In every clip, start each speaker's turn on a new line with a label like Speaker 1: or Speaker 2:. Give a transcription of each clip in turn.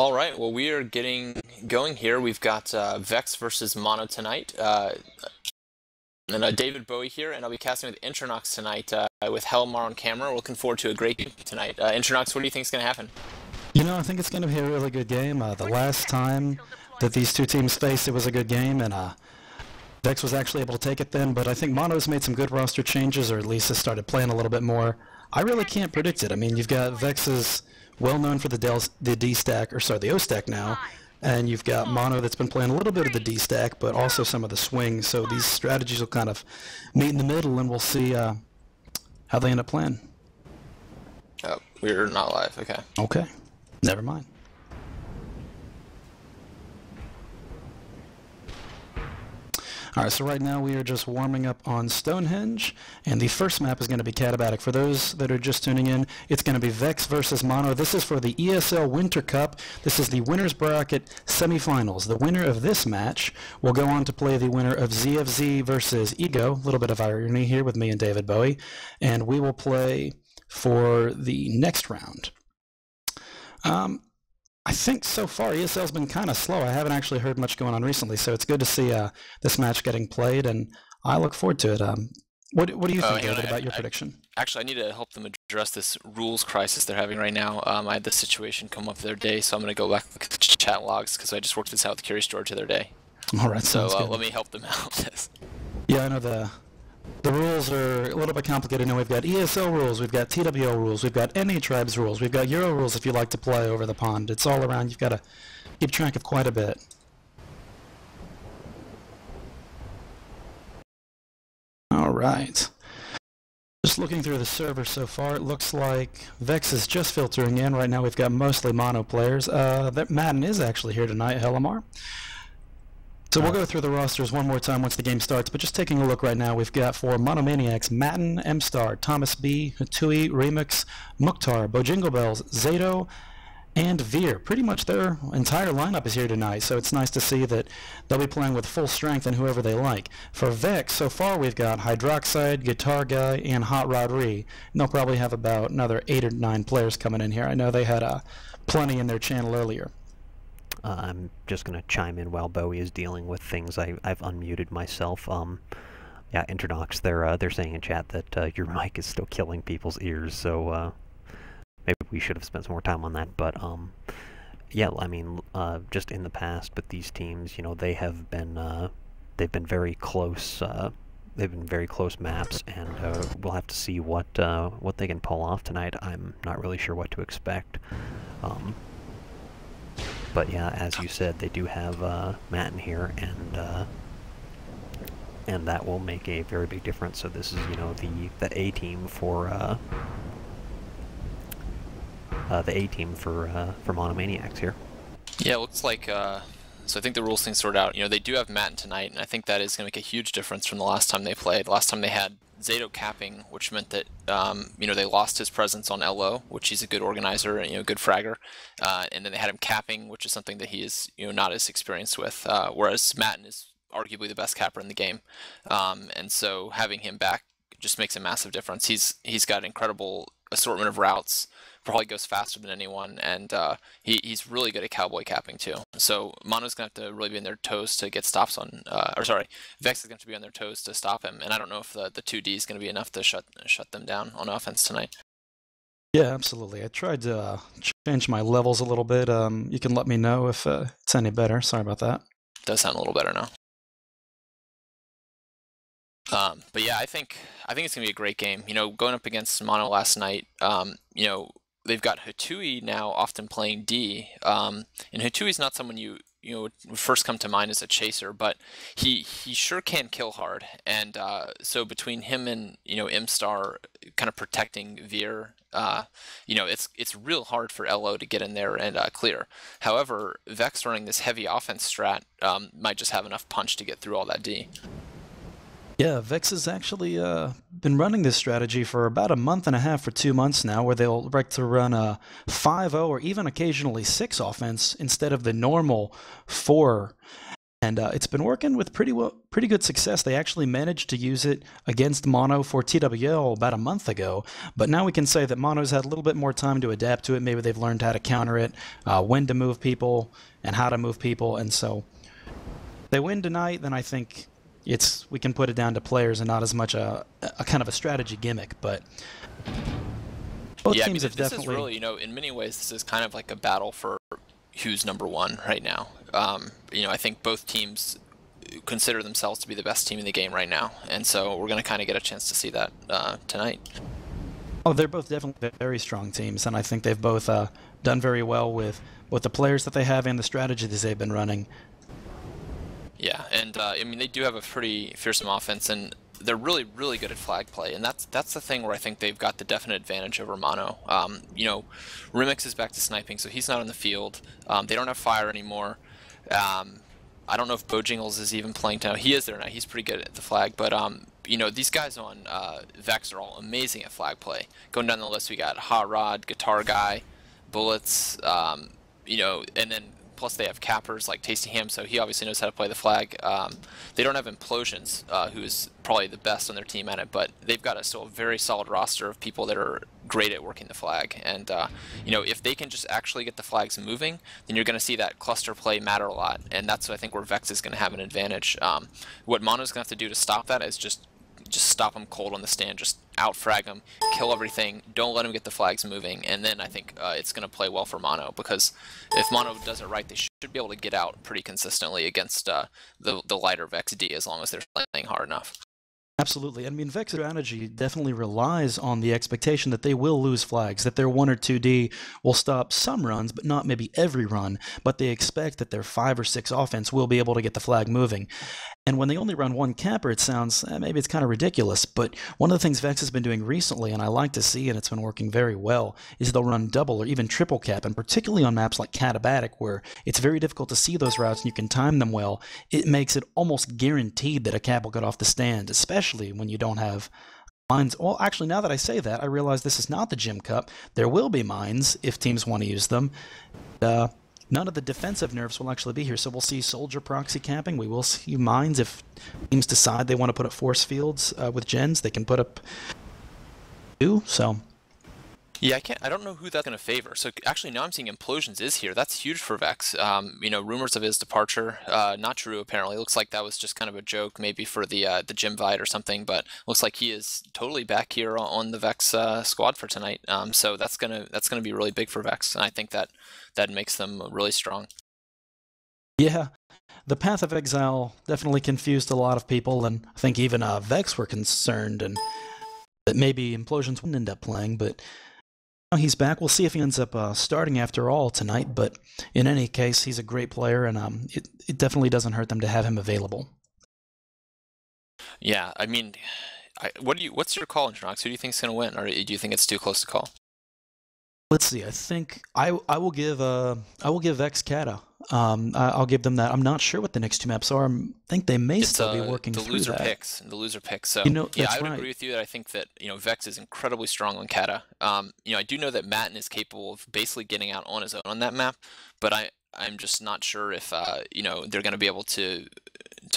Speaker 1: All right, well, we are getting going here. We've got Vex versus Mono tonight. And DavidBowie here, and I'll be casting with Intranox tonight with Helmar on camera. We're looking forward to a great game tonight. Intranox, what do you think is going to happen?
Speaker 2: You know, I think it's going to be a really good game. The last time that these two teams faced, it was a good game, and Vex was actually able to take it then, but I think Mono's made some good roster changes, or at least has started playing a little bit more. I really can't predict it. I mean, you've got Vex's well known for the D stack, or sorry, the O stack now, and you've got Mono that's been playing a little bit of the D stack, but also some of the swings. So these strategies will kind of meet in the middle, and we'll see how they end up playing.
Speaker 1: Oh, we're not live. Okay.
Speaker 2: Okay. Never mind. Alright, so right now we are just warming up on Stonehenge, and the first map is going to be Katabatic. For those that are just tuning in, it's going to be Vex versus Mono. This is for the ESL Winter Cup. This is the winner's bracket semifinals. The winner of this match will go on to play the winner of ZFZ versus Ego. A little bit of irony here with me and DavidBowie, and we will play for the next round. I think so far ESL's been kind of slow. I haven't actually heard much going on recently, so it's good to see this match getting played, and I look forward to it. What do you think, David, about your prediction?
Speaker 1: Actually, I need to help them address this rules crisis they're having right now. I had this situation come up the other day, so I'm going to go back and look at the chat logs, because I just worked this out with Curious George the other day.
Speaker 2: All right,
Speaker 1: so
Speaker 2: sounds good.
Speaker 1: let me help them out.
Speaker 2: Yeah, I know the rules are a little bit complicated. Now we've got ESL rules, we've got TWO rules, we've got NA tribes rules, we've got Euro rules if you like to play over the pond. It's all around. You've got to keep track of quite a bit. All right. Just looking through the server so far, it looks like Vex is just filtering in. Right now we've got mostly Mono players. That Madden is actually here tonight, Helmar. So we'll go through the rosters one more time once the game starts, but just taking a look right now, we've got for Monomaniacs, Matten, M-Star, Thomas B, Hatui, Remix, Mukhtar, Bojingle Bells, Zato, and Veer. Pretty much their entire lineup is here tonight, so it's nice to see that they'll be playing with full strength and whoever they like. For Vex, so far we've got Hydroxide, Guitar Guy, and Hot Rod Ree. And they'll probably have about another 8 or 9 players coming in here. I know they had plenty in their channel earlier.
Speaker 3: I'm just going to chime in while Bowie is dealing with things. I've unmuted myself. Yeah, Intranox, they're saying in chat that your mic is still killing people's ears, so maybe we should have spent some more time on that. But yeah, I mean, just in the past with these teams, you know, they've been very close. They've been very close maps, and we'll have to see what they can pull off tonight. I'm not really sure what to expect. But yeah, as you said, they do have Matten here, and that will make a very big difference. So this is, you know, the A team for Monomaniacs here.
Speaker 1: Yeah, it looks like. So I think the rules thing sorted out. You know, they do have Matten tonight, and I think that is going to make a huge difference from the last time they played. Last time they had Zato capping, which meant that you know, they lost his presence on LO, which he's a good organizer and, you know, good fragger, and then they had him capping, which is something that he is, you know, not as experienced with. Whereas Matten is arguably the best capper in the game, and so having him back just makes a massive difference. He's got an incredible assortment of routes. Probably goes faster than anyone, and he's really good at cowboy capping too. So Mono's gonna have to really be on their toes to get stops on, or sorry, Vex is gonna have to be on their toes to stop him. And I don't know if the 2D is gonna be enough to shut them down on offense tonight.
Speaker 2: Yeah, absolutely. I tried to change my levels a little bit. You can let me know if it's any better. Sorry about that.
Speaker 1: It does sound a little better now. But yeah, I think it's gonna be a great game. You know, going up against Mono last night, you know, they've got Hatui now often playing D, and Hatui's not someone you would first come to mind as a chaser, but he sure can kill hard, and so between him and, you know, M-Star kind of protecting Veer, you know, it's real hard for LO to get in there and clear. However, Vex running this heavy offense strat might just have enough punch to get through all that D.
Speaker 2: Yeah, Vex has actually been running this strategy for about a month and a half or 2 months now, where they'll like to run a 5-0 or even occasionally 6 offense instead of the normal 4 And it's been working with pretty good success. They actually managed to use it against Mono for TWL about a month ago, but now we can say that Mono's had a little bit more time to adapt to it. Maybe they've learned how to counter it, when to move people, and how to move people, and so if they win tonight, then I think we can put it down to players and not as much a kind of a strategy gimmick. But both teams have definitely.
Speaker 1: This is really, in many ways, this is kind of like a battle for who's #1 right now. I think both teams consider themselves to be the best team in the game right now, and so we're going to kind of get a chance to see that tonight.
Speaker 2: Oh, they're both definitely very strong teams, and I think they've both done very well with the players that they have and the strategies they've been running.
Speaker 1: Yeah, and they do have a pretty fearsome offense, and they're really, really good at flag play, and that's the thing where I think they've got the definite advantage over Mono. Remix is back to sniping, so he's not on the field. They don't have fire anymore. I don't know if Bojingles is even playing now. He is there now. He's pretty good at the flag, but these guys on VeX are all amazing at flag play. Going down the list, we got Hot Rod, Guitar Guy, Bullets, and then plus they have cappers like Tasty Ham, so he obviously knows how to play the flag. They don't have Implosions, who is probably the best on their team at it, but they've got still a very solid roster of people that are great at working the flag. And if they can just actually get the flags moving, then you're going to see that cluster play matter a lot, and that's I think where VeX is going to have an advantage. What Mono's going to have to do to stop that is just stop them cold on the stand, just out-frag them, kill everything, don't let them get the flags moving, and then I think it's going to play well for Mono, because if Mono does it right, they should be able to get out pretty consistently against the lighter VeX D, as long as they're playing hard enough.
Speaker 2: Absolutely. I mean, VeX strategy definitely relies on the expectation that they will lose flags, that their 1 or 2D will stop some runs, but not maybe every run, but they expect that their 5 or 6 offense will be able to get the flag moving. And when they only run 1 capper, it sounds, maybe it's kind of ridiculous, but one of the things VeX has been doing recently, and I like to see, and it's been working very well, is they'll run double or even triple cap, and particularly on maps like Katabatic, where it's very difficult to see those routes and you can time them well, it makes it almost guaranteed that a cap will get off the stand, especially when you don't have mines. Well, actually, now that I say that, I realize this is not the Gym Cup. There will be mines if teams want to use them. None of the defensive nerfs will actually be here, so we'll see soldier proxy camping. We will see mines if teams decide they want to put up force fields with gens. They can put up 2. So
Speaker 1: yeah, I don't know who that's going to favor. So actually, now I'm seeing Implosions is here. That's huge for VeX. Rumors of his departure, not true apparently. It looks like that was just kind of a joke, maybe for the Gymvite or something. But looks like he is totally back here on the VeX squad for tonight. So that's gonna be really big for VeX, and I think that makes them really strong.
Speaker 2: Yeah, the Path of Exile definitely confused a lot of people, and I think even VeX were concerned, and that maybe Implosions wouldn't end up playing, but he's back. We'll see if he ends up starting after all tonight, but in any case, he's a great player, and it definitely doesn't hurt them to have him available.
Speaker 1: Yeah, I mean, what's your call, Intranox? Who do you think is going to win, or do you think it's too close to call?
Speaker 2: Let's see. I think I will give VeX Kata. I'll give them that. I'm not sure what the next 2 maps are. I think they may still be working through that.
Speaker 1: The loser picks. So
Speaker 2: yeah,
Speaker 1: I would agree with you that I think that VeX is incredibly strong on Kata. I do know that Matten is capable of basically getting out on his own on that map, but I'm just not sure if they're going to be able to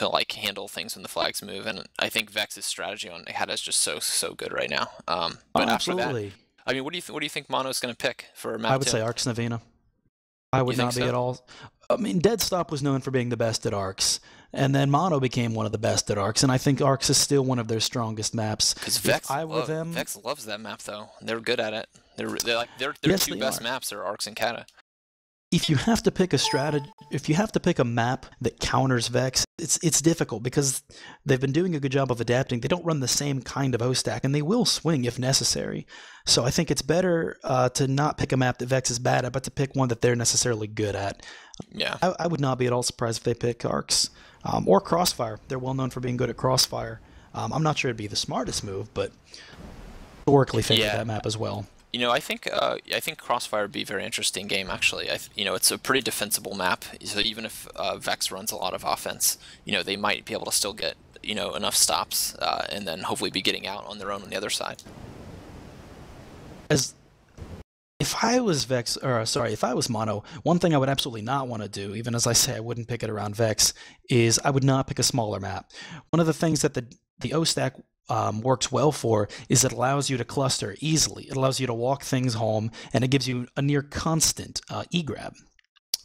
Speaker 1: like handle things when the flags move. And I think VeX's strategy on Kata is just so good right now. But after that, I mean, what do you think Mono's going to pick for map 2?
Speaker 2: I would say Arcs Navina. I would not be at all. I mean, Deadstop was known for being the best at Arcs, and then Mono became one of the best at Arcs, and I think Arcs is still one of their strongest maps.
Speaker 1: Because VeX loves that map, though. They're good at it. Their
Speaker 2: yes,
Speaker 1: 2 best maps are Arcs and Kata.
Speaker 2: If you have to pick a strategy, if you have to pick a map that counters VeX, it's difficult because they've been doing a good job of adapting. They don't run the same kind of O-stack, and they will swing if necessary. So I think it's better to not pick a map that VeX is bad at, but to pick one that they're necessarily good at.
Speaker 1: Yeah,
Speaker 2: I would not be at all surprised if they pick Arcs or Crossfire. They're well known for being good at Crossfire. I'm not sure it'd be the smartest move, but historically favor that map as well.
Speaker 1: I think Crossfire would be a very interesting game, actually. It's a pretty defensible map, so even if VeX runs a lot of offense, they might be able to still get, enough stops, and then hopefully be getting out on their own on the other side.
Speaker 2: I If I was Vex, or sorry, if I was Mono, one thing I would absolutely not want to do, even as I say I wouldn't pick it around Vex, is I would not pick a smaller map. One of the things that the O stack works well for is it allows you to cluster easily. It allows you to walk things home, and it gives you a near constant E-grab.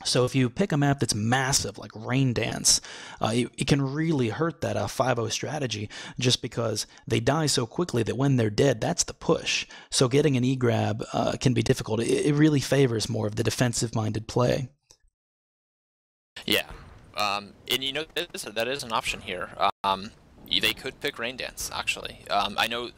Speaker 2: So if you pick a map that's massive, like Rain Dance, it can really hurt that 5-0 strategy, just because they die so quickly that when they're dead, that's the push. So getting an E-grab can be difficult. It really favors more of the defensive-minded play.
Speaker 1: Yeah, and you know, that is an option here. They could pick Rain Dance, actually. I know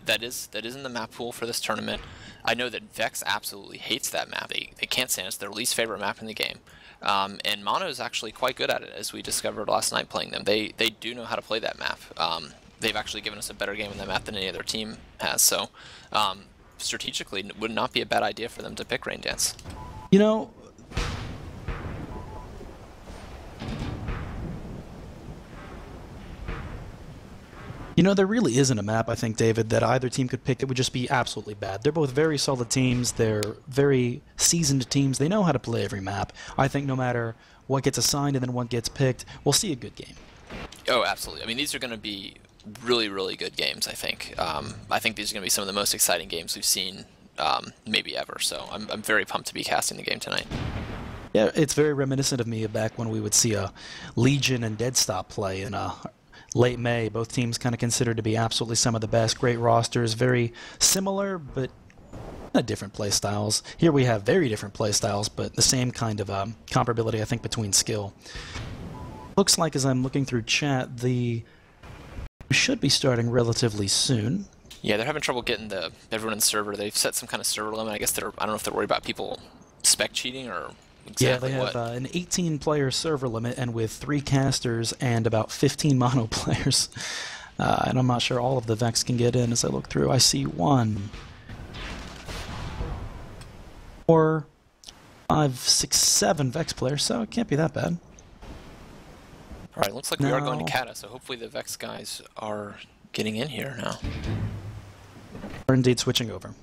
Speaker 1: that is in the map pool for this tournament. I know that Vex absolutely hates that map. They can't stand it. It's their least favorite map in the game. And Mono is actually quite good at it, as we discovered last night playing them. They do know how to play that map. They've actually given us a better game in that map than any other team has. So strategically, it would not be a bad idea for them to pick Rain Dance.
Speaker 2: You know, there really isn't a map, I think, David, that either team could pick that would just be absolutely bad. They're both very solid teams. They're very seasoned teams. They know how to play every map. I think no matter what gets assigned and then what gets picked, we'll see a good game.
Speaker 1: Oh, absolutely. I mean, these are going to be really, really good games, I think. I think these are going to be some of the most exciting games we've seen maybe ever. So I'm very pumped to be casting the game tonight.
Speaker 2: Yeah, it's very reminiscent of me back when we would see a Legion and Deadstop play in late May. Both teams kind of considered to be absolutely some of the best. Great rosters, very similar, but different play styles. Here we have very different play styles, but the same kind of comparability, I think, between skill. Looks like, as I'm looking through chat, the should be starting relatively soon.
Speaker 1: Yeah, they're having trouble getting everyone in the server. They've set some kind of server limit. I guess I don't know if they're worried about people spec cheating or exactly.
Speaker 2: Yeah, they have an 18-player server limit, and with 3 casters and about 15 mono players. And I'm not sure all of the Vex can get in as I look through. I see 1, 4, 5, 6, 7 Vex players, so it can't be that bad.
Speaker 1: Alright, looks like we are going to Kata, so hopefully the Vex guys are getting in here now.
Speaker 2: We're indeed switching over.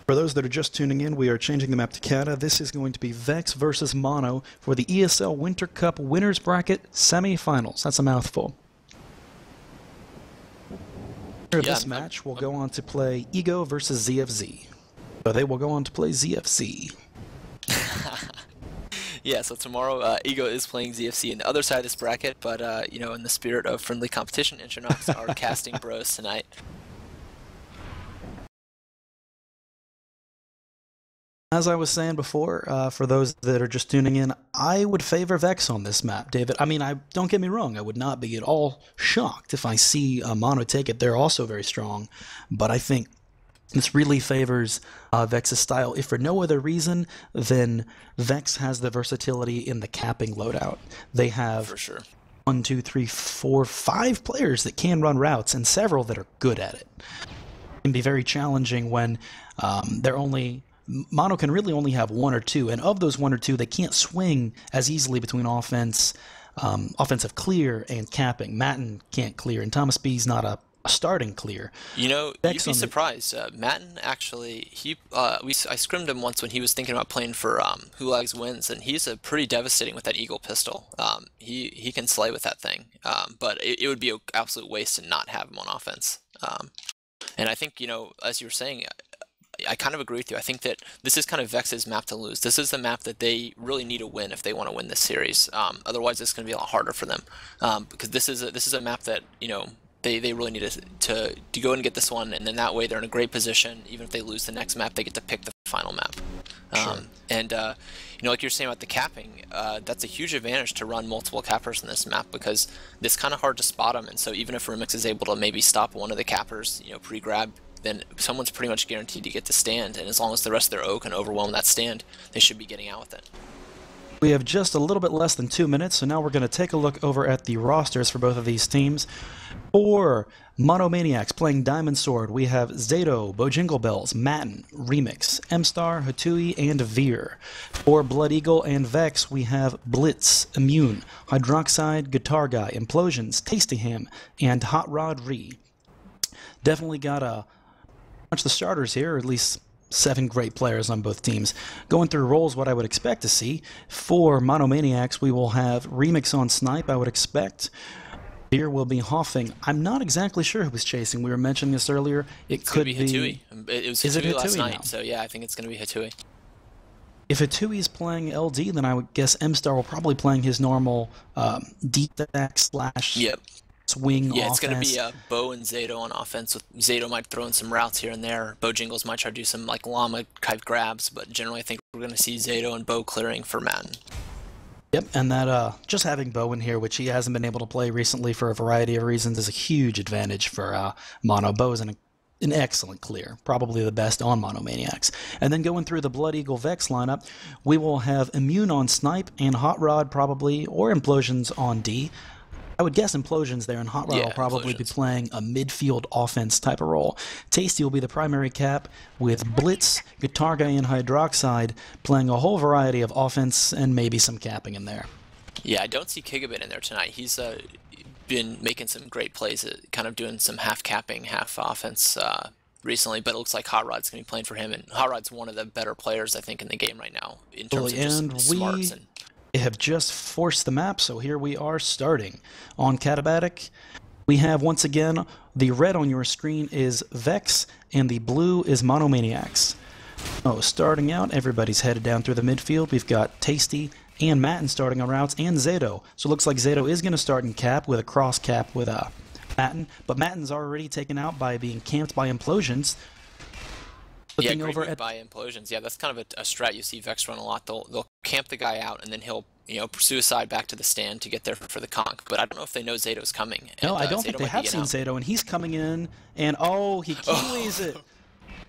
Speaker 2: For those that are just tuning in, we are changing the map to Kata. This is going to be Vex versus Mono for the ESL Winter Cup Winners Bracket Semifinals. That's a mouthful. This match will go on to play Ego versus ZFZ. So they will go on to play ZFZ.
Speaker 1: Yeah, so tomorrow Ego is playing ZFC on the other side of this bracket, but you know, in the spirit of friendly competition, Intranox are casting bros tonight.
Speaker 2: As I was saying before, for those that are just tuning in, I would favor Vex on this map, David. I mean, don't get me wrong, I would not be at all shocked if I see Mono take it. They're also very strong, but I think this really favors Vex's style. If for no other reason, then Vex has the versatility in the capping loadout. They have
Speaker 1: for sure
Speaker 2: 1, 2, 3, 4, 5 players that can run routes, and several that are good at it. It can be very challenging when Mono can really only have 1 or 2, and of those 1 or 2, they can't swing as easily between offensive clear and capping. Matten can't clear, and Thomas B's not a starting clear.
Speaker 1: You know, you'd be surprised. Matten actually, I scrimmed him once when he was thinking about playing for Hulags Wins, and he's pretty devastating with that Eagle pistol. He can slay with that thing, but it would be an absolute waste to not have him on offense. And I think, you know, as you were saying, I kind of agree with you. I think that this is kind of Vex's map to lose. This is the map that they really need to win if they want to win this series. Otherwise, it's going to be a lot harder for them because this is a map that, you know, they really need to go and get this one, and then that way they're in a great position. Even if they lose the next map, they get to pick the final map.
Speaker 2: Sure.
Speaker 1: And you know, like you're saying about the capping, that's a huge advantage to run multiple cappers in this map because it's kind of hard to spot them. And so even if Remix is able to maybe stop one of the cappers, you know, pre-grab, then someone's pretty much guaranteed to get to stand, and as long as the rest of their O can overwhelm that stand, they should be getting out with it.
Speaker 2: We have just a little bit less than 2 minutes, so now we're going to take a look over at the rosters for both of these teams. For Monomaniacs playing Diamond Sword, we have Zato, Bojinglebells, Matin, Remix, M-Star, Hatui, and Veer. For Blood Eagle and Vex, we have Blitz, Immune, Hydroxide, Guitar Guy, Implosions, Tastyham, and Hot Rod Ree. Definitely got a bunch of the starters here, or at least 7 great players on both teams. Going through roles, what I would expect to see. For Monomaniacs, we will have Remix on Snipe, I would expect. Veer will be Hoffing. I'm not exactly sure who was chasing. We were mentioning this earlier. It could be
Speaker 1: Hatui. It was Hatui last night, so yeah, I think it's going to be Hatui.
Speaker 2: If Hatui is playing LD, then I would guess M-Star will probably playing his normal D-Stack slash swing offense.
Speaker 1: Yeah, it's going to be Bo and Zato on offense. Zato might throw in some routes here and there. Bojingles might try to do some like llama type grabs, but generally I think we're going to see Zato and Bo clearing for Matin.
Speaker 2: Yep, and that just having Bo in here, which he hasn't been able to play recently for a variety of reasons, is a huge advantage for Mono. Bo is an excellent clear, probably the best on Monomaniacs. And then going through the Blood Eagle Vex lineup, we will have Immune on Snipe and Hot Rod probably, or Implosions on D. I would guess Implosions there, and Hot Rod will probably be playing a midfield offense type of role. Tasty will be the primary cap, with Blitz, Guitar Guy, and Hydroxide playing a whole variety of offense and maybe some capping in there.
Speaker 1: Yeah, I don't see Kigabit in there tonight. He's been making some great plays, kind of doing some half capping, half offense recently, but it looks like Hot Rod's going to be playing for him, and Hot Rod's one of the better players, I think, in the game right now, in terms of just smarts. And
Speaker 2: have just forced the map, so here we are starting. On Katabatic, we have, once again, the red on your screen is Vex, and the blue is Monomaniacs. Oh, starting out, everybody's headed down through the midfield. We've got Tasty and Matin starting on routes, and Zato. So it looks like Zato is going to start in cap with a cross cap with Matin, but Matin's already taken out by being camped by Implosions.
Speaker 1: Yeah, great move by Implosions. Yeah, that's kind of a strat you see Vex run a lot. They'll camp the guy out, and then he'll suicide back to the stand to get there for the conk. But I don't know if they know Zato's coming.
Speaker 2: No, I don't think they have seen Zato, and he's coming in, and oh, he kiwis it.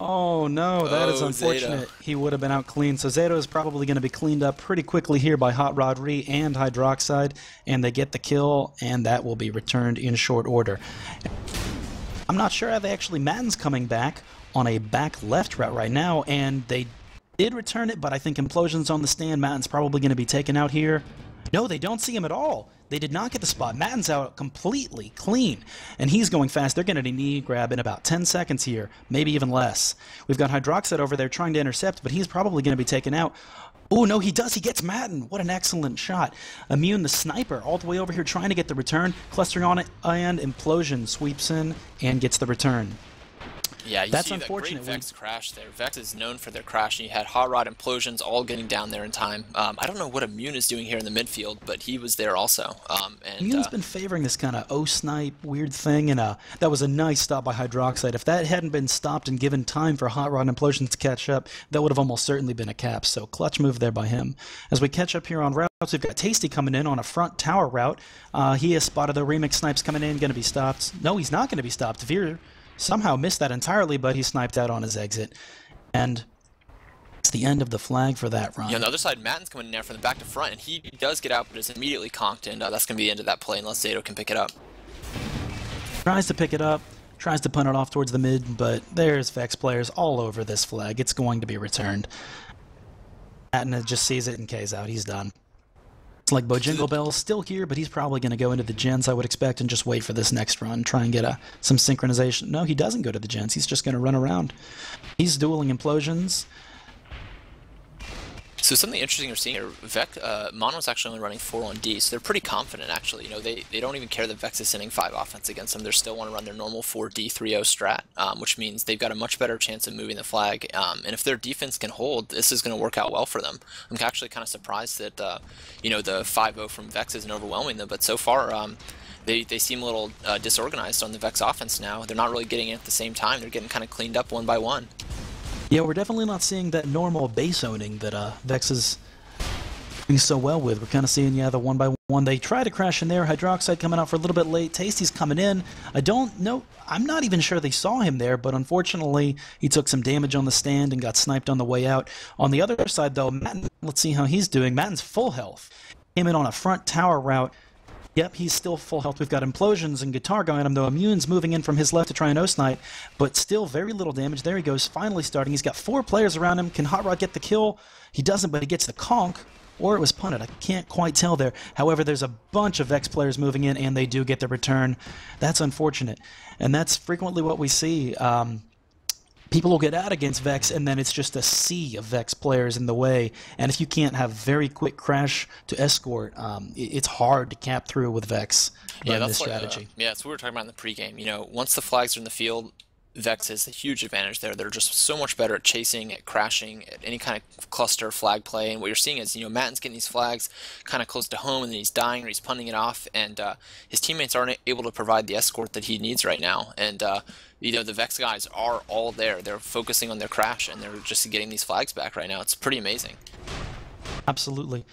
Speaker 2: Oh no, that is unfortunate. Zato. He would have been out clean. So Zato is probably going to be cleaned up pretty quickly here by Hot Rod Ree and Hydroxide, and they get the kill, and that will be returned in short order. I'm not sure how Matin's coming back on a back left route right now, and they did return it, but I think Implosion's on the stand. Matin's probably going to be taken out here. No, they don't see him at all. They did not get the spot. Matin's out completely clean, and he's going fast. They're going to knee grab in about 10 seconds here, maybe even less. We've got Hydroxide over there trying to intercept, but he's probably going to be taken out. Oh, no, he does. He gets Matin. What an excellent shot. Immune, the sniper, all the way over here trying to get the return, clustering on it, and Implosion sweeps in and gets the return.
Speaker 1: Yeah, you see that great Vex crash there. Vex is known for their crash, and you had Hot Rod, Implosions all getting down there in time. I don't know what Immune is doing here in the midfield, but he was there also.
Speaker 2: Immune's been favoring this kind of O-snipe weird thing, and that was a nice stop by Hydroxide. If that hadn't been stopped and given time for Hot Rod and Implosions to catch up, that would have almost certainly been a cap, so clutch move there by him. As we catch up here on routes, we've got Tasty coming in on a front tower route. He has spotted the Remix snipes coming in, going to be stopped. No, he's not going to be stopped. Veer somehow missed that entirely, but he sniped out on his exit. And it's the end of the flag for that run.
Speaker 1: Yeah, on the other side, Matin's coming in there from the back to front, and he does get out, but is immediately conked, and that's going to be the end of that play unless Zato can pick it up.
Speaker 2: Tries to pick it up, tries to punt it off towards the mid, but there's Vex players all over this flag. It's going to be returned. Matin just sees it and K's out. He's done. Like Bojinglebell's still here, but he's probably going to go into the gens, I would expect, and just wait for this next run, try and get some synchronization. No, he doesn't go to the gens. He's just going to run around. He's dueling Implosions.
Speaker 1: So something interesting you're seeing here, Mono's actually only running 4 on D, so they're pretty confident, actually. They don't even care that Vex is sending 5 offense against them. They still want to run their normal 4D3-0 strat, which means they've got a much better chance of moving the flag. And if their defense can hold, this is going to work out well for them. I'm actually kind of surprised that, the 5-0 from Vex isn't overwhelming them, but so far, they seem a little disorganized on the Vex offense now. They're not really getting it at the same time. They're getting kind of cleaned up one by one.
Speaker 2: Yeah, we're definitely not seeing that normal base owning that Vex is doing so well with. We're kind of seeing, the one-by-one When they try to crash in there, Hydroxide coming out for a little bit late. Tasty's coming in. I don't know. I'm not even sure they saw him there, but unfortunately, he took some damage on the stand and got sniped on the way out. On the other side, though, Matten, let's see how he's doing. Matten's full health. Came in on a front tower route. Yep, he's still full health. We've got Implosions and Guitar Guy on him, though. Immune's moving in from his left to try and O-snipe, but still very little damage. There he goes, finally starting. He's got 4 players around him. Can Hot Rod get the kill? He doesn't, but he gets the conk. Or it was punted. I can't quite tell there. However, there's a bunch of VeX players moving in, and they do get the return. That's unfortunate. And that's frequently what we see. People will get out against VeX, and then it's just a sea of VeX players in the way. And if you can't have very quick crash to escort, it's hard to cap through with VeX in this strategy.
Speaker 1: Yeah, that's what we were talking about in the pregame. You know, once the flags are in the field, VeX has a huge advantage there. They're just so much better at chasing, at crashing, at any kind of cluster flag play. And what you're seeing is, you know, Matten's getting these flags kind of close to home, and then he's dying or he's punting it off, and his teammates aren't able to provide the escort that he needs right now. And you know, the VeX guys are all there. They're focusing on their crash, and they're just getting these flags back right now. It's pretty amazing.
Speaker 2: Absolutely.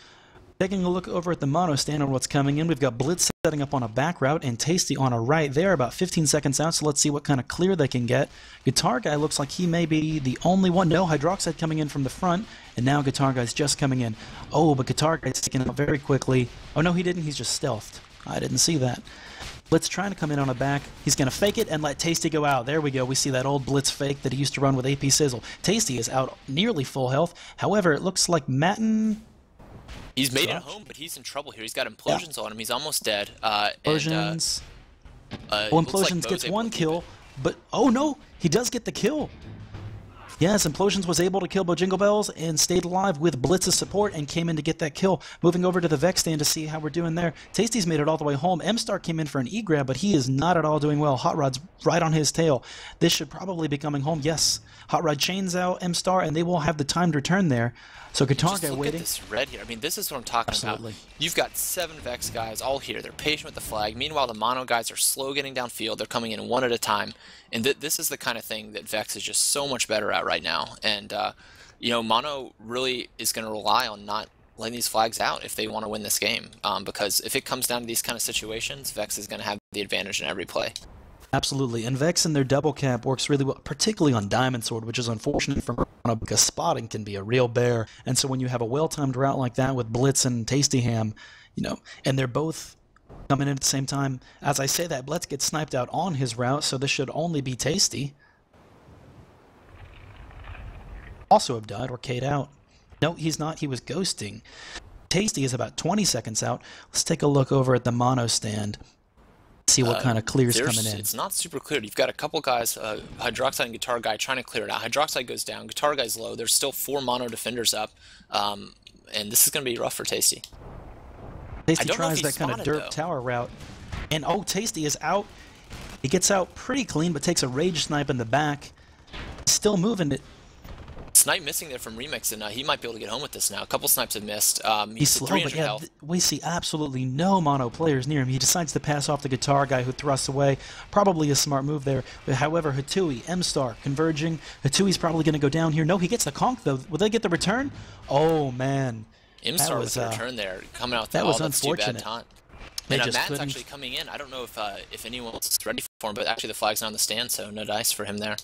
Speaker 2: Taking a look over at the mono stand on what's coming in, we've got Blitz setting up on a back route and Tasty on a right there, about 15 seconds out, so let's see what kind of clear they can get. Guitar Guy looks like he may be the only one. No, Hydroxide coming in from the front, and now Guitar Guy's just coming in. Oh, but Guitar Guy's taken out very quickly. Oh, no, he didn't. He's just stealthed. I didn't see that. Blitz trying to come in on a back. He's going to fake it and let Tasty go out. There we go. We see that old Blitz fake that he used to run with AP Sizzle. Tasty is out nearly full health. However, it looks like Matten...
Speaker 1: He's made it home, but he's in trouble here. He's got Implosions on him. He's almost dead.
Speaker 2: Implosions. Implosions like gets 1 kill, but oh no, he does get the kill. Yes, Implosions was able to kill Bojingle Bells and stayed alive with Blitz's support and came in to get that kill. Moving over to the VeX stand to see how we're doing there. Tasty's made it all the way home. M-Star came in for an E-grab, but he is not at all doing well. Hot Rod's right on his tail. This should probably be coming home. Yes, Hot Rod chains out M-Star, and they will have the timed return there. So Guitar Guy waiting.
Speaker 1: Look at this red here. I mean, this is what I'm talking about. You've got 7 VeX guys all here. They're patient with the flag. Meanwhile, the mono guys are slow getting downfield. They're coming in one at a time. And this is the kind of thing that VeX is just so much better at right now. And, you know, mono really is going to rely on not letting these flags out if they want to win this game. Because if it comes down to these kind of situations, VeX is going to have the advantage in every play.
Speaker 2: Absolutely, and VeX and their double cap works really well, particularly on Diamond Sword, which is unfortunate for Mono because spotting can be a real bear. And so when you have a well-timed route like that with Blitz and Tasty Ham, you know, and they're both coming in at the same time, as I say that, Blitz gets sniped out on his route, so this should only be Tasty. Also have died or K'd out. No, he's not. He was ghosting. Tasty is about 20 seconds out. Let's take a look over at the mono stand. See what kind of clears coming in.
Speaker 1: It's not super clear. You've got a couple guys, Hydroxide and Guitar Guy, trying to clear it out. Hydroxide goes down, Guitar Guy's low. There's still 4 mono defenders up, and this is going to be rough for Tasty.
Speaker 2: Tasty tries that kind of derp tower route, and oh, Tasty is out. He gets out pretty clean, but takes a rage snipe in the back. Still moving it.
Speaker 1: Snipe missing there from Remix, and he might be able to get home with this now. A couple snipes have missed.
Speaker 2: He's slow, but yeah, we see absolutely no mono players near him. He decides to pass off the Guitar Guy, who thrusts away. Probably a smart move there. But however, Hatui, M-Star, converging. Hatui's probably going to go down here. No, he gets the conk, though. Will they get the return? Oh, man.
Speaker 1: M-Star with the return there, coming out with
Speaker 2: that was
Speaker 1: that's
Speaker 2: unfortunate.
Speaker 1: Too bad taunt. And Matt's actually coming in. I don't know if anyone else is ready for him, but actually the flag's not on the stand, so no dice for him there.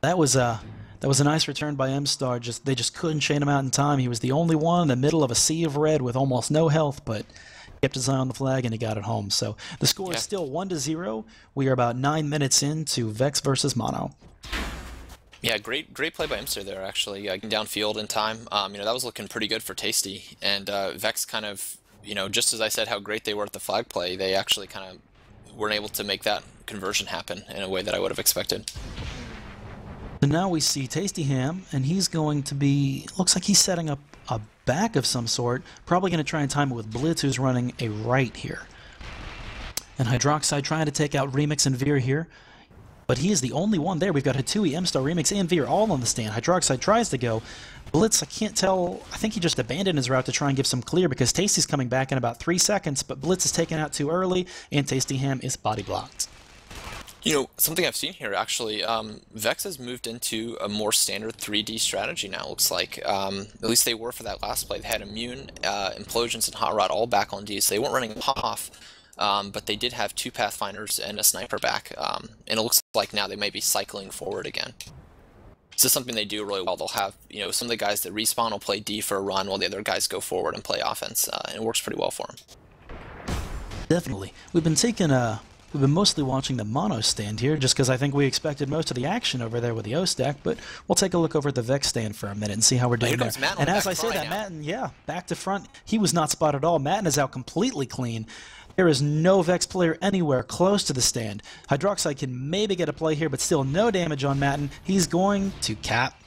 Speaker 2: That was a nice return by M-Star. They just couldn't chain him out in time. He was the only one in the middle of a sea of red with almost no health, but kept his eye on the flag and he got it home. So the score is still 1-0. We are about 9 minutes into VeX versus Mono.
Speaker 1: Yeah, great play by M-Star there, actually. Getting downfield in time. You know, that was looking pretty good for Tasty. And VeX kind of, you know, just as I said how great they were at the flag play, they actually kind of weren't able to make that conversion happen in a way that I would have expected.
Speaker 2: So now we see Tasty Ham, and he's going to be, looks like he's setting up a back of some sort, probably going to try and time it with Blitz, who's running a right here. And Hydroxide trying to take out Remix and Veer here, but he is the only one there. We've got Hatui, M-Star, Remix, and Veer all on the stand. Hydroxide tries to go. Blitz, I can't tell, I think he just abandoned his route to try and give some clear because Tasty's coming back in about 3 seconds, but Blitz is taken out too early, and Tasty Ham is body blocked.
Speaker 1: You know, something I've seen here actually, Vex has moved into a more standard 3D strategy now, looks like. At least they were for that last play. They had Immune, Implosions, and Hot Rod all back on D, so they weren't running off, but they did have 2 Pathfinders and a Sniper back, and it looks like now they might be cycling forward again. This is something they do really well. They'll have, you know, some of the guys that respawn will play D for a run while the other guys go forward and play offense, and it works pretty well for them.
Speaker 2: Definitely. We've been mostly watching the mono stand here, just because I think we expected most of the action over there with the O stack, but we'll take a look over at the Vex stand for a minute and see how we're doing there. And as I say that, Matten, yeah, back to front, he was not spotted at all. Matten is out completely clean. There is no Vex player anywhere close to the stand. Hydroxide can maybe get a play here, but still no damage on Matten. He's going to cap,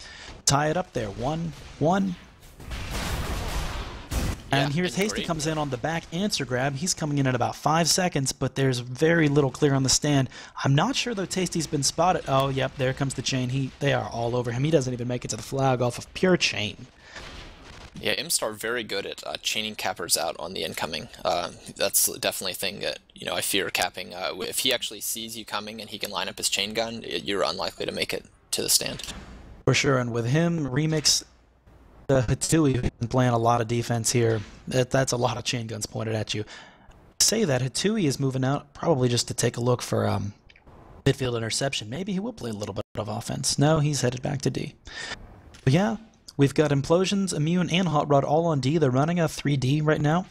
Speaker 2: tie it up there. 1-1. And here's Hasty comes in on the back answer grab. He's coming in at about 5 seconds, but there's very little clear on the stand. I'm not sure, though, Tasty's been spotted. Oh, yep, there comes the chain. They are all over him. He doesn't even make it to the flag off of pure chain.
Speaker 1: Yeah, Imstar very good at chaining cappers out on the incoming. That's definitely a thing that, you know, I fear capping. If he actually sees you coming and he can line up his chain gun, you're unlikely to make it to the stand.
Speaker 2: For sure, and with him, Remix, Hitui, who's been playing a lot of defense here. That's a lot of chain guns pointed at you. Say that Hitui is moving out probably just to take a look for midfield interception. Maybe he will play a little bit of offense. No, he's headed back to D. But yeah, we've got Implosions, Immune, and Hot Rod all on D. They're running a 3D right now.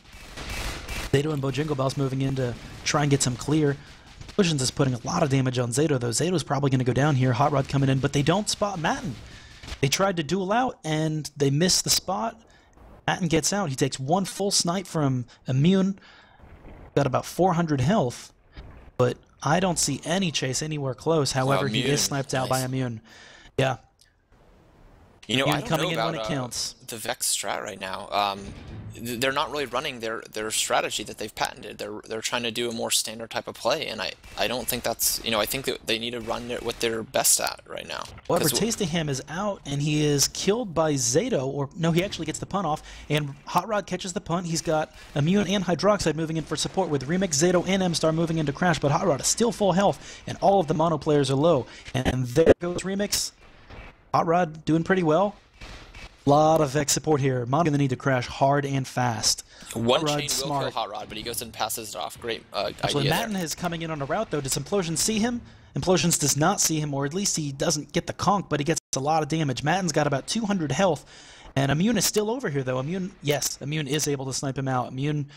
Speaker 2: Zato and Bojingle moving in to try and get some clear. Implosions is putting a lot of damage on Zato, though. Zato's probably going to go down here. Hot Rod coming in, but they don't spot Matten. They tried to duel out, and they missed the spot. Matten gets out. He takes 1 full snipe from Immune. Got about 400 health, but I don't see any chase anywhere close. However, he is sniped out by Immune. Yeah.
Speaker 1: You know, I don't
Speaker 2: coming
Speaker 1: know
Speaker 2: in
Speaker 1: about
Speaker 2: when it counts.
Speaker 1: The Vex strat right now. They're not really running their strategy that they've patented. They're trying to do a more standard type of play, and I don't think that's, you know, I think that they need to run what they're best at right now.
Speaker 2: However, Tastyham is out, and he is killed by Zato, or no, he actually gets the punt off, and Hot Rod catches the punt. He's got Immune and Hydroxide moving in for support, with Remix, Zato, and M-Star moving into Crash, but Hot Rod is still full health, and all of the mono players are low. And there goes Remix. Hot Rod doing pretty well. A lot of Vex support here. Mono going to need to crash hard and fast.
Speaker 1: One chain will kill Hot Rod, but he goes and passes it off. Great
Speaker 2: Actually,
Speaker 1: idea
Speaker 2: Matten is coming in on a route, though. Does Implosions see him? Implosions does not see him, or at least he doesn't get the conk, but he gets a lot of damage. Matten's got about 200 health, and Immune is still over here, though. Immune is able to snipe him out. Immune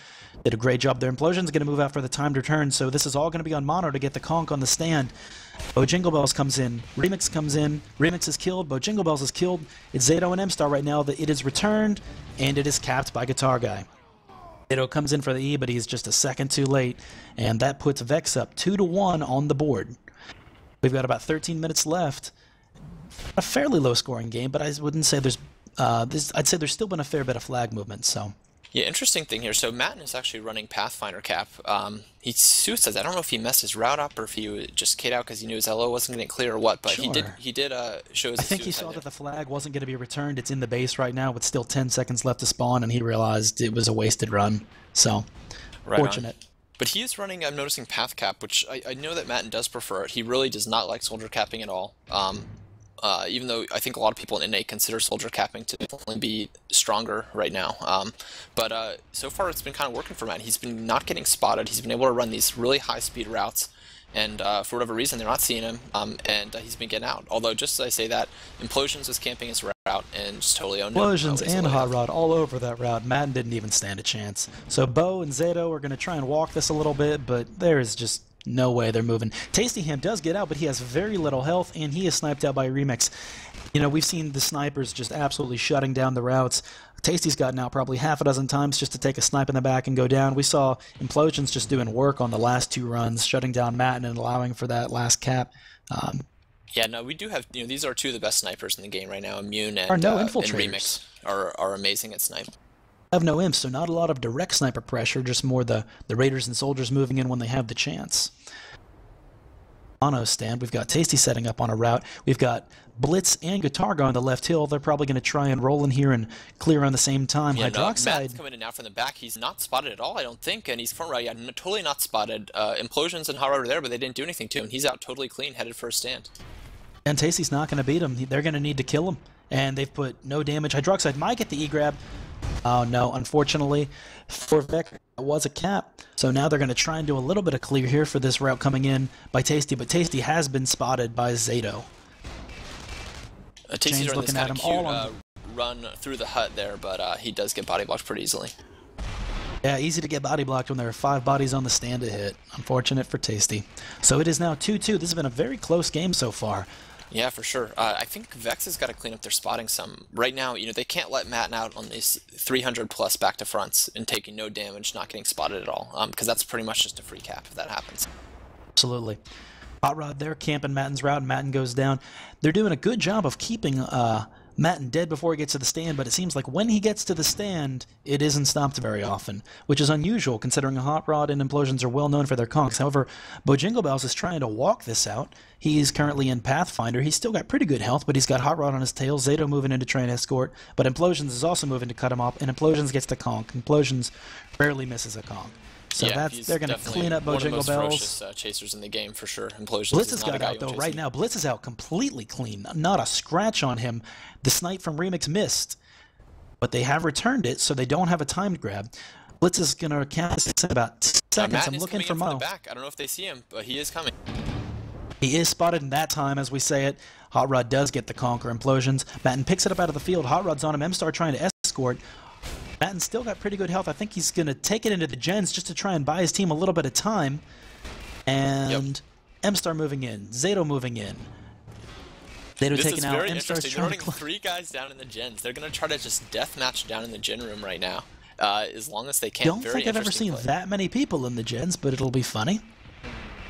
Speaker 2: did a great job there. Implosion's going to move out for the timed return, so this is all going to be on mono to get the conk on the stand. Bojingle comes in. Remix comes in. Remix is killed. Bojingle is killed. It's Zato and M-Star right now. It is returned, and it is capped by Guitar Guy. Zato comes in for the E, but he's just a second too late, and that puts Vex up 2-1 on the board. We've got about 13 minutes left. A fairly low-scoring game, but I wouldn't say there's I'd say there's still been a fair bit of flag movement, so.
Speaker 1: Yeah, interesting thing here. So Matten is actually running Pathfinder cap. He suicides. I don't know if he messed his route up or if he just K'd out because he knew his LO wasn't going to clear or what, but
Speaker 2: sure.
Speaker 1: he did show his
Speaker 2: I think he saw that the flag wasn't going to be returned. It's in the base right now with still 10 seconds left to spawn, and he realized it was a wasted run. So, fortunate.
Speaker 1: But he is running, I'm noticing, Path Cap, which I know that Matten does prefer it. He really does not like Soldier Capping at all. Even though I think a lot of people in NA consider Soldier Capping to definitely be stronger right now. But so far it's been kind of working for Matt. He's been not getting spotted. He's been able to run these really high-speed routes, and for whatever reason they're not seeing him, and he's been getting out. Although, just as I say that, Implosions was camping his route and just totally owned him.
Speaker 2: Implosions and Hot Rod all over that route. Matten didn't even stand a chance. So Bo and Zato are going to try and walk this a little bit, but there is just no way they're moving. Tastyham does get out, but he has very little health, and he is sniped out by Remix. You know, we've seen the snipers just absolutely shutting down the routes. Tasty's gotten out probably half a dozen times just to take a snipe in the back and go down. We saw Implosions just doing work on the last 2 runs, shutting down Matten and allowing for that last cap.
Speaker 1: Yeah, no, we do have, you know, these are 2 of the best snipers in the game right now. Immune and Remix are amazing at snipe.
Speaker 2: Have no imps, so not a lot of direct sniper pressure, just more the raiders and soldiers moving in when they have the chance. Mono stand. We've got Tasty setting up on a route. We've got Blitz and Guitar on the left hill. They're probably going to try and roll in here and clear on the same time.
Speaker 1: Yeah,
Speaker 2: Hydroxide.
Speaker 1: Matt's coming in now from the back. He's not spotted at all, I don't think, and he's front right. Yeah, totally not spotted. Implosions and Hot Rod are there, but they didn't do anything to him. He's out totally clean, headed for a stand.
Speaker 2: And Tasty's not going to beat him. They're going to need to kill him. And they've put no damage. Hydroxide might get the E-grab. Oh no, unfortunately, for VeX, it was a cap. So now they're going to try and do a little bit of clear here for this route coming in by Tasty, but Tasty has been spotted by Zato.
Speaker 1: Tasty's running this kind of cute run through the hut there, but he does get body blocked pretty easily.
Speaker 2: Yeah, easy to get body blocked when there are 5 bodies on the stand to hit. Unfortunate for Tasty. So it is now 2-2. This has been a very close game so far.
Speaker 1: Yeah, for sure. I think VeX has got to clean up their spotting some. Right now, they can't let Matt out on these 300-plus back to fronts and taking no damage, not getting spotted at all, because that's pretty much just a free cap if that happens.
Speaker 2: Absolutely. Hot Rod there, camping Matten's route, and Matten goes down. They're doing a good job of keeping Matten dead before he gets to the stand, but it seems like when he gets to the stand, it isn't stopped very often, which is unusual considering Hot Rod and Implosions are well known for their conks. However, Bojingle Bells is trying to walk this out. He's currently in Pathfinder. He's still got pretty good health, but he's got Hot Rod on his tail. Zato moving in to try and escort, but Implosions is also moving to cut him off, and Implosions gets the conk. Implosions rarely misses a conk. So
Speaker 1: yeah,
Speaker 2: they're going to clean up Bojingle Bells.
Speaker 1: One of the most ferocious chasers in the game for sure. Implosions
Speaker 2: Blitz
Speaker 1: is
Speaker 2: has
Speaker 1: not
Speaker 2: got
Speaker 1: a guy
Speaker 2: out though right now. Blitz is out completely clean. Not a scratch on him. The snipe from Remix missed, but they have returned it, so they don't have a timed grab. Blitz is going to cast this in about 2 seconds. I'm looking for Mo.
Speaker 1: Back. I don't know if they see him, but he is coming.
Speaker 2: He is spotted in that time, as we say it. Hot Rod does get the conquer. Implosions. Matten picks it up out of the field. Hot Rod's on him. M-Star trying to escort. Matten's still got pretty good health. I think he's going to take it into the gens just to try and buy his team a little bit of time. And M-Star moving in. Zato moving in. Zato taking out. M-Star's
Speaker 1: They're running 3 guys down in the gens. They're going to try to just deathmatch down in the gen room right now. As long as they can.
Speaker 2: Don't think I've ever seen that many people in the gens, but it'll be funny.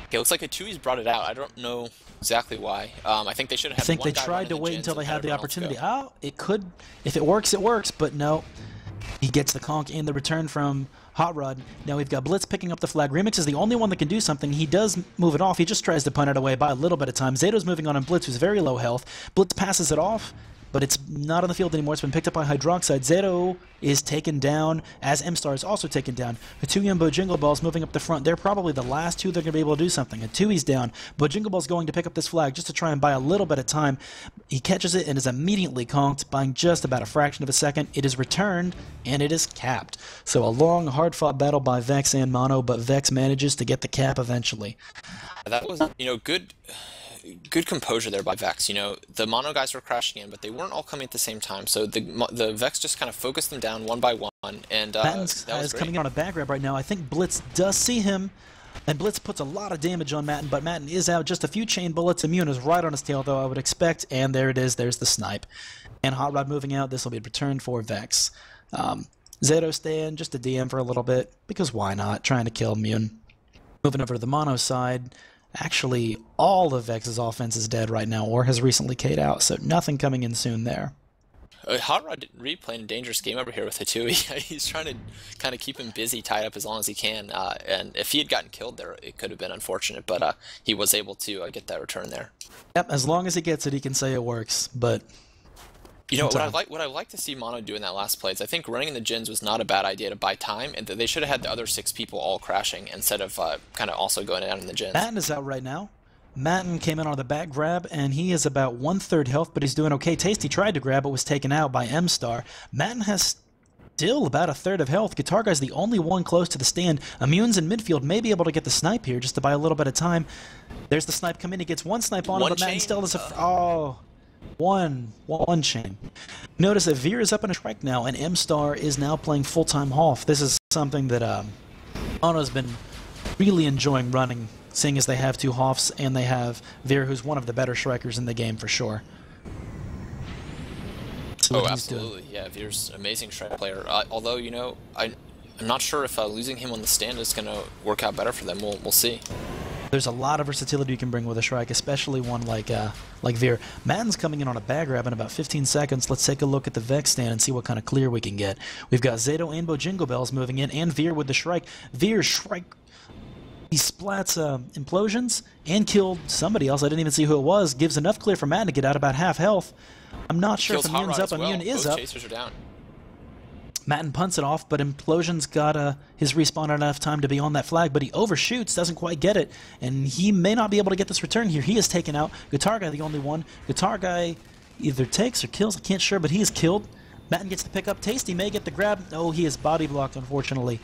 Speaker 1: Okay, looks like Atui's brought it out. I don't know exactly why. I think they should have had
Speaker 2: I think
Speaker 1: one
Speaker 2: they
Speaker 1: guy
Speaker 2: tried to wait until they had the opportunity. Oh, it could. If it works, it works, but no. He gets the conk and the return from Hot Rod. Now we've got Blitz picking up the flag. Remix is the only one that can do something. He does move it off. He just tries to punt it away by a little bit of time. Zato's moving on Blitz, who's very low health. Blitz passes it off, but it's not on the field anymore. It's been picked up by Hydroxide. Zato is taken down, as M-Star is also taken down. Atui and Bojingle Balls moving up the front. They're probably the last 2 that are going to be able to do something. Atui's down. Bojingle Balls going to pick up this flag just to try and buy a little bit of time. He catches it and is immediately conked, buying just about a fraction of a second. It is returned, and it is capped. So a long, hard-fought battle by VeX and Mono, but VeX manages to get the cap eventually.
Speaker 1: That was, good composure there by VeX. The Mono guys were crashing in, but they weren't all coming at the same time. So the VeX just kind of focused them down one by one, and
Speaker 2: Matten's
Speaker 1: that was great.
Speaker 2: coming on a back grab right now. I think Blitz does see him, and Blitz puts a lot of damage on Matten, but Matten is out. Just a few chain bullets. Immune is right on his tail, though, I would expect, and there it is. There's the snipe. And Hot Rod moving out. This will be returned for VeX. Zato staying just a DM for a little bit, because why not? Trying to kill Immune. Moving over to the Mono side. Actually, all of VeX's offense is dead right now, or has recently K'd out, so nothing coming in soon there.
Speaker 1: Hot Rod replaying a dangerous game over here with Atui. He's trying to kind of keep him busy, tied up as long as he can, and if he had gotten killed there, it could have been unfortunate, but he was able to get that return there.
Speaker 2: Yep, as long as he gets it, he can say it works, but...
Speaker 1: what I like to see Mono do in that last play is I think running in the gens was not a bad idea to buy time, and that they should have had the other 6 people all crashing instead of kind of also going down in the gens.
Speaker 2: Matten is out right now. Matten came in on the back grab, and he is about 1/3 health, but he's doing okay. Tasty tried to grab, but was taken out by M-Star. Matten has still about 1/3 of health. Guitar Guy's the only one close to the stand. Immune's in midfield, may be able to get the snipe here just to buy a little bit of time. There's the snipe come in. He gets 1 snipe on him, but Matten still does a... One chain. Notice that Veer is up in a strike now, and M-Star is now playing full-time Hoff. This is something that Mono's been really enjoying running, seeing as they have 2 Hoffs, and they have Veer, who's one of the better strikers in the game for sure.
Speaker 1: Oh, absolutely. Yeah, Veer's an amazing strike player. Although, I'm not sure if losing him on the stand is going to work out better for them. We'll see.
Speaker 2: There's a lot of versatility you can bring with a Shrike, especially one like Veer. Matten's coming in on a bag grab in about 15 seconds. Let's take a look at the VeX stand and see what kind of clear we can get. We've got Zato and Bojingle Bells moving in, and Veer with the Shrike. Veer's Shrike He splats implosions and killed somebody else. I didn't even see who it was. Gives enough clear for Matt to get out about half health. I'm not sure if Immune's up. Immune is up.
Speaker 1: Chasers are down.
Speaker 2: Matten punts it off, but Implosion's got his respawn enough time to be on that flag, but he overshoots, doesn't quite get it, and he may not be able to get this return here. He is taken out. Guitar Guy, the only one. Guitar Guy either takes or kills, I can't sure, but he is killed. Matten gets the pick up. Tasty may get the grab. Oh, he is body blocked, unfortunately.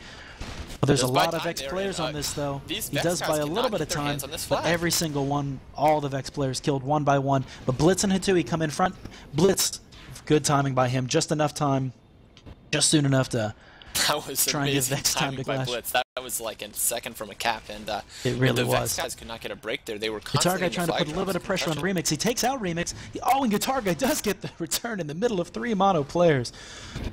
Speaker 2: Well, there's a lot of Vex players on this, though. He does buy a little bit of time, but every single one, all the Vex players killed one by one. But Blitz and Hatui come in front. Blitz, good timing by him, just enough time. Just soon enough to try and give Vex time to clash.
Speaker 1: Blitz. That was like a second from a cap, and
Speaker 2: it really
Speaker 1: the
Speaker 2: was.
Speaker 1: Vex guys could not get a break there. They were
Speaker 2: Guitar Guy trying to put a little bit of pressure on Remix. He takes out Remix. Oh, and Guitar Guy does get the return in the middle of 3 mono players.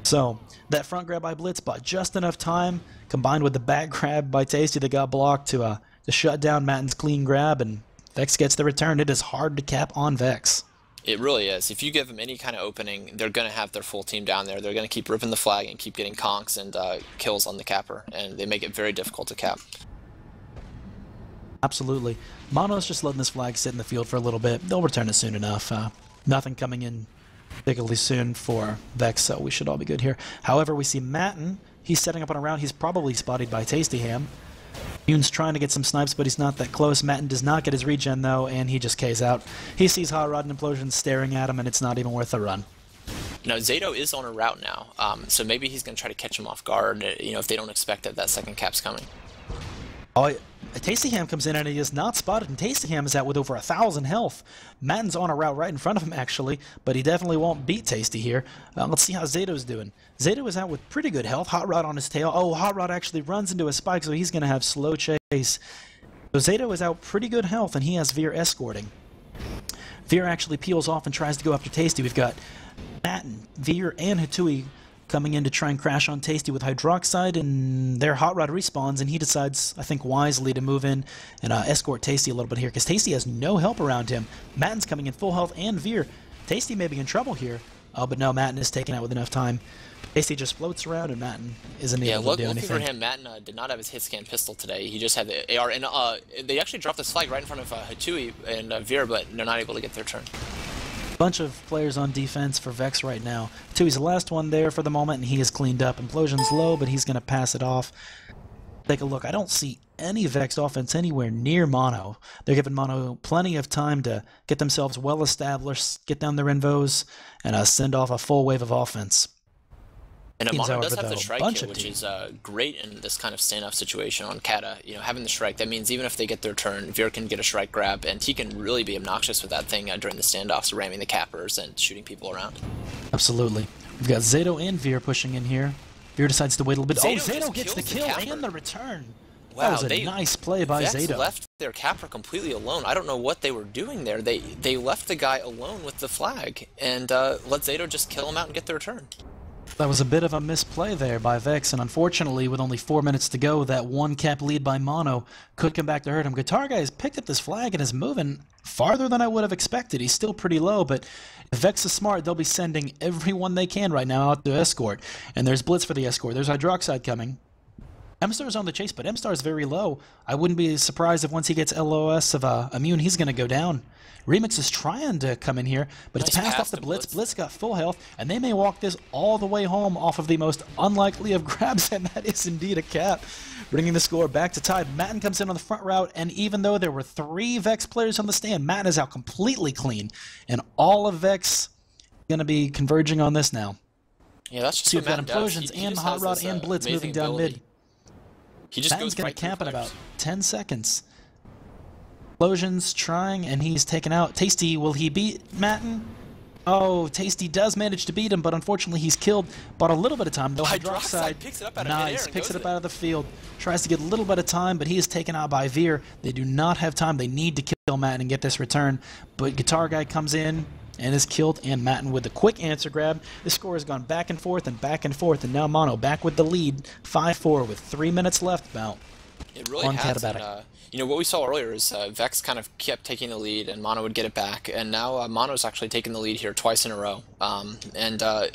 Speaker 2: So that front grab by Blitz bought just enough time, combined with the back grab by Tasty that got blocked to shut down Matten's clean grab, and Vex gets the return. It is hard to cap on Vex.
Speaker 1: It really is. If you give them any kind of opening, they're going to have their full team down there. They're going to keep ripping the flag and keep getting conks and kills on the capper, and they make it very difficult to cap.
Speaker 2: Absolutely. Mono's just letting this flag sit in the field for a little bit. They'll return it soon enough. Nothing coming in particularly soon for Vex, so we should all be good here. However, we see Matten. He's setting up on a round. He's probably spotted by Tasty Ham. Yoon's trying to get some snipes, but he's not that close. Matten does not get his regen, though, and he just K's out. He sees Hot Rod and Implosion staring at him, and it's not even worth a run.
Speaker 1: Now, Zato is on a route now, so maybe he's going to try to catch him off guard, if they don't expect that second cap's coming.
Speaker 2: Oh, Tasty Ham comes in and he is not spotted, and Tasty Ham is out with over 1,000 health. Matten's on a route right in front of him, actually, but he definitely won't beat Tasty here. Let's see how Zato's doing. Zato is out with pretty good health. Hot Rod on his tail. Oh, Hot Rod actually runs into a spike, so he's going to have slow chase. So Zato is out pretty good health, and he has Veer escorting. Veer actually peels off and tries to go after Tasty. We've got Matten, Veer, and Hatui coming in to try and crash on Tasty with Hydroxide, and their Hot Rod respawns, and he decides, I think wisely, to move in and escort Tasty a little bit here, because Tasty has no help around him. Matten's coming in full health, and Veer. Tasty may be in trouble here, but no, Matten is taken out with enough time. Tasty just floats around, and Matten isn't able to do anything.
Speaker 1: For him, Matten did not have his hit scan pistol today. He just had the AR, and they actually dropped this flag right in front of Hatui and Veer, but they're not able to get their turn.
Speaker 2: Bunch of players on defense for Vex right now. Tui's the last one there for the moment, and he is cleaned up. Implosion's low, but he's going to pass it off. Take a look. I don't see any Vex offense anywhere near Mono. They're giving Mono plenty of time to get themselves well established, get down their invos, and send off a full wave of offense.
Speaker 1: And Mono does have the Shrike here, which is great in this kind of standoff situation on Kata. Having the Shrike, that means even if they get their turn, Veer can get a Shrike grab, and he can really be obnoxious with that thing during the standoffs, ramming the cappers and shooting people around.
Speaker 2: Absolutely. We've got Zato and Veer pushing in here. Veer decides to wait a little bit. Zato gets the kill and the return.
Speaker 1: Wow,
Speaker 2: that was a nice play by Zato.
Speaker 1: Vex left their capper completely alone. I don't know what they were doing there. They left the guy alone with the flag and let Zato just kill him out and get the return.
Speaker 2: That was a bit of a misplay there by Vex, and unfortunately, with only 4 minutes to go, that one cap lead by Mono could come back to hurt him. Guitar Guy has picked up this flag and is moving farther than I would have expected. He's still pretty low, but if Vex is smart, they'll be sending everyone they can right now out to escort. And there's Blitz for the escort. There's Hydroxide coming. M-Star's on the chase, but M-Star's very low. I wouldn't be surprised if once he gets LOS of Immune, he's going to go down. Remix is trying to come in here, but it's passed off to Blitz. Blitz got full health, and they may walk this all the way home off of the most unlikely of grabs, and that is indeed a cap. Bringing the score back to tie. Matten comes in on the front route, and even though there were 3 Vex players on the stand, Matten is out completely clean, and all of Vex going to be converging on this now.
Speaker 1: Yeah, that's just
Speaker 2: so you've got Implosions and Hot Rod and Blitz moving down mid.
Speaker 1: He just
Speaker 2: Matten's going to camp in about 10 seconds. Implosion's trying, and he's taken out. Tasty, will he beat Matten? Oh, Tasty does manage to beat him, but unfortunately he's killed. Bought a little bit of time. No Hydroxide.
Speaker 1: Picks it up out
Speaker 2: nice. Picks it up out of the field. Tries to get a little bit of time, but he is taken out by Veer. They do not have time. They need to kill Matten and get this return. But Guitar Guy comes in and is killed, and Matten with the quick answer grab. The score has gone back and forth, and now Mono back with the lead, 5-4 with 3 minutes left about.
Speaker 1: It really has, and, what we saw earlier is Vex kind of kept taking the lead, and Mono would get it back, and now Mono's actually taken the lead here twice in a row.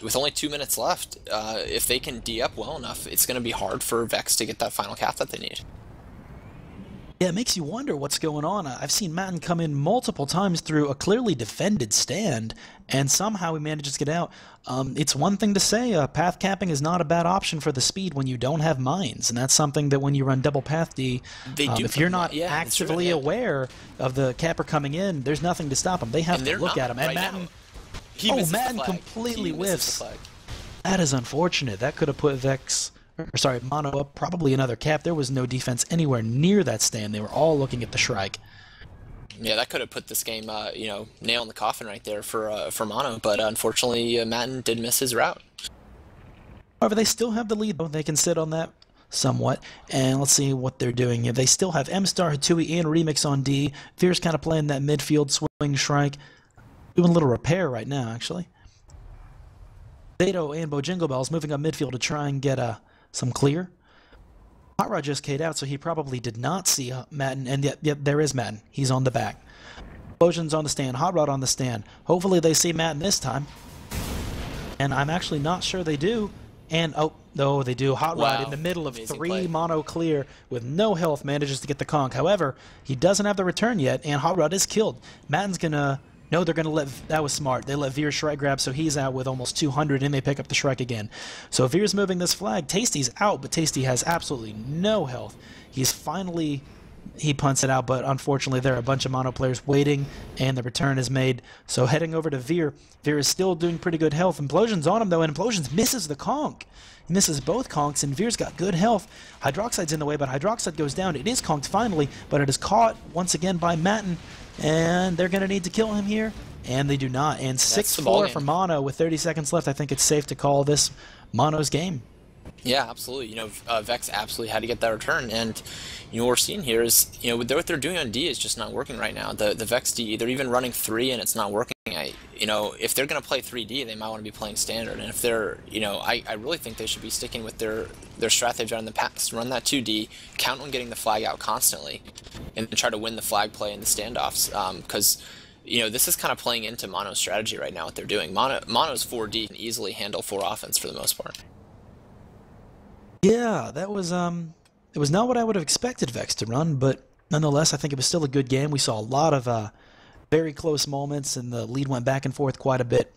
Speaker 1: With only 2 minutes left, if they can D up well enough, it's going to be hard for Vex to get that final cap that they need.
Speaker 2: Yeah, it makes you wonder what's going on. I've seen Matten come in multiple times through a clearly defended stand, and somehow he manages to get out. It's one thing to say path capping is not a bad option for the speed when you don't have mines, and that's something that when you run double path D, if you're not actively aware of the capper coming in, there's nothing to stop him. They have to look at him. And Matten, Matten completely whiffs. That is unfortunate. That could have put Vex... Sorry, Mono up, probably another cap. There was no defense anywhere near that stand. They were all looking at the Shrike.
Speaker 1: Yeah, that could have put this game, you know, nail in the coffin right there for Mono, but unfortunately, Matten did miss his route.
Speaker 2: However, they still have the lead, though. They can sit on that somewhat, and let's see what they're doing here. They still have M-Star, Hatui, and Remix on D. Veer's kind of playing that midfield swing Shrike. Doing a little repair right now, actually. Zato and Bojingle Bells moving up midfield to try and get some clear. Hot Rod just K'd out, so he probably did not see Matten, and yet there is Matten. He's on the back. Explosion's on the stand, Hot Rod on the stand. Hopefully they see Matten this time. And I'm actually not sure they do. And, oh, no, they do. Hot Rod in the middle of three Mono clear with no health manages to get the conk. However, he doesn't have the return yet, and Hot Rod is killed. Matten's gonna... No, they're going to let... That was smart. They let Veer Shrike grab, so he's out with almost 200, and they pick up the Shrike again. So Veer's moving this flag. Tasty's out, but Tasty has absolutely no health. He's finally... He punts it out, but unfortunately there are a bunch of Mono players waiting, and the return is made. So heading over to Veer. Veer is still doing pretty good health. Implosion's on him, though, and Implosion's misses the conk. He misses both conks, and Veer's got good health. Hydroxide's in the way, but Hydroxide goes down. It is conked finally, but it is caught once again by Matten. And they're going to need to kill him here, and they do not. And 6-4 for Mono with 30 seconds left. I think it's safe to call this Mono's game.
Speaker 1: Yeah, absolutely. You know, Vex absolutely had to get that return, and you know what we're seeing here is, you know, what they're doing on D is just not working right now. The Vex D, they're even running 3 and it's not working. You know, if they're going to play 3D, they might want to be playing standard, and if they're, you know, I really think they should be sticking with their strat they've done in the past. Run that 2D, count on getting the flag out constantly, and try to win the flag play in the standoffs, because you know, this is kind of playing into Mono's strategy right now, what they're doing. Mono's 4D can easily handle 4 offense for the most part.
Speaker 2: Yeah, that was it was not what I would have expected Vex to run, but nonetheless, I think it was still a good game. We saw a lot of very close moments, and the lead went back and forth quite a bit.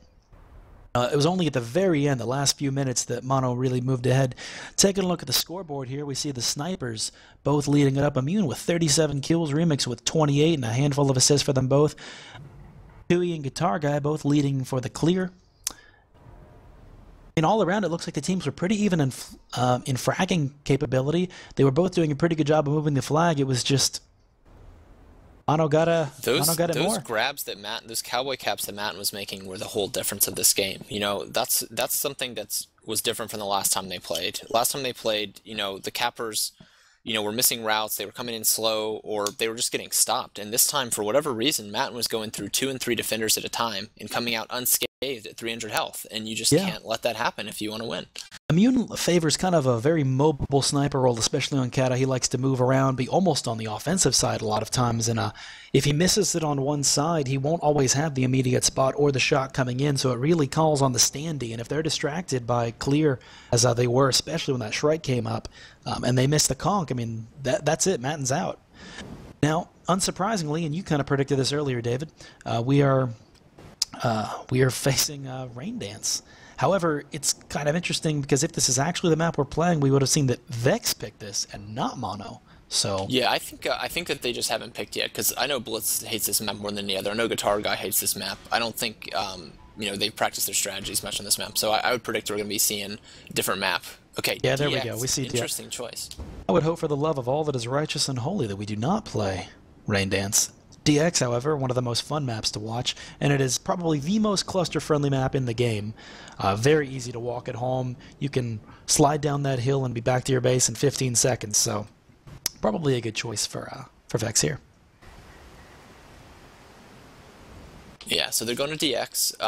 Speaker 2: It was only at the very end, the last few minutes, that Mono really moved ahead. Taking a look at the scoreboard here, we see the Snipers both leading it up. Immune with 37 kills, Remix with 28, and a handful of assists for them both. Tui and Guitar Guy both leading for the clear. And all around, it looks like the teams were pretty even in fragging capability. They were both doing a pretty good job of moving the flag. It was just... Mono got it more.
Speaker 1: Those grabs that those cowboy caps that Matten was making were the whole difference of this game. You know, that's something was different from the last time they played. Last time they played, you know, the cappers, you know, were missing routes, they were coming in slow, or they were just getting stopped. And this time, for whatever reason, Matten was going through 2 and 3 defenders at a time and coming out unscathed at 300 health. And you just can't let that happen if you want to win.
Speaker 2: Immune favors kind of a very mobile sniper role, especially on Kata. He likes to move around, be almost on the offensive side a lot of times, and if he misses it on one side, he won't always have the immediate spot or the shot coming in, so it really calls on the standee, and if they're distracted by clear, as they were, especially when that Shrike came up, and they missed the conk, I mean, that's it, Matten's out. Now, unsurprisingly, and you kind of predicted this earlier, David, we are facing Rain Dance. However, it's kind of interesting because if this is actually the map we're playing, we would have seen that Vex picked this and not Mono. So
Speaker 1: yeah, I think that they just haven't picked yet, because I know Blitz hates this map more than the other. I know Guitar Guy hates this map. I don't think you know, they've practiced their strategies much on this map. So I would predict we're going to be seeing a different map. Okay.
Speaker 2: Yeah, there
Speaker 1: DX,
Speaker 2: we go. We see
Speaker 1: interesting choice.
Speaker 2: I would hope for the love of all that is righteous and holy that we do not play Rain Dance. DX, however, one of the most fun maps to watch, and it is probably the most cluster-friendly map in the game. Very easy to walk at home. You can slide down that hill and be back to your base in 15 seconds, so probably a good choice for Vex here.
Speaker 1: Yeah, so they're going to DX.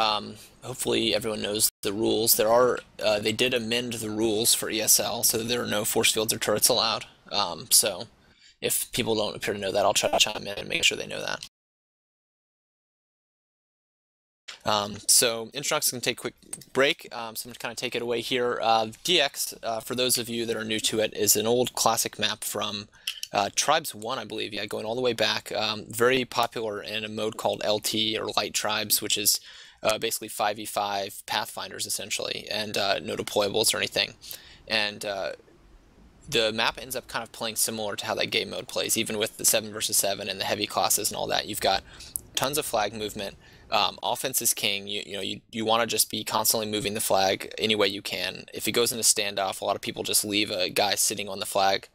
Speaker 1: Hopefully everyone knows the rules. They did amend the rules for ESL, so there are no force fields or turrets allowed. So if people don't appear to know that, I'll try to chime in and make sure they know that. So Intranox can take a quick break, so I'm going to kind of take it away here. DX, for those of you that are new to it, is an old classic map from Tribes 1, I believe, yeah, going all the way back. Very popular in a mode called LT, or Light Tribes, which is basically 5v5 Pathfinders, essentially, and no deployables or anything. And the map ends up kind of playing similar to how that game mode plays, even with the 7 versus 7 and the heavy classes and all that. You've got tons of flag movement. Offense is king. You want to just be constantly moving the flag any way you can. If it goes into standoff, a lot of people just leave a guy sitting on the flag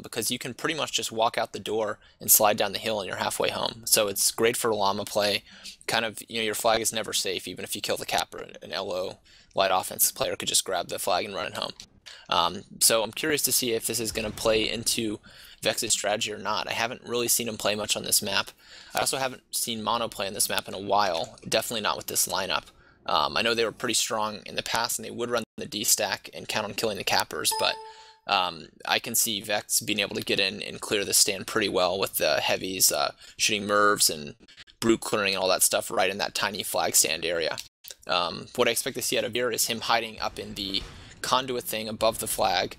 Speaker 1: because you can pretty much just walk out the door and slide down the hill and you're halfway home. So it's great for llama play. Kind of, your flag is never safe, even if you kill the capper. An LO light offense player could just grab the flag and run it home. So I'm curious to see if this is going to play into Vex's strategy or not. I haven't really seen him play much on this map. I also haven't seen Mono play on this map in a while, definitely not with this lineup. I know they were pretty strong in the past and they would run the D stack and count on killing the cappers, but I can see Vex being able to get in and clear the stand pretty well with the heavies, shooting Mervs and brute clearing and all that stuff right in that tiny flag stand area. What I expect to see out of Veer is him hiding up in the conduit thing above the flag,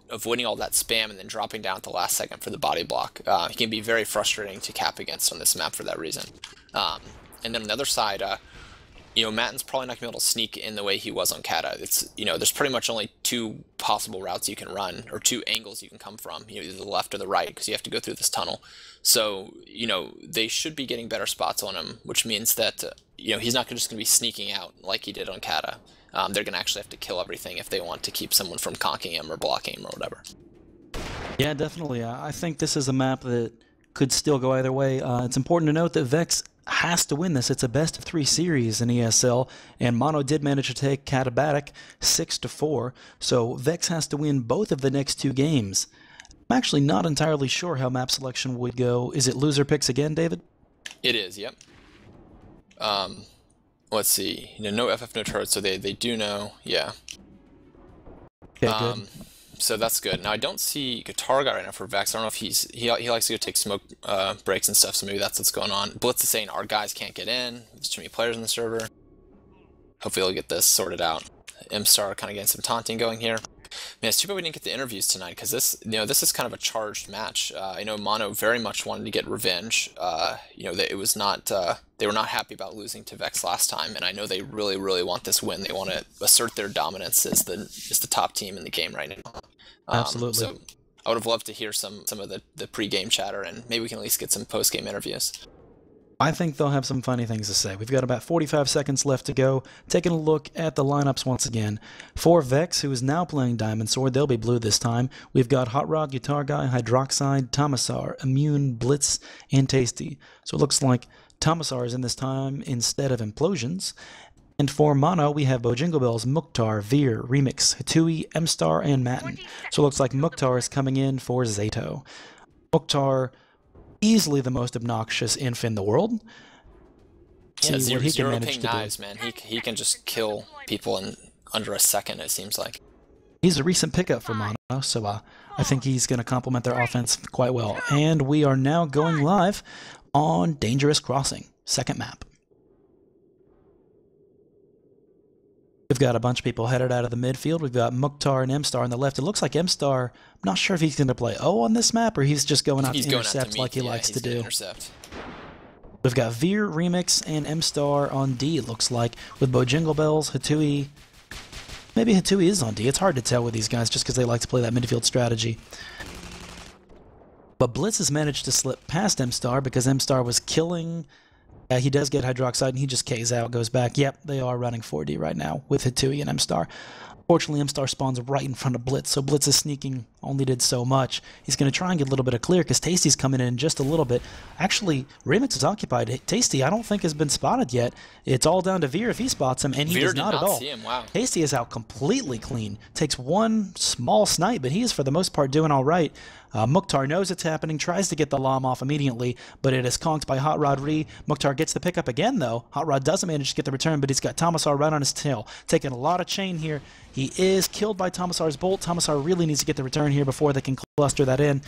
Speaker 1: avoiding all that spam and then dropping down at the last second for the body block. He can be very frustrating to cap against on this map for that reason. And then on the other side, Matten's probably not going to be able to sneak in the way he was on Kata. It's, there's pretty much only 2 possible routes you can run, or 2 angles you can come from, either the left or the right, because you have to go through this tunnel. So, they should be getting better spots on him, which means that, he's not just going to be sneaking out like he did on Kata. They're going to actually have to kill everything if they want to keep someone from conking him or blocking him or whatever.
Speaker 2: Yeah, definitely. I think this is a map that could still go either way. It's important to note that Vex has to win this. It's a best-of-3 series in ESL, and Mono did manage to take Katabatic 6-4, so Vex has to win both of the next 2 games. I'm actually not entirely sure how map selection would go. Is it loser picks again, David?
Speaker 1: It is, yep. Let's see. No FF, no turret, so they do know. Yeah.
Speaker 2: Okay, good.
Speaker 1: So that's good. Now I don't see Guitar Guy right now for Vex. I don't know if he likes to go take smoke breaks and stuff, so maybe that's what's going on. Blitz is saying our guys can't get in. There's too many players in the server. Hopefully he'll get this sorted out. M-Star kind of getting some taunting going here. Man, it's too bad we didn't get the interviews tonight, because this is kind of a charged match. I know Mono very much wanted to get revenge. It was not they were not happy about losing to Vex last time, and I know they really, really want this win. They want to assert their dominance as the top team in the game right now.
Speaker 2: Absolutely.
Speaker 1: So I would have loved to hear some of the pre-game chatter, and maybe we can at least get some post-game interviews.
Speaker 2: I think they'll have some funny things to say. We've got about 45 seconds left to go. Taking a look at the lineups once again. For Vex, who is now playing Diamond Sword, they'll be blue this time. We've got Hot Rod, Guitar Guy, Hydroxide, Tomasar, Immune, Blitz, and Tasty. So it looks like Tomasar is in this time instead of Implosions. And for Mono, we have Bojinglebells, Mukhtar, Veer, Remix, Hatui, M-Star, and Matten. So it looks like Mukhtar is coming in for Zato. Mukhtar, easily the most obnoxious inf in the world.
Speaker 1: Yeah,
Speaker 2: See what he can manage
Speaker 1: ping
Speaker 2: to
Speaker 1: knives,
Speaker 2: do.
Speaker 1: man. He can just kill people in under a second, it seems like.
Speaker 2: He's a recent pickup for Mono, so I think he's going to complement their offense quite well. And we are now going live on Dangerous Crossing, second map. We've got a bunch of people headed out of the midfield. We've got Mukhtar and M-Star on the left. It looks like M-Star, I'm not sure if he's going to play O on this map or he's just going out to intercept like he likes to do.
Speaker 1: Intercept.
Speaker 2: We've got Veer, Remix, and M-Star on D, it looks like, with Bojinglebells, Hatui. Maybe Hatui is on D. It's hard to tell with these guys just because they like to play that midfield strategy. But Blitz has managed to slip past M-Star because M-Star was killing... he does get Hydroxide, and he just K's out, goes back. Yep, they are running 4D right now with Hatui and M-Star. Fortunately, M-Star spawns right in front of Blitz, so Blitz's sneaking only did so much. He's going to try and get a little bit of clear, because Tasty's coming in just a little bit. Actually, Remix is occupied. Tasty, I don't think, has been spotted yet. It's all down to Veer if he spots him, and he does not at all.
Speaker 1: See him. Wow.
Speaker 2: Tasty is out completely clean. Takes one small snipe, but he is, for the most part, doing all right. Mukhtar knows it's happening, tries to get the Lam off immediately, but it is conked by Hot Rod Ree. Mukhtar gets the pickup again, though. Hot Rod doesn't manage to get the return, but he's got Tomasar right on his tail. Taking a lot of chain here. He is killed by Tomasar's bolt. Tomasar really needs to get the return here before they can cluster that in.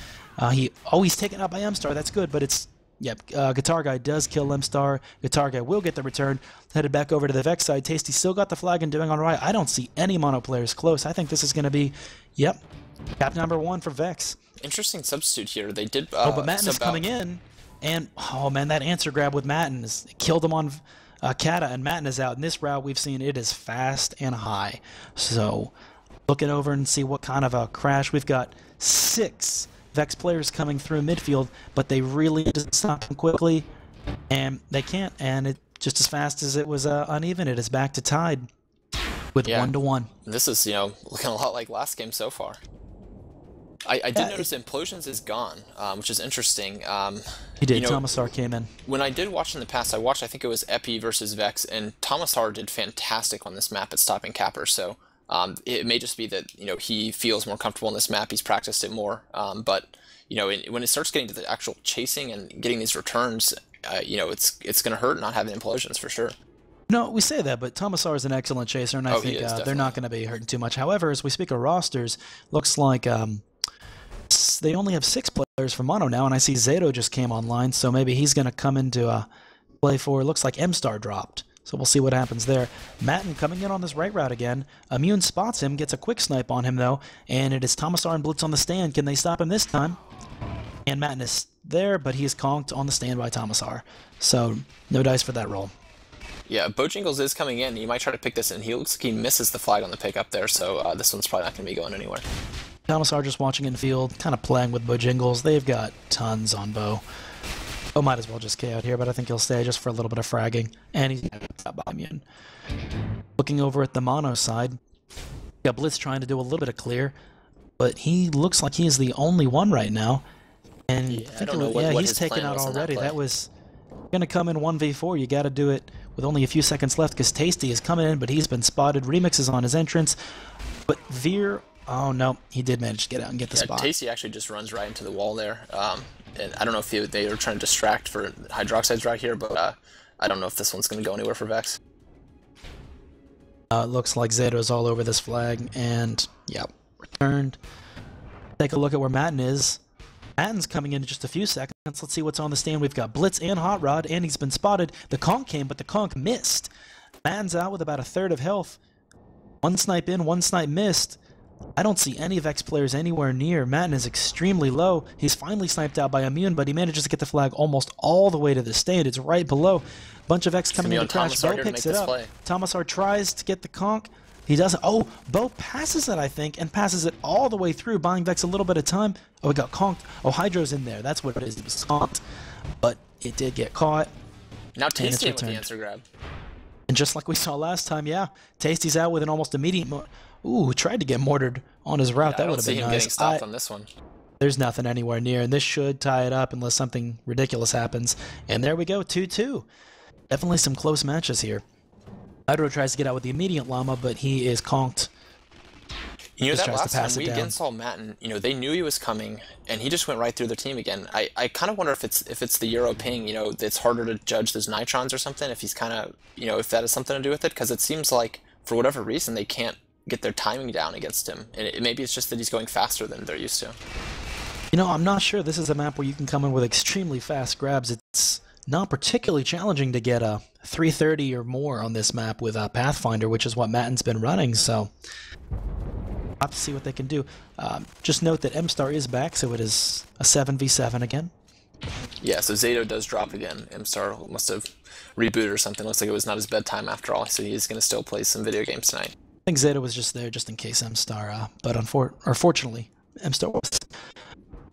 Speaker 2: He's taken out by M-Star. That's good, but it's... Yep, Guitar Guy does kill M-Star. Guitar Guy will get the return. Headed back over to the Vex side. Tasty still got the flag and doing all right. I don't see any Mono players close. I think this is going to be, yep, cap number 1 for Vex.
Speaker 1: interesting substitute here. They did.
Speaker 2: But Matten is
Speaker 1: sub out.
Speaker 2: coming in, and oh man, that answer grab with Matten killed him on Kata, and Matten is out. In this route, we've seen it is fast and high. So look it over and see what kind of a crash. We've got 6 Vex players coming through midfield, but they really need to stop them quickly, and they can't. And it just as fast as it was uneven, it is back to tied with 1-1.
Speaker 1: This is, looking a lot like last game so far. I did notice Implosions is gone, which is interesting.
Speaker 2: He did. Tomasar came in.
Speaker 1: When I did watch in the past, I watched, I think it was Epi versus Vex, and Tomasar did fantastic on this map at stopping cappers. So it may just be that he feels more comfortable in this map. He's practiced it more. But when it starts getting to the actual chasing and getting these returns, it's going to hurt not having Implosions for sure.
Speaker 2: No, we say that, but Tomasar is an excellent chaser, and I think they're not going to be hurting too much. However, as we speak of rosters, looks like they only have 6 players for Mono now, and I see Zato just came online, so maybe he's going to come into play for, it looks like M-Star dropped. So we'll see what happens there. Matten coming in on this right route again. Immune spots him, gets a quick snipe on him, though, and it is Tomasar and Blitz on the stand. Can they stop him this time? And Matten is there, but he is conked on the stand by Tomasar. So no dice for that roll.
Speaker 1: Yeah, Bojangles is coming in. You might try to pick this in. He looks like he misses the flag on the pickup there, so this one's probably not going to be going anywhere.
Speaker 2: Tomasar just watching in field, kind of playing with Bojangles. They've got tons on Bo. Bo might as well just KO out here, but I think he'll stay just for a little bit of fragging. And he's got by Immune. Looking over at the Mono side, got Blitz trying to do a little bit of clear, but he looks like he is the only one right now. And he's taken out already. That was going to come in 1v4. You got to do it with only a few seconds left because Tasty is coming in, but he's been spotted. Remix is on his entrance, but Veer, oh no, he did manage to get out and get the spot.
Speaker 1: Tasty actually just runs right into the wall there. And I don't know if they were trying to distract for Hydroxide's right here, but I don't know if this one's going to go anywhere for Vex.
Speaker 2: It looks like Zato's all over this flag, and yeah, returned. Take a look at where Matten is. Matten's coming in just a few seconds. Let's see what's on the stand. We've got Blitz and Hot Rod, and he's been spotted. The conk came, but the conk missed. Matten's out with about a third of health. One snipe in, one snipe missed. I don't see any Vex players anywhere near. Matten is extremely low. He's finally sniped out by Immune, but he manages to get the flag almost all the way to the stand. It's right below. Bunch of Vex coming in to crash. Bo picks it up. Tomasar tries to get the conk. He doesn't. Oh, Bo passes it, I think, and passes it all the way through, buying Vex a little bit of time. Oh, it got conked. Oh, Hydro's in there. That's what it is. It was conked, but it did get caught.
Speaker 1: Now Tasty with the answer grab.
Speaker 2: And just like we saw last time, yeah, Tasty's out with an almost immediate. Ooh, tried to get mortared on his route. That would have been nice. I don't see him getting
Speaker 1: stopped on this one.
Speaker 2: There's nothing anywhere near, and this should tie it up unless something ridiculous happens. And there we go, 2-2. Definitely some close matches here. Hydro tries to get out with the immediate llama, but he is conked.
Speaker 1: That last time we again saw Matten, they knew he was coming, and he just went right through their team again. I kind of wonder if it's the Euro ping, it's harder to judge those nitrons or something, if he's kind of, if that has something to do with it, because it seems like, for whatever reason, they can't get their timing down against him. And maybe it's just that he's going faster than they're used to.
Speaker 2: I'm not sure. This is a map where you can come in with extremely fast grabs. It's not particularly challenging to get a 330 or more on this map with Pathfinder, which is what Matten's been running, so we'll have to see what they can do. Just note that M-Star is back, so it is a 7v7 again.
Speaker 1: Yeah, so Zato does drop again. M-Star must have rebooted or something. Looks like it was not his bedtime after all, so he's going to still play some video games tonight.
Speaker 2: I think Zato was just there just in case M-Star, but unfortunately, M-Star was.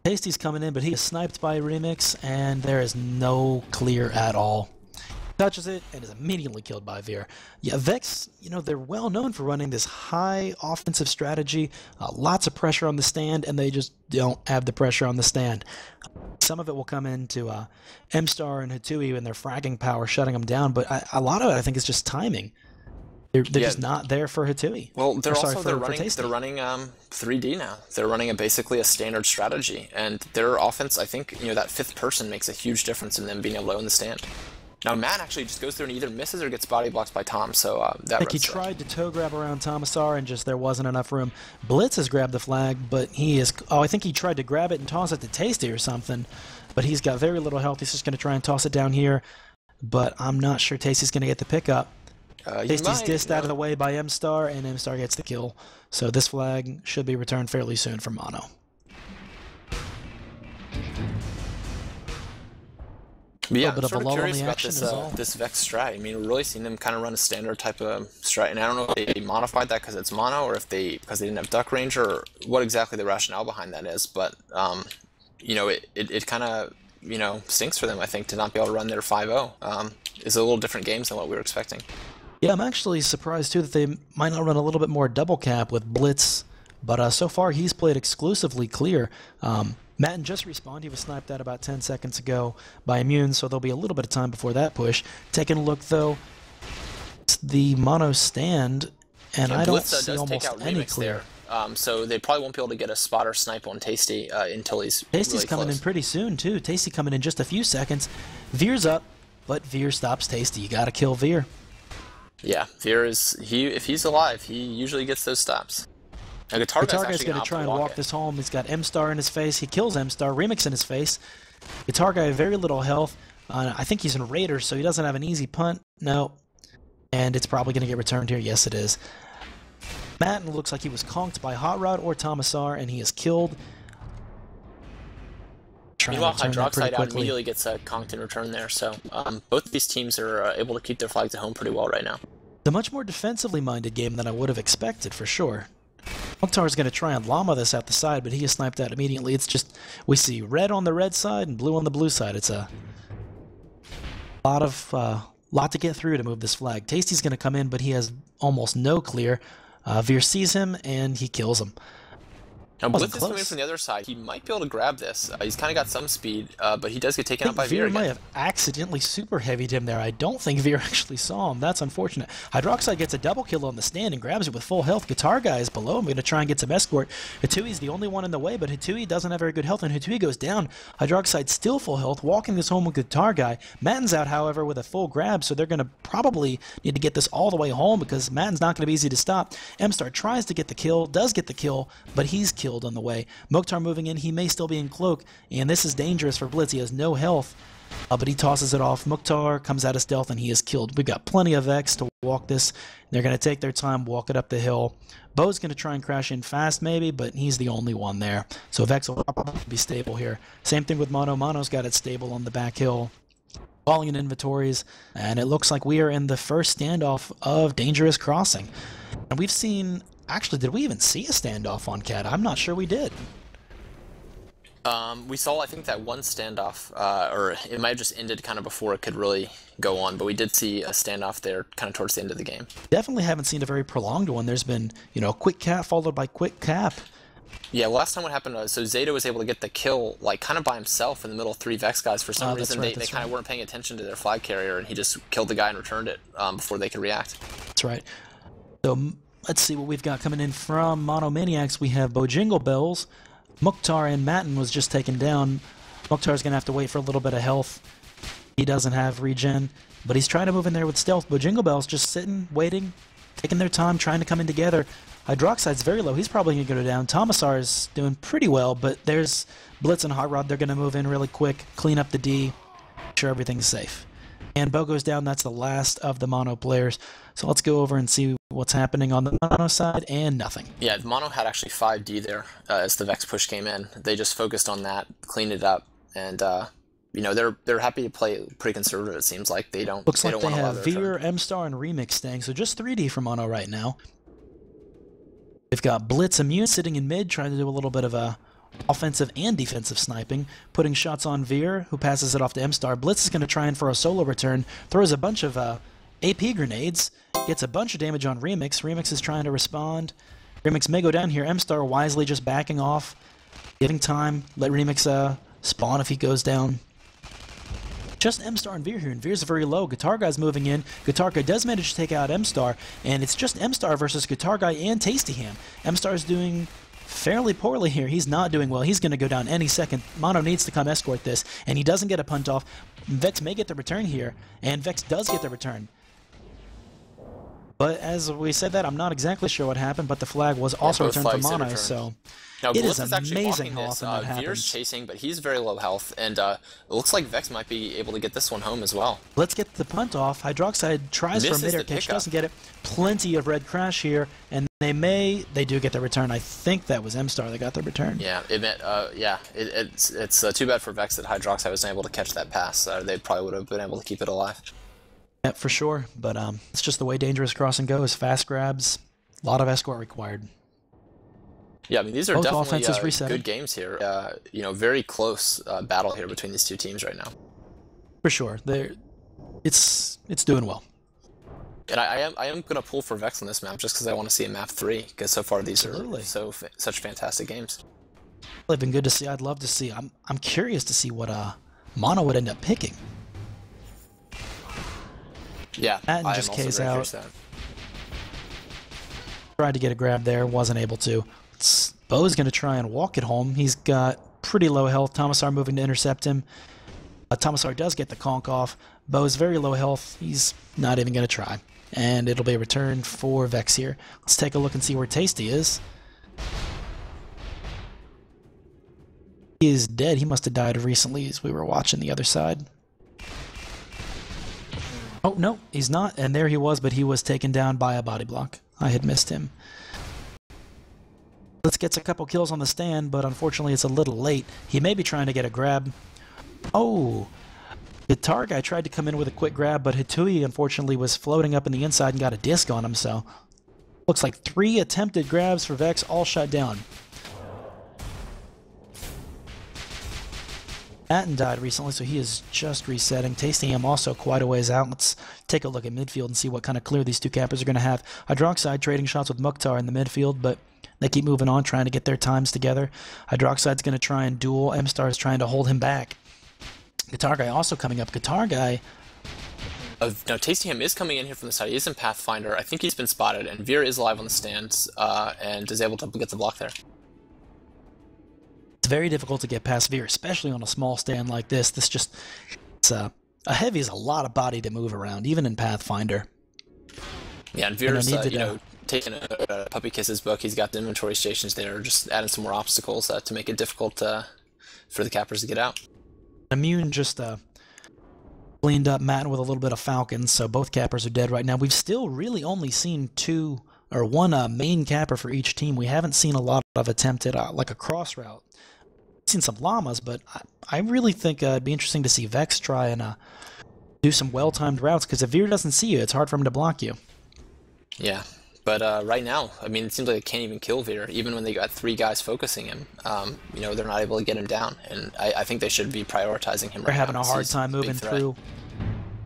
Speaker 2: Tasty's coming in, but he is sniped by Remix, and there is no clear at all. Touches it and is immediately killed by Veer. Yeah, Vex, they're well known for running this high offensive strategy, lots of pressure on the stand, and they just don't have the pressure on the stand. Some of it will come into M-Star and Hatui and their fragging power shutting them down, but a lot of it I think is just timing. They're just not there for Hatui.
Speaker 1: Well, they're running 3D now. They're running basically a standard strategy, and their offense, I think, that fifth person makes a huge difference in them being able to own the stand. Now, Matt actually just goes through and either misses or gets body blocked by Tom, so that. I
Speaker 2: think he tried to toe grab around Tomasar, and just there wasn't enough room. Blitz has grabbed the flag, but he is. Oh, I think he tried to grab it and toss it to Tasty or something, but he's got very little health. He's just going to try and toss it down here, but I'm not sure Tasty's going to get the pickup. Tasty's dissed out of the way by M-Star, and M-Star gets the kill. So this flag should be returned fairly soon for Mono.
Speaker 1: But yeah,
Speaker 2: A little bit
Speaker 1: I'm
Speaker 2: of a
Speaker 1: sort of
Speaker 2: lull in
Speaker 1: curious
Speaker 2: the
Speaker 1: about
Speaker 2: action
Speaker 1: this
Speaker 2: is all.
Speaker 1: this Vex strat. I mean, we're really seeing them kind of run a standard type of strat, and I don't know if they modified that because it's mono, or if because they didn't have Duck Ranger, or what exactly the rationale behind that is. But you know, it kind of, you know, stinks for them, I think, to not be able to run their 5-0. It's a little different games than what we were expecting.
Speaker 2: Yeah, I'm actually surprised too that they might not run a little bit more double cap with Blitz, but so far he's played exclusively clear. Matten just respawned. He was sniped at about 10 seconds ago by Immune, so there'll be a little bit of time before that push. Taking a look though, it's the mono stand, and I don't
Speaker 1: Blitz,
Speaker 2: see
Speaker 1: does
Speaker 2: almost
Speaker 1: take out
Speaker 2: any
Speaker 1: Remix
Speaker 2: clear.
Speaker 1: there. So they probably won't be able to get a spot or snipe on Tasty until he's
Speaker 2: Tasty's
Speaker 1: really
Speaker 2: coming
Speaker 1: close.
Speaker 2: in pretty soon too. Tasty coming in just a few seconds. Veer's up, but Veer stops Tasty. You gotta kill Veer.
Speaker 1: Yeah, Veer is if he's alive, he usually gets those stops. Now, Guitar
Speaker 2: Guy's going to try and walk this home. He's got M-Star in his face. He kills M-Star. Remix in his face. Guitar Guy, very little health. I think he's in Raider, so he doesn't have an easy punt. No. And it's probably going to get returned here. Yes, it is. Matten looks like he was conked by Hot Rod or Tomasar, and he is killed.
Speaker 1: Meanwhile, Hydroxide out immediately gets conked in return there. So both of these teams are able to keep their flags at home pretty well right now.
Speaker 2: It's a much more defensively minded game than I would have expected, for sure. Mukhtar's going to try and llama this out the side, but he is sniped out immediately. It's just, we see red on the red side and blue on the blue side. It's a lot to get through to move this flag. Tasty's going to come in, but he has almost no clear. Veer sees him, and he kills him.
Speaker 1: Now, Blitz is coming from the other side. He might be able to grab this. He's kind of got some speed, but he does get taken out by Veer again.
Speaker 2: Veer might have accidentally super heavied him there. I don't think Veer actually saw him. That's unfortunate. Hydroxide gets a double kill on the stand and grabs it with full health. Guitar Guy is below him, going to try and get some escort. Hitui's the only one in the way, but Hitui doesn't have very good health, and Hitui goes down. Hydroxide still full health, walking this home with Guitar Guy. Matten's out, however, with a full grab, so they're going to probably need to get this all the way home because Matten's not going to be easy to stop. M-Star tries to get the kill, does get the kill, but he's killed on the way. Mokhtar moving in, he may still be in cloak, and this is dangerous for Blitz. He has no health, but he tosses it off. Mukhtar comes out of stealth, and he is killed. We've got plenty of Vex to walk this. They're going to take their time, walk it up the hill. Bo's going to try and crash in fast, maybe, but he's the only one there. So Vex will probably be stable here. Same thing with Mono. Mono's got it stable on the back hill. Falling in inventories, and it looks like we are in the first standoff of Dangerous Crossing. And we've seen... Actually, did we even see a standoff on Cat? I'm not sure we did.
Speaker 1: We saw, I think, that one standoff, or it might have just ended kind of before it could really go on, but we did see a standoff there kind of towards the end of the game.
Speaker 2: Definitely haven't seen a very prolonged one. There's been, you know, quick cap followed by quick cap.
Speaker 1: Yeah, last time what happened was, so Zeta was able to get the kill, like, kind of by himself in the middle of 3 Vex guys. For some reason, they kind of weren't paying attention to their flag carrier, and he just killed the guy and returned it before they could react.
Speaker 2: That's right. So let's see what we've got coming in from Monomaniacs. We have Bojingle Bells. Mukhtar and Matten was just taken down. Mukhtar's going to have to wait for a little bit of health. He doesn't have regen, but he's trying to move in there with stealth. Bojingle Bells just sitting, waiting, taking their time, trying to come in together. Hydroxide's very low. He's probably going to go down. Tomasar is doing pretty well, but there's Blitz and Hot Rod. They're going to move in really quick, clean up the D, make sure everything's safe. And Bo goes down. That's the last of the Mono players. So let's go over and see what's happening on the Mono side, and nothing.
Speaker 1: Yeah, the Mono had actually 5D there as the Vex push came in. They just focused on that, cleaned it up, and you know, they're happy to play pretty conservative. It seems like they don't.
Speaker 2: Looks
Speaker 1: they
Speaker 2: like
Speaker 1: don't
Speaker 2: they
Speaker 1: want
Speaker 2: have
Speaker 1: to
Speaker 2: Veer, M-Star, and Remix staying. So just 3D for Mono right now. They've got Blitz Immune sitting in mid, trying to do a little bit of a offensive and defensive sniping, putting shots on Veer, who passes it off to M-Star. Blitz is going to try in for a solo return, throws a bunch of AP grenades, gets a bunch of damage on Remix. Remix is trying to respond. Remix may go down here. M-Star wisely just backing off, giving time, let Remix spawn if he goes down. Just M-Star and Veer here, and Veer's very low. Guitar Guy's moving in. Guitar Guy does manage to take out M-Star, and it's just M-Star versus Guitar Guy and Tasty Ham. M-Star's doing fairly poorly here. He's not doing well. He's going to go down any second. Mono needs to come escort this, and he doesn't get a punt off. Vex may get the return here, and Vex does get the return. But as we said that, I'm not exactly sure what happened, but the flag was also returned from Mono, so
Speaker 1: Now,
Speaker 2: It
Speaker 1: Blitz
Speaker 2: is
Speaker 1: is actually
Speaker 2: amazing
Speaker 1: blocking
Speaker 2: how
Speaker 1: this.
Speaker 2: often that
Speaker 1: Veer's
Speaker 2: happens.
Speaker 1: chasing, but he's very low health, and it looks like Vex might be able to get this one home as well.
Speaker 2: Let's get the punt off. Hydroxide tries for a
Speaker 1: Misses
Speaker 2: mid-air
Speaker 1: the
Speaker 2: catch,
Speaker 1: pickup.
Speaker 2: doesn't get it. Plenty of red crash here, and they do get the return. I think that was M-Star that got the return.
Speaker 1: Yeah, it's too bad for Vex that Hydroxide wasn't able to catch that pass. They probably would have been able to keep it alive.
Speaker 2: Yeah, for sure, but it's just the way Dangerous Crossing goes. Fast grabs, a lot of escort required.
Speaker 1: Yeah, I mean, these are
Speaker 2: Both
Speaker 1: definitely
Speaker 2: offenses resetting.
Speaker 1: good games here. Very close battle here between these two teams right now.
Speaker 2: For sure, it's doing well.
Speaker 1: And I am going to pull for Vex on this map just because I want to see a map 3, because so far these
Speaker 2: Absolutely.
Speaker 1: are such fantastic games.
Speaker 2: It's been good to see. I'd love to see. I'm curious to see what Mono would end up picking.
Speaker 1: Yeah,
Speaker 2: That
Speaker 1: I
Speaker 2: just
Speaker 1: am also
Speaker 2: K's
Speaker 1: very
Speaker 2: out.
Speaker 1: curious to that.
Speaker 2: Tried to get a grab there, wasn't able to. Bo's going to try and walk it home. He's got pretty low health. Tomasar moving to intercept him. Tomasar does get the conk off. Bo's very low health. He's not even going to try. And it'll be a return for Vex here. Let's take a look and see where Tasty is. He is dead. He must have died recently as we were watching the other side. Oh, no, he's not. And there he was, but he was taken down by a body block. I had missed him. Let's get a couple kills on the stand, but unfortunately it's a little late. He may be trying to get a grab. Oh, Guitar Guy tried to come in with a quick grab, but Hitui unfortunately was floating up in the inside and got a disc on him, so looks like 3 attempted grabs for Vex, all shut down. Atten died recently, so he is just resetting. Tasty him also quite a ways out. Let's take a look at midfield and see what kind of clear these two campers are going to have. Hydroxide trading shots with Mukhtar in the midfield, but they keep moving on, trying to get their times together. Hydroxide's going to try and duel. M-Star is trying to hold him back. Guitar Guy also coming up. Guitar Guy...
Speaker 1: No, Tasty Him is coming in here from the side. He is in Pathfinder. I think he's been spotted, and Veer is alive on the stands and is able to get the block there.
Speaker 2: It's very difficult to get past Veer, especially on a small stand like this. A heavy is a lot of body to move around, even in Pathfinder.
Speaker 1: Yeah, and Veer's, taking a Puppy Kisses book. He's got the inventory stations there, just adding some more obstacles to make it difficult for the cappers to get out.
Speaker 2: Immune just cleaned up Matt with a little bit of Falcon, so both cappers are dead right now. We've still really only seen one main capper for each team. We haven't seen a lot of attempted, like a cross route. We've seen some llamas, but I really think it'd be interesting to see Vex try and do some well-timed routes, because if Veer doesn't see you, it's hard for him to block you.
Speaker 1: Yeah, but right now, I mean, it seems like they can't even kill Veer, even when they got 3 guys focusing him. They're not able to get him down, and I think they should be prioritizing him right now.
Speaker 2: They're having a hard time moving through.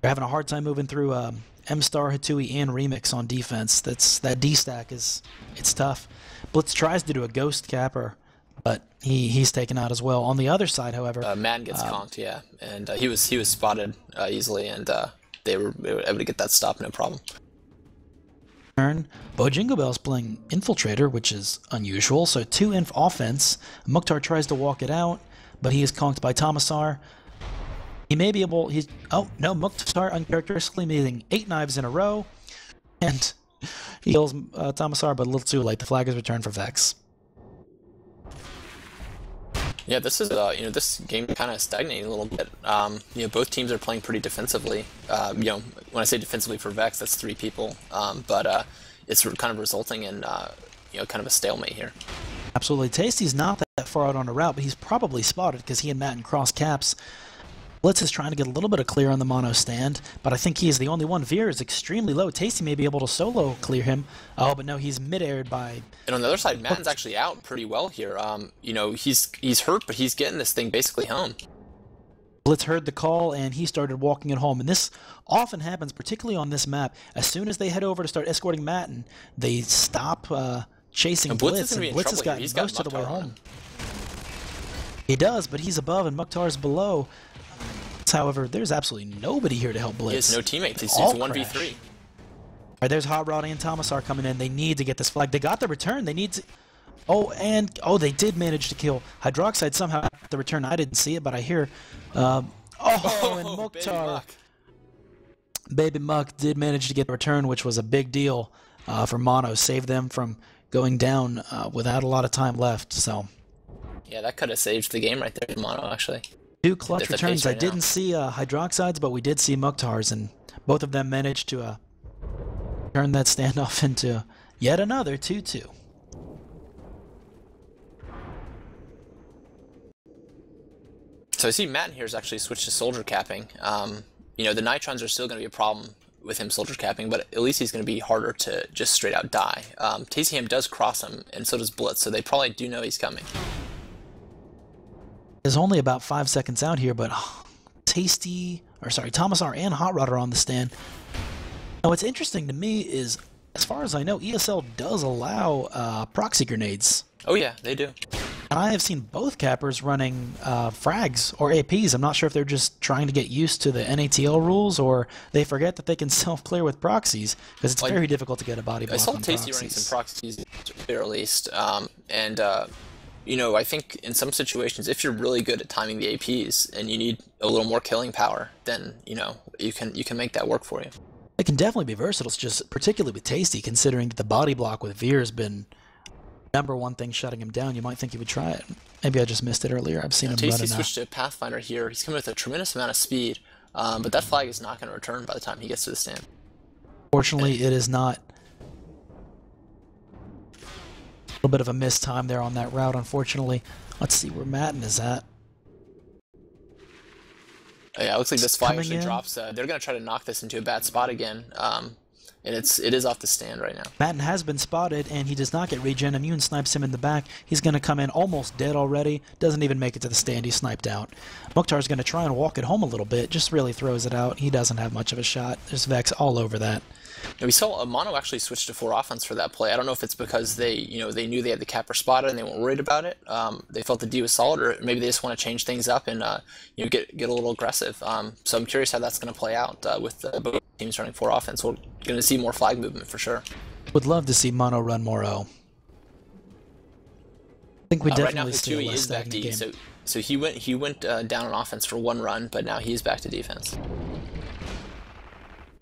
Speaker 2: They're having a hard time moving through M-Star, Hitui, and Remix on defense. That D-stack it's tough. Blitz tries to do a ghost capper, but he's taken out as well. On the other side, however,
Speaker 1: Madden gets conked, yeah, and he was spotted easily, and they were able to get that stop, no problem.
Speaker 2: turn. Jingle Bell's playing Infiltrator, which is unusual, so 2 inf offense. Mukhtar tries to walk it out, but he is conked by Tomasar. He may be able... Oh, no, Mukhtar uncharacteristically meeting 8 knives in a row, and he kills Tomasar, but a little too late. The flag is returned for Vex.
Speaker 1: Yeah, this is this game kind of stagnating a little bit. Both teams are playing pretty defensively. When I say defensively for Vex, that's 3 people. But it's kind of resulting in kind of a stalemate here.
Speaker 2: Absolutely, Tasty's not that far out on the route, but he's probably spotted because he and Matt cross caps. Blitz is trying to get a little bit of clear on the mono stand, but I think he is the only one. Veer is extremely low. Tasty may be able to solo clear him. Oh, but no, he's mid-aired by...
Speaker 1: And on the other side, Madden's actually out pretty well here. He's hurt, but he's getting this thing basically home.
Speaker 2: Blitz heard the call, and he started walking it home. And this often happens, particularly on this map. As soon as they head over to start escorting Matten, they stop chasing
Speaker 1: and
Speaker 2: Blitz,
Speaker 1: and
Speaker 2: Blitz has gotten most of the way home. He does, but he's above, and Mukhtar's below. However, there's absolutely nobody here to help Blitz.
Speaker 1: He has no teammates. He's 1v3.
Speaker 2: All right, there's Hot Rod and Tomasar coming in. They need to get this flag. They got the return. They need to... Oh, they did manage to kill Hydroxide somehow at the return. I didn't see it, but I hear... and Mukhtar... Baby Muck did manage to get the return, which was a big deal for Mono. Saved them from going down without a lot of time left. So
Speaker 1: Yeah, that could have saved the game right there for Mono, actually.
Speaker 2: 2 clutch returns.
Speaker 1: Right
Speaker 2: I didn't see Hydroxides, but we did see Mukhtar's, and both of them managed to turn that standoff into yet another 2-2.
Speaker 1: So I see Matt in here has actually switched to soldier capping. You know, the Nitrons are still going to be a problem with him soldier capping, but at least he's going to be harder to just straight out die. Tastyham does cross him, and so does Blitz, so they probably do know he's coming.
Speaker 2: There's only about 5 seconds out here, but Tomasar and Hot Rod are on the stand. Now, what's interesting to me is, as far as I know, ESL does allow proxy grenades.
Speaker 1: Oh yeah, they do.
Speaker 2: And I have seen both cappers running frags or APs. I'm not sure if they're just trying to get used to the NATL rules or they forget that they can self-clear with proxies, because it's very difficult to get a body block
Speaker 1: I saw
Speaker 2: on
Speaker 1: Tasty
Speaker 2: proxies.
Speaker 1: running some proxies there at least, you know, I think in some situations, if you're really good at timing the APs and you need a little more killing power, then, you know, you can make that work for you.
Speaker 2: It can definitely be versatile. It's just, particularly with Tasty, considering that the body block with Veer has been #1 thing shutting him down. You might think he would try it. Maybe I just missed it earlier. I've seen him run
Speaker 1: Tasty
Speaker 2: enough.
Speaker 1: switched to Pathfinder here. He's coming with a tremendous amount of speed, but that flag is not going to return by the time he gets to the stand.
Speaker 2: Fortunately, it is not. A little bit of a missed time there on that route, unfortunately. Let's see where Matten is at.
Speaker 1: Yeah, it looks like this flag actually
Speaker 2: in.
Speaker 1: drops. They're going to try to knock this into a bad spot again, and it is off the stand right now.
Speaker 2: Matten has been spotted, and he does not get regen. Immune snipes him in the back. He's going to come in almost dead already. Doesn't even make it to the stand. He's sniped out. Mukhtar's going to try and walk it home a little bit. Just really throws it out. He doesn't have much of a shot. There's Vex all over that.
Speaker 1: And we saw Mono actually switch to 4 offense for that play. I don't know if it's because they knew they had the capper spotted and they weren't worried about it. They felt the D was solid, or maybe they just want to change things up and get a little aggressive. So I'm curious how that's going to play out with both teams running 4 offense. We're going to see more flag movement for sure.
Speaker 2: Would love to see Mono run more O. I think we
Speaker 1: right now
Speaker 2: definitely see a
Speaker 1: Hatui
Speaker 2: less
Speaker 1: is back
Speaker 2: stagnant
Speaker 1: D,
Speaker 2: game.
Speaker 1: so he went down on offense for 1 run, but now he's back to defense.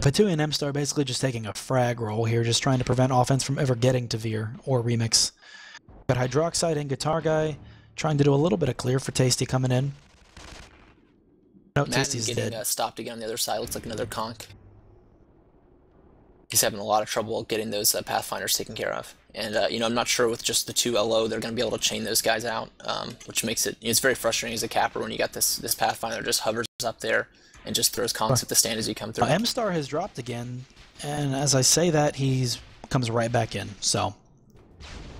Speaker 2: Hatui and M-Star basically just taking a frag roll here, just trying to prevent offense from ever getting to Veer or Remix. Got Hydroxide and Guitar Guy trying to do a little bit of clear for Tasty coming in. No, Tasty's
Speaker 1: getting
Speaker 2: dead.
Speaker 1: stopped again on the other side. Looks like another conk. He's having a lot of trouble getting those Pathfinders taken care of. And, I'm not sure with just the 2 LO they're going to be able to chain those guys out, which makes it, it's very frustrating as a capper when you got this Pathfinder that just hovers up there and just throws conks at the stand as you come through.
Speaker 2: M-Star has dropped again, and as I say that, he's comes right back in. So,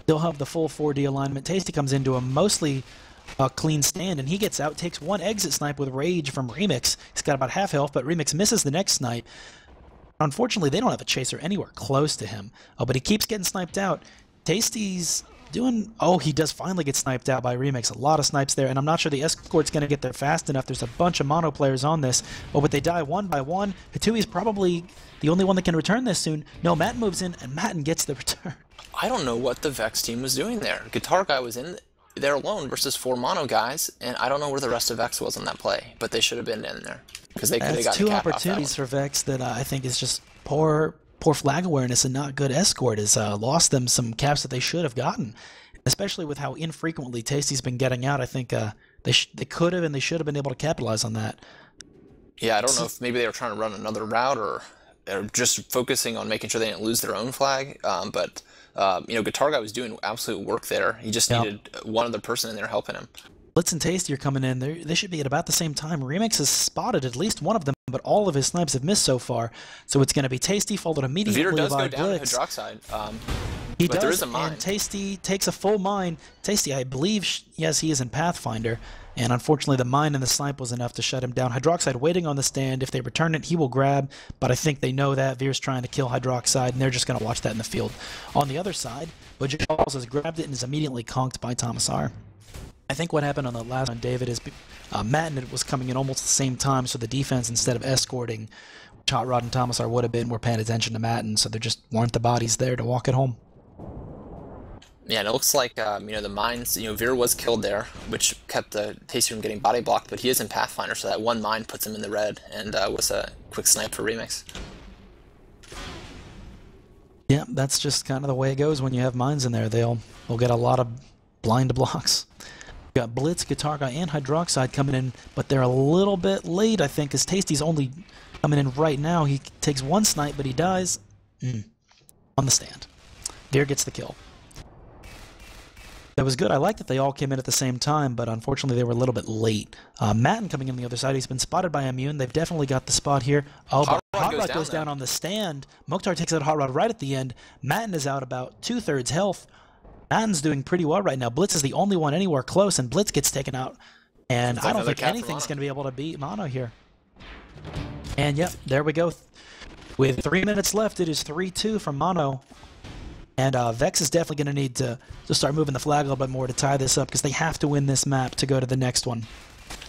Speaker 2: they'll have the full 4D alignment. Tasty comes into a mostly clean stand, and he gets out, takes 1 exit snipe with Rage from Remix. He's got about half health, but Remix misses the next snipe. Unfortunately, they don't have a chaser anywhere close to him. Oh, but he keeps getting sniped out. Tasty's doing... Oh, he does finally get sniped out by Remix. A lot of snipes there, and I'm not sure the escort's going to get there fast enough. There's a bunch of mono players on this. Oh, but they die 1 by 1. Hatui's probably the only one that can return this soon. No, Matten moves in, and Matten gets the return.
Speaker 1: I don't know what the Vex team was doing there. Guitar Guy was in there alone versus 4 mono guys, and I don't know where the rest of Vex was on that play, but they should have been in there. Because they could have got
Speaker 2: 2
Speaker 1: the cap
Speaker 2: opportunities
Speaker 1: off
Speaker 2: for Vex that I think is just poor flag awareness and not good escort has lost them some caps that they should have gotten. Especially with how infrequently Tasty's been getting out, I think they could have and they should have been able to capitalize on that.
Speaker 1: Yeah, I don't know if maybe they were trying to run another route or just focusing on making sure they didn't lose their own flag. But Guitar Guy was doing absolute work there. He just needed one other person in there helping him.
Speaker 2: Blitz and Tasty are coming in. They should be at about the same time. Remix has spotted at least one of them, but all of his snipes have missed so far. So it's going to be Tasty, followed immediately by
Speaker 1: Veer does
Speaker 2: Blitz.
Speaker 1: go down to Hydroxide.
Speaker 2: He
Speaker 1: but
Speaker 2: does,
Speaker 1: there is a mine.
Speaker 2: and Tasty takes a full mine. Tasty, I believe, yes, he is in Pathfinder, and unfortunately the mine and the snipe was enough to shut him down. Hydroxide waiting on the stand. If they return it, he will grab, but I think they know that. Veer's trying to kill Hydroxide, and they're just going to watch that in the field. On the other side, Budget Balls has grabbed it and is immediately conked by Tomasar. I think what happened on the last one, David, is Matten was coming in almost the same time, so the defense, instead of escorting, which Hot Rod and Tomasar would have been, were paying attention to Matten, so there just weren't the bodies there to walk it home.
Speaker 1: Yeah, and it looks like, the mines, Veer was killed there, which kept the Tasty from getting body blocked, but he is in Pathfinder, so that 1 mine puts him in the red, and was a quick snipe for Remix.
Speaker 2: Yeah, Yeah, that's just kind of the way it goes when you have mines in there. They'll get a lot of blind blocks. We got Blitz, Guitar Guy, and Hydroxide coming in, but they're a little bit late, I think, because Tasty's only coming in right now. He takes one snipe, but he dies on the stand. Deer gets the kill. That was good. I like that they all came in at the same time, but unfortunately they were a little bit late. Matten coming in the other side. He's been spotted by Immune. They've definitely got the spot here. Oh, but Hot Rod goes down on the stand. Mokhtar takes out Hot Rod right at the end. Matten is out about 2/3 health. Matten's doing pretty well right now. Blitz is the only one anywhere close, and Blitz gets taken out. And I don't think anything's going to be able to beat Mono here. And yep, there we go. With 3 minutes left, it is 3-2 from Mono. And Vex is definitely going to need to start moving the flag a little bit more to tie this up, because they have to win this map to go to the next one.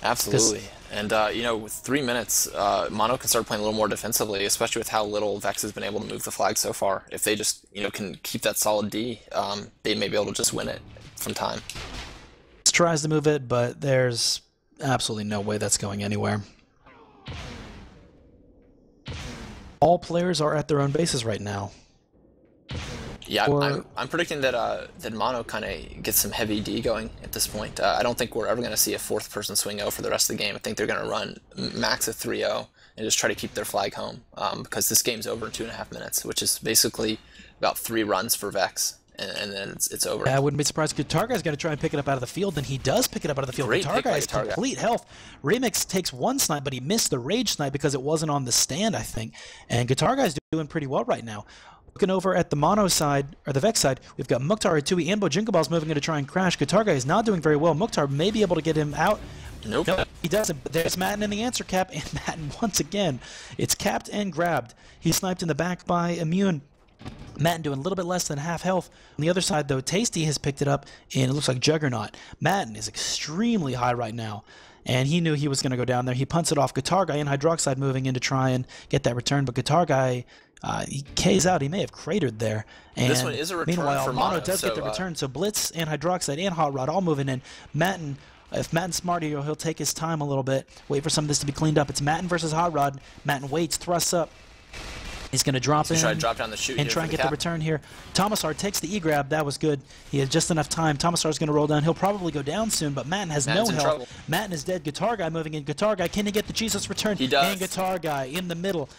Speaker 1: Absolutely. And, you know, with 3 minutes, Mono can start playing a little more defensively, especially with how little Vex has been able to move the flag so far. If they just, you know, can keep that solid D, they may be able to just win it from time.
Speaker 2: Tries to move it, but there's absolutely no way that's going anywhere. All players are at their own bases right now.
Speaker 1: Yeah, I'm predicting that that Mono kind of gets some heavy D going at this point. I don't think we're ever going to see a fourth-person swing O for the rest of the game. I think they're going to run max of 3-0 and just try to keep their flag home, because this game's over in 2.5 minutes, which is basically about 3 runs for Vex, and then it's over.
Speaker 2: I wouldn't be surprised. Guitar Guy's going to try and pick it up out of the field, and he does pick it up out of the field. Guitar Guy is complete health. Remix takes one snipe, but he missed the rage snipe because it wasn't on the stand, I think. And Guitar Guy's doing pretty well right now. Looking over at the Mono side, or the Vex side, we've got Mokhtar, Atui, and Bojinkabal's moving in to try and crash. Guitar Guy is not doing very well. Mokhtar may be able to get him out.
Speaker 1: Nope.
Speaker 2: No, he doesn't. But there's Matten in the answer cap, and Matten once again. It's capped and grabbed. He's sniped in the back by Immune. Matten doing a little bit less than half health. On the other side, though, Tasty has picked it up, and it looks like Juggernaut. Matten is extremely high right now, and he knew he was going to go down there. He punts it off. Guitar Guy and Hydroxide moving in to try and get that return, but Guitar Guy... he K's out. He may have cratered there. And
Speaker 1: this one is a return
Speaker 2: meanwhile,
Speaker 1: for
Speaker 2: Mono does get the return. So Blitz and Hydroxide and Hot Rod all moving in. Matten, if Matten's smart, he'll take his time a little bit. Wait for some of this to be cleaned up. It's Matten versus Hot Rod. Matten waits, thrusts up. He's going to drop in
Speaker 1: try to drop down the chute
Speaker 2: and try and get the return here. Thomasar takes the E-grab. That was good. He had just enough time. Thomasar's going to roll down. He'll probably go down soon, but Matten has no health. Matten is dead. Guitar Guy moving in. Guitar Guy, can he get the Jesus return?
Speaker 1: He does.
Speaker 2: And Guitar Guy in the middle.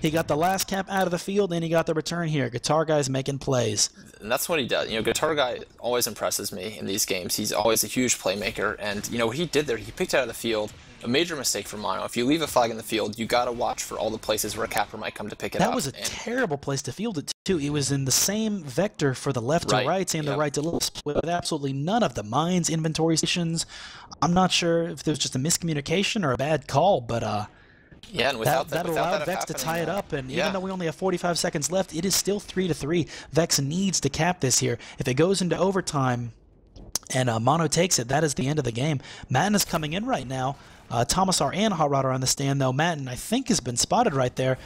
Speaker 2: He got the last cap out of the field, and he got the return here. Guitar Guy's making plays.
Speaker 1: And that's what he does. You know, Guitar Guy always impresses me in these games. He's always a huge playmaker, and, you know, what he did there, he picked it out of the field. A major mistake for Mono. If you leave a flag in the field, you got to watch for all the places where a capper might come to pick it up.
Speaker 2: That was a terrible place to field it, too. It was in the same vector for the left to rights and the right to lefts, with absolutely none of the mines, inventory stations. I'm not sure if there was just a miscommunication or a bad call, but
Speaker 1: yeah, and
Speaker 2: that allowed Vex to tie it up, and even though we only have 45 seconds left, it is still 3-3. Vex needs to cap this here. If it goes into overtime and Mono takes it, that is the end of the game. Matten is coming in right now. Thomasar and Hot Rod are on the stand, though. Matten, I think, has been spotted right there.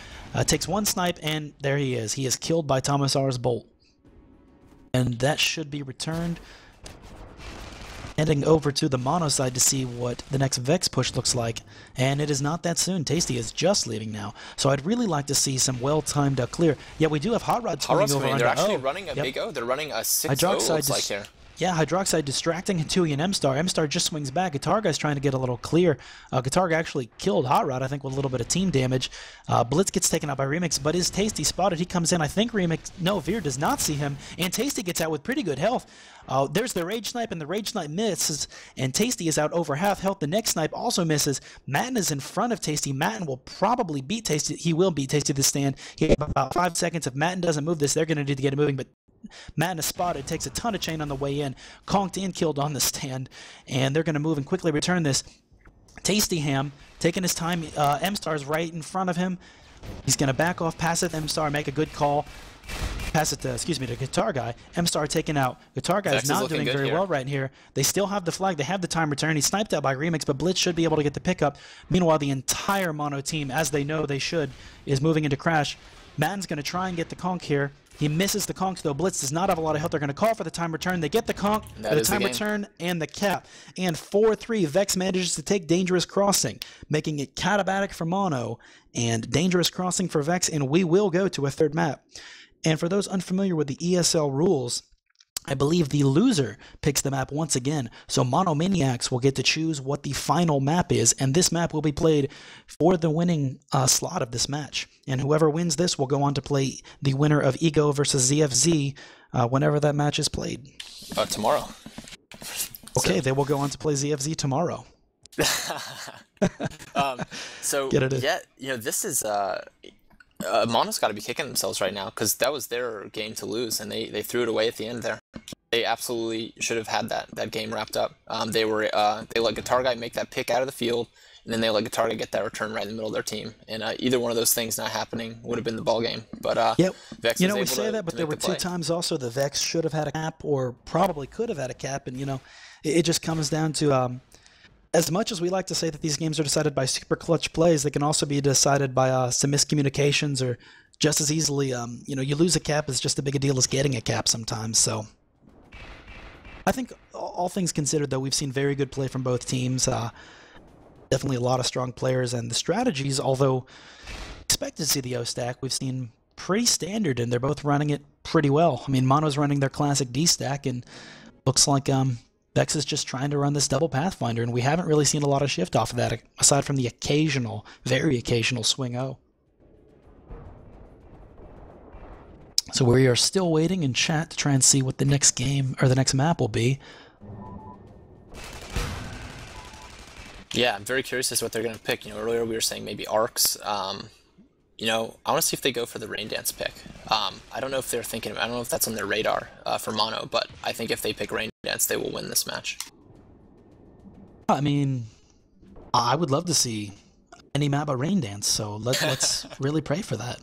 Speaker 2: Takes one snipe, and there he is. He is killed by Thomasar's bolt. And that should be returned. Heading over to the Mono side to see what the next Vex push looks like. And it is not that soon. Tasty is just leaving now. So I'd really like to see some well-timed clear. Yeah, we do have Hot Rod swinging over.
Speaker 1: They're actually running a big O. They're running a 6-0, looks like here.
Speaker 2: Yeah, Hydroxide distracting Hatui and M-Star. M-Star just swings back. Guitar Guy's trying to get a little clear. Guitar Guy actually killed Hot Rod, I think, with a little bit of team damage. Blitz gets taken out by Remix, but is Tasty spotted? He comes in. I think Remix... No, Veer does not see him. And Tasty gets out with pretty good health. There's the Rage Snipe, and the Rage Snipe misses. And Tasty is out over half health. The next snipe also misses. Matten is in front of Tasty. Matten will probably beat Tasty. He will beat Tasty to the stand. He has about 5 seconds. If Matten doesn't move this, they're going to need to get it moving, but Matten is spotted, takes a ton of chain on the way in, conked and killed on the stand, and they're going to move and quickly return this. Tasty Ham taking his time. M-Star's right in front of him. He's going to back off, pass it to M-Star, make a good call. Pass it to, to Guitar Guy. M-Star taken out. Guitar Guy is not doing very well right here. They still have the flag. They have the time return. He's sniped out by Remix, but Blitz should be able to get the pickup. Meanwhile, the entire Mono team, as they know they should, is moving into crash. Matten's going to try and get the conk here. He misses the conk, though. Blitz does not have a lot of health. They're going to call for the time return. They get the conk, the time return, and the cap. And 4-3, Vex manages to take Dangerous Crossing, making it Catabatic for Mono and Dangerous Crossing for Vex, and we will go to a third map. And for those unfamiliar with the ESL rules, I believe the loser picks the map once again, so Monomaniacs will get to choose what the final map is, and this map will be played for the winning slot of this match. And whoever wins this will go on to play the winner of Ego versus ZFZ whenever that match is played.
Speaker 1: Tomorrow.
Speaker 2: Okay, they will go on to play ZFZ tomorrow.
Speaker 1: This is... Mono's got to be kicking themselves right now because that was their game to lose, and they threw it away at the end there. They absolutely should have had that game wrapped up. They let Guitar Guy make that pick out of the field, and then they let Guitar Guy get that return right in the middle of their team. And either one of those things not happening would have been the ball game. But
Speaker 2: yep.
Speaker 1: Vex
Speaker 2: we say that, but there were two times also the Vex should have had a cap, or probably could have had a cap, and it just comes down to. As much as we like to say that these games are decided by super clutch plays, they can also be decided by some miscommunications, or just as easily, you lose a cap is just as big a deal as getting a cap sometimes. So I think all things considered, though, we've seen very good play from both teams. Definitely a lot of strong players, and the strategies, although expected to see the O-stack, we've seen pretty standard, and they're both running it pretty well. I mean, Mono's running their classic D-stack, and looks like Vex is just trying to run this double Pathfinder, and we haven't really seen a lot of shift off of that, aside from the occasional, very occasional swing O. So we are still waiting in chat to try and see what the next game, or the next map will be.
Speaker 1: Yeah, I'm very curious as to what they're going to pick. Earlier we were saying maybe Arcs. I want to see if they go for the Rain Dance pick. I don't know if they're thinking, I don't know if that's on their radar for Mono, but I think if they pick Rain Dance, they will win this match.
Speaker 2: I mean, I would love to see any map a Rain Dance, so let's really pray for that.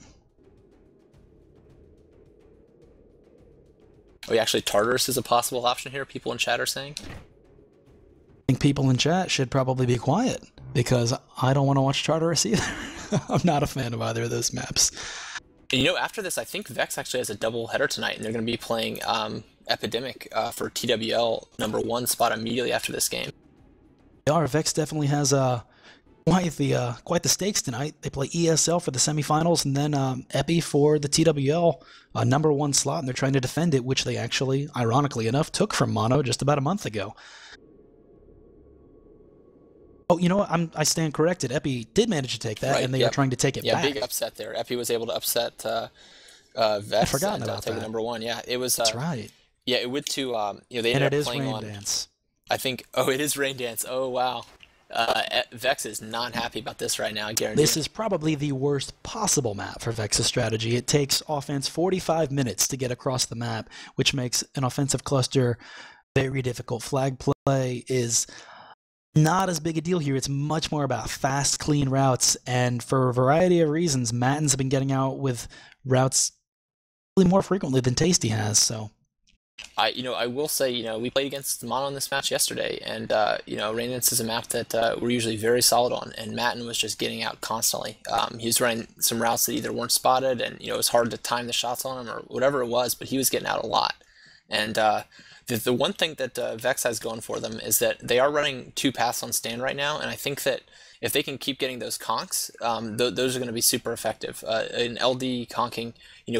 Speaker 1: Oh, actually, Tartarus is a possible option here, people in chat are saying.
Speaker 2: I think people in chat should probably be quiet, because I don't want to watch Tartarus either. I'm not a fan of either of those maps.
Speaker 1: And, after this, I think Vex actually has a double header tonight, and they're going to be playing Epidemic for TWL #1 spot immediately after this game.
Speaker 2: Yeah, Vex definitely has quite the stakes tonight. They play ESL for the semifinals, and then Epi for the TWL #1 slot, and they're trying to defend it, which they actually, ironically enough, took from Mono just about a month ago. Oh, you know what? I stand corrected. Epi did manage to take that, right, and they are trying to take it back.
Speaker 1: Yeah, big upset there. Epi was able to upset Vex.
Speaker 2: I forgot about
Speaker 1: take
Speaker 2: that.
Speaker 1: #1. Yeah, it was.
Speaker 2: That's right.
Speaker 1: Yeah, it went to they ended up playing on.
Speaker 2: Dance.
Speaker 1: I think. Oh, it is Rain Dance. Oh wow. Vex is not happy about this right now. I guarantee.
Speaker 2: This is probably the worst possible map for Vex's strategy. It takes offense 45 minutes to get across the map, which makes an offensive cluster very difficult. Flag play is not as big a deal here. It's much more about fast, clean routes, and for a variety of reasons, Matten's been getting out with routes really more frequently than Tasty has. So,
Speaker 1: I will say, we played against Mono in this match yesterday, and Rain Dance is a map that we're usually very solid on, and Matten was just getting out constantly. He was running some routes that either weren't spotted, and it was hard to time the shots on him or whatever it was, but he was getting out a lot. And the one thing that Vex has going for them is that they are running 2 paths on stand right now, and I think that if they can keep getting those conks, those are going to be super effective. An LD conking,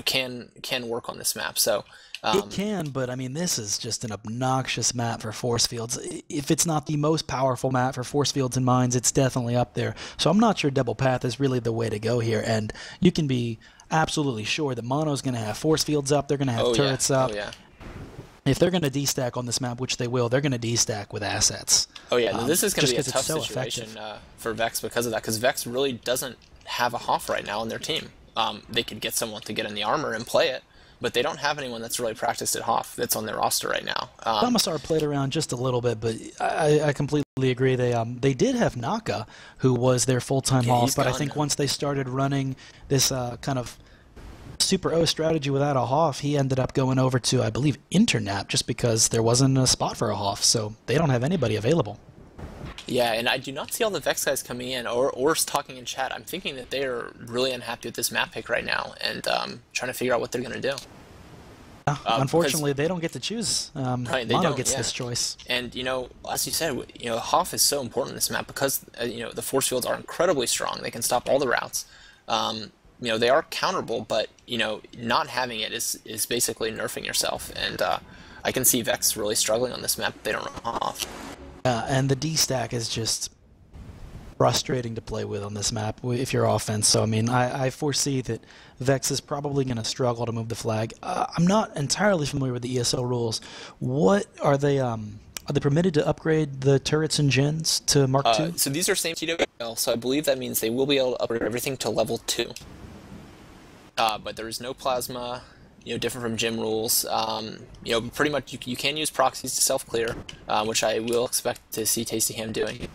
Speaker 1: can work on this map. So
Speaker 2: it can, but I mean, this is just an obnoxious map for force fields. If it's not the most powerful map for force fields and mines, it's definitely up there. So I'm not sure double path is really the way to go here, and you can be absolutely sure that Mono's going to have force fields up. They're going to have turrets up.
Speaker 1: Oh yeah.
Speaker 2: If they're going to D-stack on this map, which they will, they're going to D-stack with assets.
Speaker 1: Oh yeah, this is going to be a tough situation for Vex because of that, because Vex really doesn't have a Hoff right now on their team. They could get someone to get in the armor and play it, but they don't have anyone that's really practiced at Hoff that's on their roster right now.
Speaker 2: Commissar played around just a little bit, but I completely agree. They did have Naka, who was their full-time Hoff, but I think once they started running this kind of Super O strategy without a Hoff, he ended up going over to, I believe, Internap, just because there wasn't a spot for a Hoff, so they don't have anybody available.
Speaker 1: Yeah, and I do not see all the Vex guys coming in or talking in chat. I'm thinking that they are really unhappy with this map pick right now, and trying to figure out what they're going to do.
Speaker 2: Unfortunately, they don't get to choose.
Speaker 1: Right,
Speaker 2: Mono gets this choice.
Speaker 1: And, as you said, Hoff is so important in this map because, the force fields are incredibly strong. They can stop all the routes. they are counterable, but not having it is basically nerfing yourself, and I can see Vex really struggling on this map if they don't run off.
Speaker 2: And the D stack is just frustrating to play with on this map if you're offense. So I mean, I foresee that Vex is probably going to struggle to move the flag. I'm not entirely familiar with the ESL rules. What are they? Are they permitted to upgrade the turrets and gens to Mark II?
Speaker 1: So these are same TWL, so I believe that means they will be able to upgrade everything to level 2. But there is no plasma, different from gym rules. Pretty much you can use proxies to self-clear, which I will expect to see Tasty Ham doing.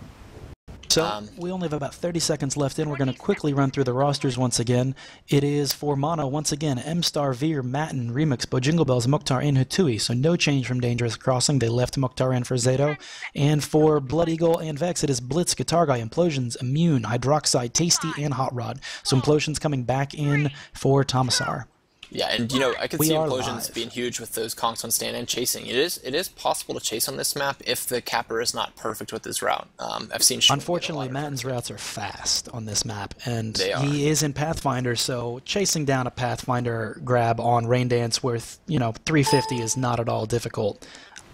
Speaker 2: So we only have about 30 seconds left in. We're going to quickly run through the rosters once again. It is for Mono, once again, M-Star, Veer, Matten, Remix, Bojingle Bells, Mukhtar, and Hatui. So no change from Dangerous Crossing. They left Mukhtar in for Zato. And for Blood Eagle and Vex, it is Blitz, Guitar Guy, Implosions, Immune, Hydroxide, Tasty, and Hot Rod. So Implosions coming back in for Tomasar.
Speaker 1: Yeah, and I could see Implosions being huge with those conks on stand and chasing. It is possible to chase on this map if the capper is not perfect with his route. I've seen.
Speaker 2: Unfortunately, Matten's routes are fast on this map, and he is in Pathfinder, so chasing down a Pathfinder grab on Rain Dance worth 350 is not at all difficult.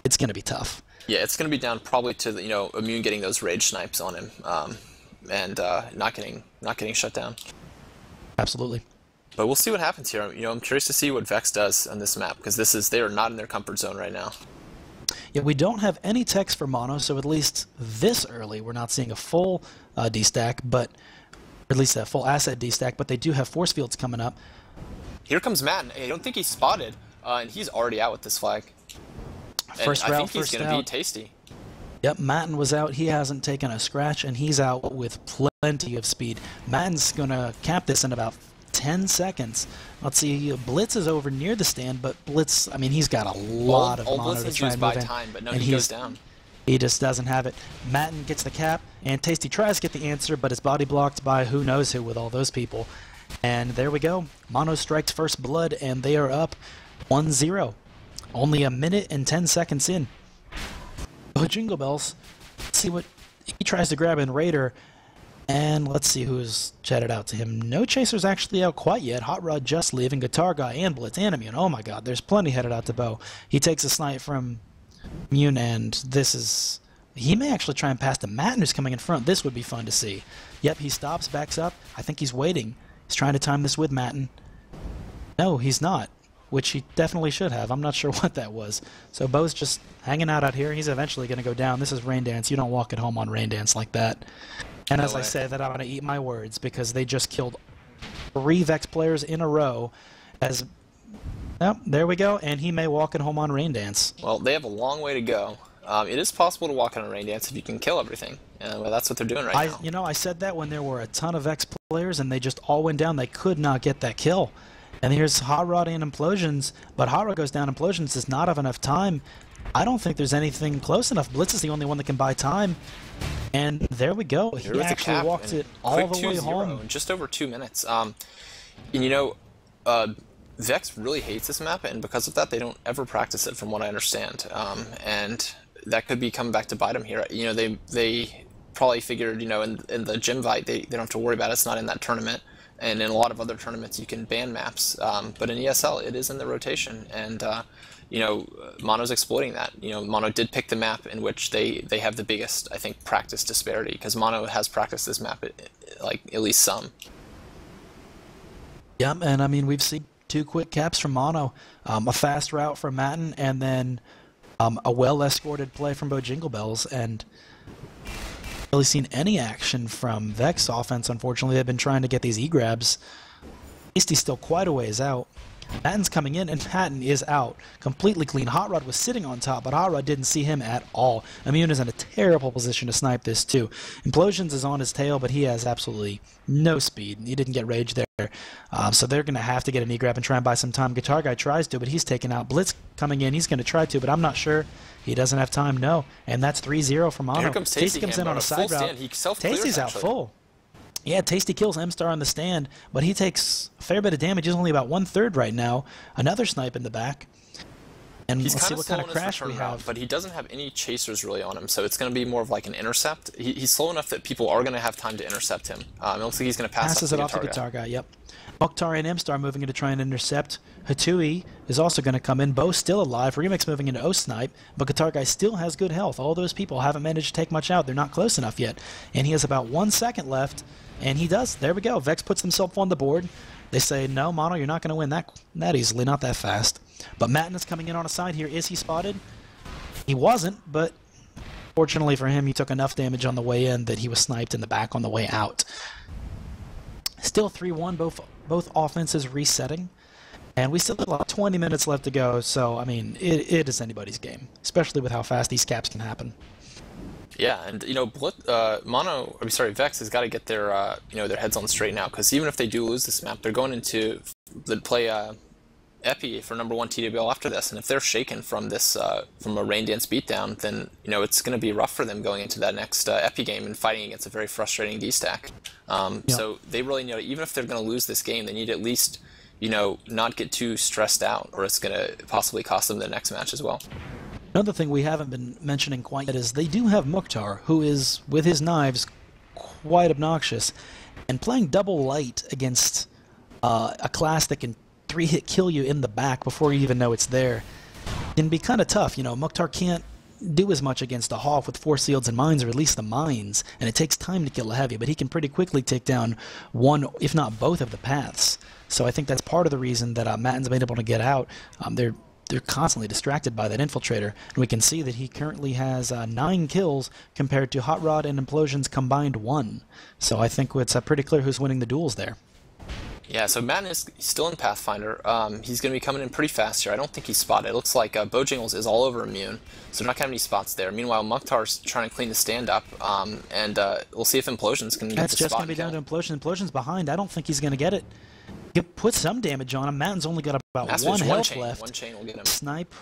Speaker 2: It's going to be tough.
Speaker 1: Yeah, it's going to be down probably to Immune getting those rage snipes on him, and not getting shut down.
Speaker 2: Absolutely.
Speaker 1: But we'll see what happens here. I'm curious to see what Vex does on this map, because they are not in their comfort zone right now.
Speaker 2: Yeah, we don't have any techs for Mono, so at least this early we're not seeing a full D-stack, or at least a full asset D-stack, but they do have force fields coming up.
Speaker 1: Here comes Matten. I don't think he's spotted, and he's already out with this flag.
Speaker 2: First route,
Speaker 1: I think he's going to be Tasty.
Speaker 2: Yep, Matten was out. He hasn't taken a scratch, and he's out with plenty of speed. Matten's going to cap this in about 10 seconds. Let's see, Blitz is over near the stand, but Blitz, I mean, he's got a lot of mono to try and move in.
Speaker 1: Time, but no, he goes down.
Speaker 2: He just doesn't have it. Matten gets the cap, and Tasty tries to get the answer, but it's body blocked by who knows who with all those people. And there we go. Mono strikes first blood, and they are up 1-0. Only a minute and 10 seconds in. Jingle Bells, let's see what he tries to grab in Raider. And let's see who's chatted out to him. No Chaser's actually out quite yet. Hot Rod just leaving. Guitar Guy and Blitz and Immune. Oh my god, there's plenty headed out to Bo. He takes a snipe from Immune, and this is... He may actually try and pass to Matten, who's coming in front. This would be fun to see. Yep, he stops, backs up. I think he's waiting. He's trying to time this with Matten. No, he's not, which he definitely should have. I'm not sure what that was. So Bo's just hanging out here. He's eventually going to go down. This is Rain Dance. You don't walk at home on Rain Dance like that. And as I say that, I'm going to eat my words, because they just killed 3 Vex players in a row. Oh, there we go, and he may walk it home on Rain Dance.
Speaker 1: Well, they have a long way to go. It is possible to walk on a Rain Dance if you can kill everything. Well, that's what they're doing right now.
Speaker 2: I said that when there were a ton of Vex players, and they just all went down. They could not get that kill. And here's Hot Rod and Implosions, but Hot Rod goes down. Implosions does not have enough time. I don't think there's anything close enough. Blitz is the only one that can buy time. And there we go. He actually walked it all the way home.
Speaker 1: In just over 2 minutes. Vex really hates this map, and because of that, they don't ever practice it, from what I understand. And that could be coming back to bite them here. They probably figured, in the gym fight, they don't have to worry about it. It's not in that tournament. And in a lot of other tournaments, you can ban maps. But in ESL, it is in the rotation. And Mono's exploiting that. Mono did pick the map in which they have the biggest, I think, practice disparity, because Mono has practiced this map at least some.
Speaker 2: Yeah, and I mean, we've seen 2 quick caps from Mono, a fast route from Matten, and then a well-escorted play from Bojingle Bells, and really seen any action from Vex offense. Unfortunately, they've been trying to get these E-grabs. Tasty's still quite a ways out. Matten's coming in, and Matten is out. Completely clean. Hot Rod was sitting on top, but Hot Rod didn't see him at all. Immune is in a terrible position to snipe this, too. Implosions is on his tail, but he has absolutely no speed. He didn't get rage there. So they're going to have to get an E-grab and try and buy some time. Guitar Guy tries to, but he's taken out. Blitz coming in. He's going to try to, but I'm not sure. He doesn't have time, no. And that's 3-0 for Mono.
Speaker 1: Here comes Tasty
Speaker 2: comes in on a side route. Tasty's out full. Yeah, Tasty kills M-Star on the stand, but he takes a fair bit of damage. He's only about 1/3 right now. Another snipe in the back. And let's see what kind of crash we have.
Speaker 1: But he doesn't have any chasers really on him, so it's going to be more of like an intercept. He's slow enough that people are going to have time to intercept him. It looks like he's going to pass
Speaker 2: it off to Guitar Guy, yep. Mokhtar and M-Star moving in to try and intercept. Hatui is also going to come in. Bo still alive. Remix moving into O-Snipe. But Guitar Guy still has good health. All those people haven't managed to take much out. They're not close enough yet. And he has about 1 second left. And he does. There we go. Vex puts himself on the board. They say, no, Mono, you're not going to win that easily. Not that fast. But Matten is coming in on a side here. Is he spotted? He wasn't, but fortunately for him, he took enough damage on the way in that he was sniped in the back on the way out. Still 3-1, both offenses resetting. And we still have about 20 minutes left to go, so, I mean, it is anybody's game, especially with how fast these caps can happen.
Speaker 1: Yeah, and, you know, Vex has got to get their, their heads on straight now, because even if they do lose this map, they're going into the play Epi for #1 TWL after this, and if they're shaken from this, from a Rain Dance beatdown, then, you know, it's going to be rough for them going into that next Epi game and fighting against a very frustrating D-stack. So they really need, even if they're going to lose this game, they need to at least, you know, not get too stressed out, or it's going to possibly cost them the next match as well.
Speaker 2: Another thing we haven't been mentioning quite yet is they do have Mokhtar, who is, with his knives, quite obnoxious, and playing double light against a class that can 3-hit kill you in the back before you even know it's there can be kind of tough. You know, Mokhtar can't do as much against a Hawk with Force Fields and Mines, or at least the Mines, and it takes time to kill a Heavy, but he can pretty quickly take down one, if not both, of the paths. So I think that's part of the reason that Matten's been able to get out. They're constantly distracted by that Infiltrator, and we can see that he currently has 9 kills compared to Hot Rod and Implosion's combined 1. So I think it's pretty clear who's winning the duels there.
Speaker 1: Yeah, so Matten is still in Pathfinder. He's going to be coming in pretty fast here. I don't think he's spotted. It looks like Bojangles is all over Immune, so they're not going to have any spots there. Meanwhile, Mokhtar's trying to clean the stand up, and we'll see if Implosion's going to get the spot.
Speaker 2: That's just going to be down to Implosion. Implosion's behind. I don't think he's going to get it. You put some damage on him. Matten's only got about one health left.
Speaker 1: One chain will get him.
Speaker 2: Snipe.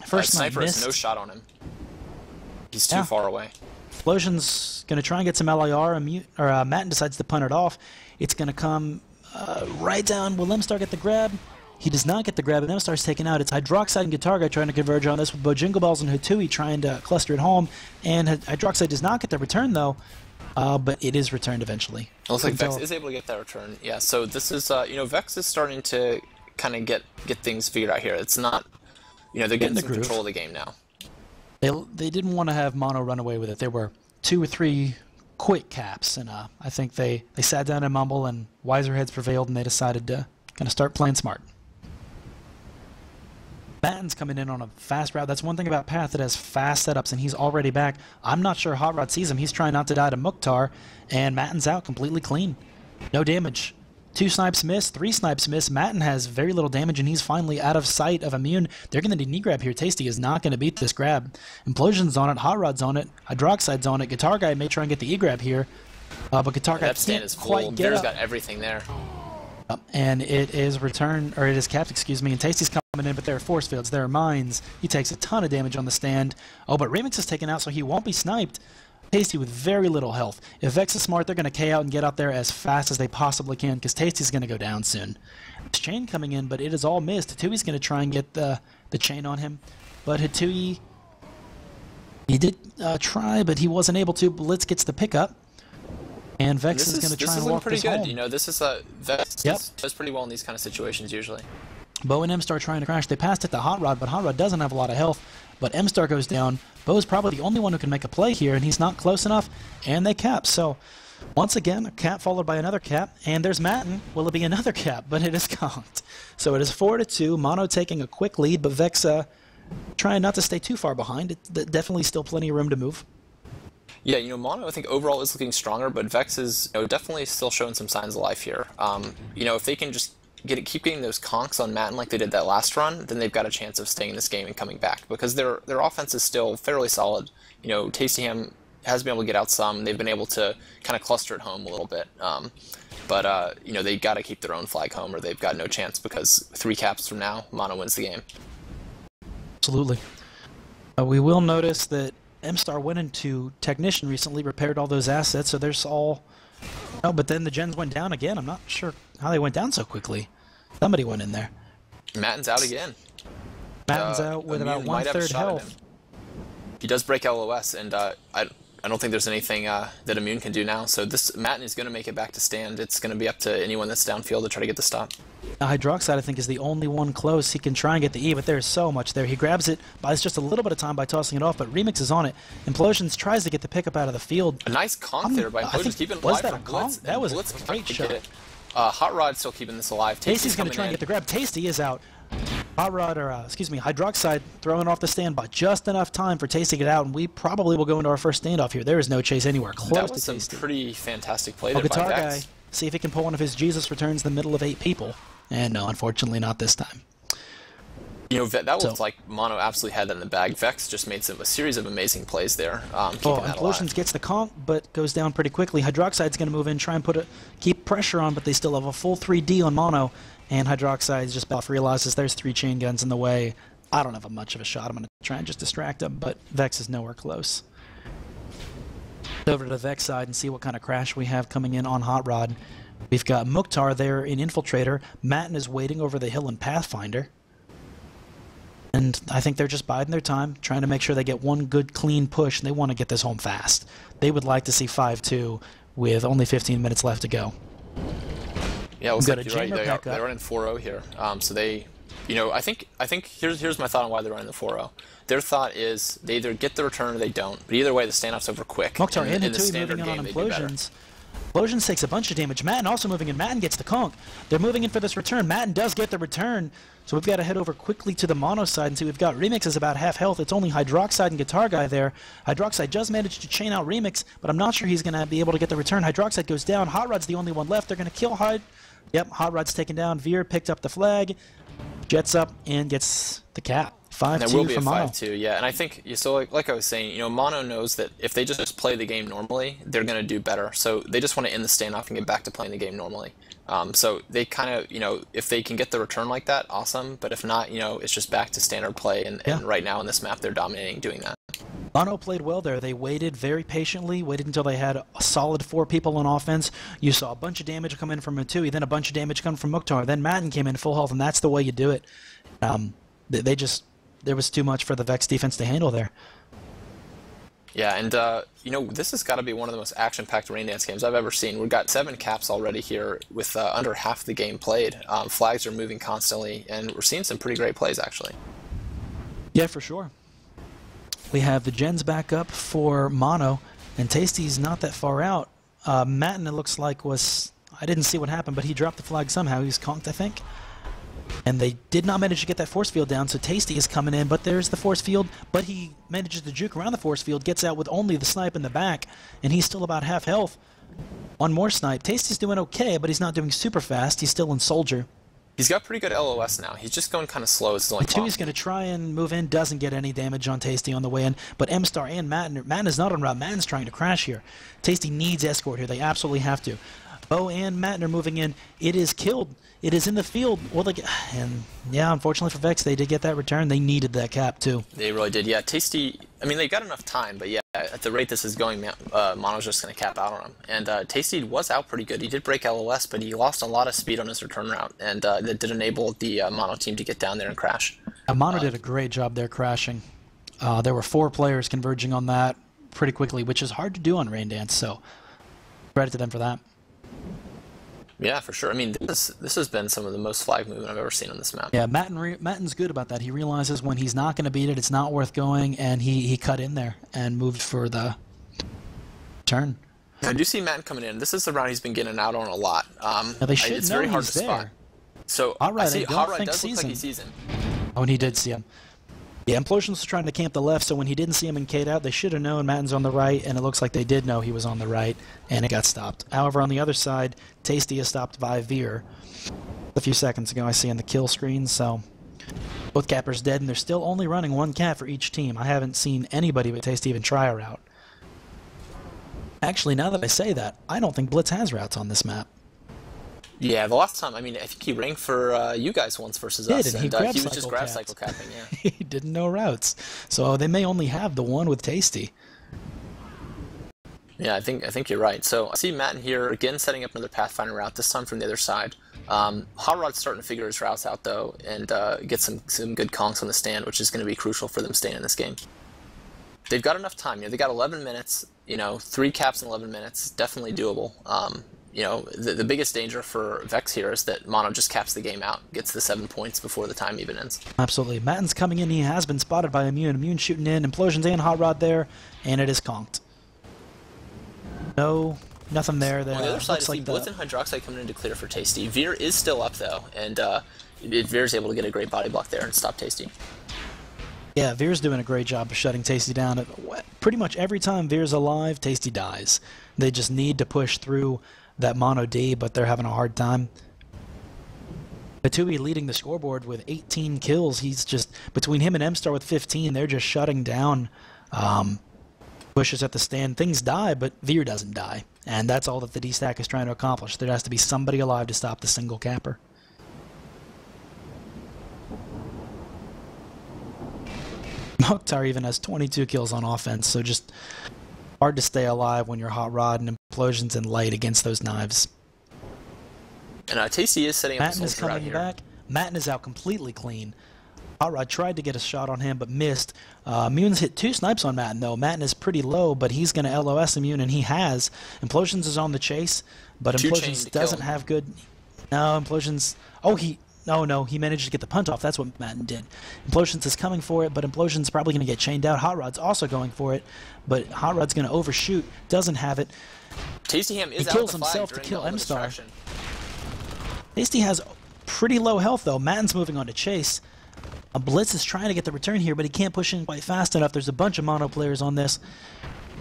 Speaker 2: First
Speaker 1: Sniper
Speaker 2: missed.
Speaker 1: has no shot on him. He's too far away.
Speaker 2: Implosion's going to try and get some LIR. Matten decides to punt it off. It's going to come right down. Will M-Star get the grab? He does not get the grab, and M-Star's taken out. It's Hydroxide and Guitar Guy trying to converge on this, with Bojingle Bells and Hatui trying to cluster it home. And Hydroxide does not get the return, though. But it is returned eventually.
Speaker 1: It looks like Vex is able to get that return. Yeah, so this is, Vex is starting to kind of get things figured out here. It's not, they're getting some control of the game now.
Speaker 2: They didn't want to have Mono run away with it. There were 2 or 3 quick caps, and I think they sat down and mumbled, and wiser heads prevailed, and they decided to kind of start playing smart. Matten's coming in on a fast route. That's one thing about Path, that has fast setups, and he's already back. I'm not sure Hot Rod sees him. He's trying not to die to Mokhtar, and Matten's out completely clean. No damage. 2 snipes miss, 3 snipes miss. Matten has very little damage, and he's finally out of sight of Immune. They're going to need knee grab here. Tasty is not going to beat this grab. Implosion's on it, Hot Rod's on it, Hydroxide's on it. Guitar Guy may try and get the E-grab here, but Guitar Guy can't quite get up.
Speaker 1: Got everything there.
Speaker 2: And it is returned, or it is capped, excuse me, and Tasty's coming in, but there are Force Fields, there are Mines. He takes a ton of damage on the stand. Oh, but Remix is taken out, so he won't be sniped. Tasty with very little health. If Vex is smart, they're going to K out and get out there as fast as they possibly can, because Tasty's going to go down soon. There's chain coming in, but it is all missed. Hatui's going to try and get the chain on him, but Hatui, he did try, but he wasn't able to. Blitz gets the pickup. And Vex is going to try and walk this home.
Speaker 1: This is pretty good. This is Vex does pretty well in these kind of situations usually.
Speaker 2: Bo and M-Star trying to crash. They passed it to Hot Rod, but Hot Rod doesn't have a lot of health. But M-Star goes down. Bo's probably the only one who can make a play here, and he's not close enough. And they cap. So once again, a cap followed by another cap. And there's Matten. Will it be another cap? But it is conked. So it is 4-2. Mono taking a quick lead, but Vex trying not to stay too far behind. Definitely still plenty of room to move.
Speaker 1: Yeah, Mono, I think overall is looking stronger, but Vex is definitely still showing some signs of life here. If they can just keep getting those conks on Matten like they did that last run, then they've got a chance of staying in this game and coming back, because their offense is still fairly solid. Tasty Ham has been able to get out some. They've been able to kind of cluster at home a little bit. But they got to keep their own flag home, or they've got no chance, because 3 caps from now, Mono wins the game.
Speaker 2: Absolutely. We will notice that M-Star went into Technician recently, repaired all those assets, so there's all... Oh, but then the gens went down again. I'm not sure how they went down so quickly. Somebody went in there.
Speaker 1: Matten's out again.
Speaker 2: Matten's out with about 1/3 health.
Speaker 1: He does break LOS, and I don't think there's anything that Immune can do now. So this Matten is going to make it back to stand. It's going to be up to anyone that's downfield to try to get the stop.
Speaker 2: Hydroxide, I think, is the only one close. He can try and get the E, but there's so much there. He grabs it, buys just a little bit of time by tossing it off, but Remix is on it. Implosions tries to get the pickup out of the field.
Speaker 1: A nice conk there by Implosions, keeping it alive for Blitz.
Speaker 2: That was
Speaker 1: Blitz
Speaker 2: a great shot.
Speaker 1: Hot Rod still keeping this alive.
Speaker 2: Tasty's going to try and get the grab. Tasty is out. Hot Rod, or Hydroxide throwing off the stand by just enough time for Tasty to get out, and we probably will go into our first standoff here. There is no chase anywhere close
Speaker 1: to
Speaker 2: Tasty.
Speaker 1: That was some pretty fantastic play there by
Speaker 2: Guitar
Speaker 1: Vex.
Speaker 2: Guy, see if he can pull one of his Jesus returns in the middle of 8 people. And no, unfortunately not this time.
Speaker 1: You know, that was like Mono absolutely had that in the bag. Vex just made a series of amazing plays there.
Speaker 2: Implosions gets the conk, but goes down pretty quickly. Hydroxide's going to move in, try and keep pressure on, but they still have a full 3D on Mono. And Hydroxide just about realizes there's 3 chain guns in the way. I don't have much of a shot. I'm going to try and just distract him, but Vex is nowhere close. Over to the Vex side and see what kind of crash we have coming in on Hot Rod. We've got Mukhtar there in Infiltrator. Matten is waiting over the hill in Pathfinder. And I think they're just biding their time, trying to make sure they get one good, clean push, and they want to get this home fast. They would like to see 5-2 with only 15 minutes left to go.
Speaker 1: Yeah, it looks like you're right. They're running 4-0 here. So they, you know, I think here's my thought on why they're running the 4-0. Their thought is they either get the return or they don't. But either way, the standoff's over quick.
Speaker 2: Mukhtar
Speaker 1: in the
Speaker 2: standard game, on Implosions. Implosions takes a bunch of damage. Matten also moving in. Matten gets the conk. They're moving in for this return. Matten does get the return. So we've got to head over quickly to the Mono side and see we've got Remix is about half health. It's only Hydroxide and Guitar Guy there. Hydroxide does manage to chain out Remix, but I'm not sure he's going to be able to get the return. Hydroxide goes down. Hot Rod's the only one left. They're going to kill Yep, Hot Rod's taken down. Veer picked up the flag, jets up, and gets the cap. 5-2 for Mono.
Speaker 1: 5-2, yeah. And I think, so like I was saying, you know, Mono knows that if they just play the game normally, they're going to do better. So they just want to end the standoff and get back to playing the game normally. So they kind of, you know, if they can get the return like that, awesome. But if not, you know, it's just back to standard play. And right now in this map, they're dominating doing that.
Speaker 2: Mono played well there. They waited very patiently, waited until they had a solid 4 people on offense. You saw a bunch of damage come in from Matui, then a bunch of damage come from Mukhtar. Then Matten came in full health, and that's the way you do it. There was too much for the Vex defense to handle there.
Speaker 1: Yeah, and, you know, this has got to be one of the most action-packed Rain Dance games I've ever seen. We've got 7 caps already here with under half the game played. Flags are moving constantly, and we're seeing some pretty great plays, actually.
Speaker 2: Yeah, for sure. We have the gens back up for Mono, and Tasty's not that far out. Matten, it looks like, I didn't see what happened, but he dropped the flag somehow. He was conked, I think. And they did not manage to get that force field down, so Tasty is coming in, but there's the force field, but he manages to juke around the force field, gets out with only the snipe in the back, and he's still about half health. One more snipe. Tasty's doing okay, but he's not doing super fast. He's still in Soldier.
Speaker 1: He's got pretty good LOS now. He's just going kind of slow. It's only
Speaker 2: Matui's going to try and move in, doesn't get any damage on Tasty on the way in, but M-Star and Matten is not on route. Matten's trying to crash here. Tasty needs escort here. They absolutely have to. Bo and Matten are moving in. It is killed. It is in the field. Well, and yeah, unfortunately for Vex, they did get that return. They needed that cap too.
Speaker 1: They really did. Yeah, Tasty. I mean, they got enough time, but yeah, at the rate this is going, Mono's just going to cap out on him. And Tasty was out pretty good. He did break LOS, but he lost a lot of speed on his return route, and that did enable the Mono team to get down there and crash.
Speaker 2: Mono did a great job there crashing. There were 4 players converging on that pretty quickly, which is hard to do on Rain Dance. So credit to them for that.
Speaker 1: Yeah, for sure. I mean, this has been some of the most flag movement I've ever seen on this map.
Speaker 2: Yeah, Matten's good about that. He realizes when he's not going to beat it, it's not worth going, and he cut in there and moved for the turn.
Speaker 1: I do see Matten coming in. This is the round he's been getting out on a lot.
Speaker 2: They should
Speaker 1: it's
Speaker 2: know
Speaker 1: very hard
Speaker 2: he's
Speaker 1: to
Speaker 2: there.
Speaker 1: spot. So
Speaker 2: Hot
Speaker 1: I see Hot
Speaker 2: Rod
Speaker 1: Rod does look like he sees him.
Speaker 2: Oh, and he did see him. Yeah, Implosions was trying to camp the left, so when he didn't see him and Kate out, they should have known Matten's on the right, and it looks like they did know he was on the right, and it got stopped. However, on the other side, Tasty is stopped by Veer. A few seconds ago, I see on the kill screen, so both cappers dead, and they're still only running 1 cap for each team. I haven't seen anybody but Tasty even try a route. Actually, now that I say that, I don't think Blitz has routes on this map.
Speaker 1: Yeah, the last time, I mean, I think he rang for you guys once versus us, and he was just grab cycle capping, yeah.
Speaker 2: He didn't know routes. So they may only have the one with Tasty.
Speaker 1: Yeah, I think you're right. So I see Matten here, again setting up another Pathfinder route, this time from the other side. Hot Rod's starting to figure his routes out, though, and get some good conks on the stand, which is going to be crucial for them staying in this game. They've got enough time. You know, they got 11 minutes. You know, 3 caps in 11 minutes, definitely doable. You know, the biggest danger for Vex here is that Mono just caps the game out, gets the 7 points before the time even ends.
Speaker 2: Absolutely. Matten's coming in. He has been spotted by Immune. Immune shooting in. Implosions and Hot Rod there, and it is conked. No, nothing there.
Speaker 1: On the other side, I see Blitz and Hydroxide coming in to clear for Tasty. Veer is still up, though, and Veer's able to get a great body block there and stop Tasty.
Speaker 2: Yeah, Veer's doing a great job of shutting Tasty down. Pretty much every time Veer's alive, Tasty dies. They just need to push through that Mono D, but they're having a hard time. Batui leading the scoreboard with 18 kills. He's just, between him and M-Star with 15, they're just shutting down pushes at the stand. Things die, but Veer doesn't die. And that's all that the D-Stack is trying to accomplish. There has to be somebody alive to stop the single capper. Mokhtar even has 22 kills on offense, so just hard to stay alive when you're Hot Rod and Implosions and Light against those knives.
Speaker 1: And Tasty is setting up
Speaker 2: Matten is coming back. Matten is out completely clean. Hot Rod tried to get a shot on him, but missed. Immune's hit 2 snipes on Matten, though. Matten is pretty low, but he's going to LOS Immune, and he has. Implosions is on the chase, but Implosions doesn't have good... No, Implosions... Oh, no, he managed to get the punt off. That's what Matten did. Implosions is coming for it, but Implosions is probably going to get chained out. Hot Rod's also going for it, but Hot Rod's going to overshoot. Doesn't have it.
Speaker 1: Tasty Ham is
Speaker 2: he kills himself to kill M-Star. Tasty has pretty low health, though. Matten's moving on to chase. Blitz is trying to get the return here, but he can't push in quite fast enough. There's a bunch of Mono players on this.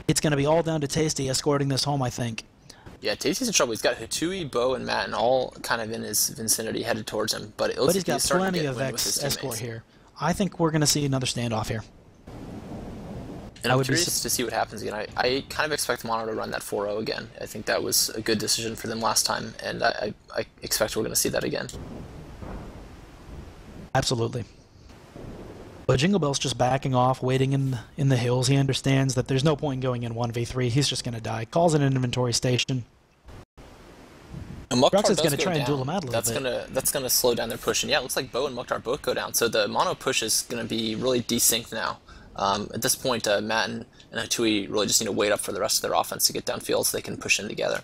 Speaker 2: It's going to be all down to Tasty escorting this home, I think.
Speaker 1: Yeah, Tasty's in trouble. He's got Hatui, Bo, and Matten all kind of in his vicinity headed towards him. But it looks
Speaker 2: he's got plenty of Vex escort here. I think we're going to see another standoff here.
Speaker 1: And I'm curious to see what happens again. I kind of expect Mono to run that 4-0 again. I think that was a good decision for them last time, and I expect we're going to see that again.
Speaker 2: Absolutely. But Jingle Bell's just backing off, waiting in the hills. He understands that there's no point in going in 1v3. He's just going to die. Calls an inventory station. Rox is going to try and duel him out a little bit.
Speaker 1: That's gonna slow down their push. And yeah, it looks like Bo and Mokhtar both go down. So the Mono push is going to be really desynced now. At this point, Matten and Hatui really just need to wait up for the rest of their offense to get downfield so they can push in together.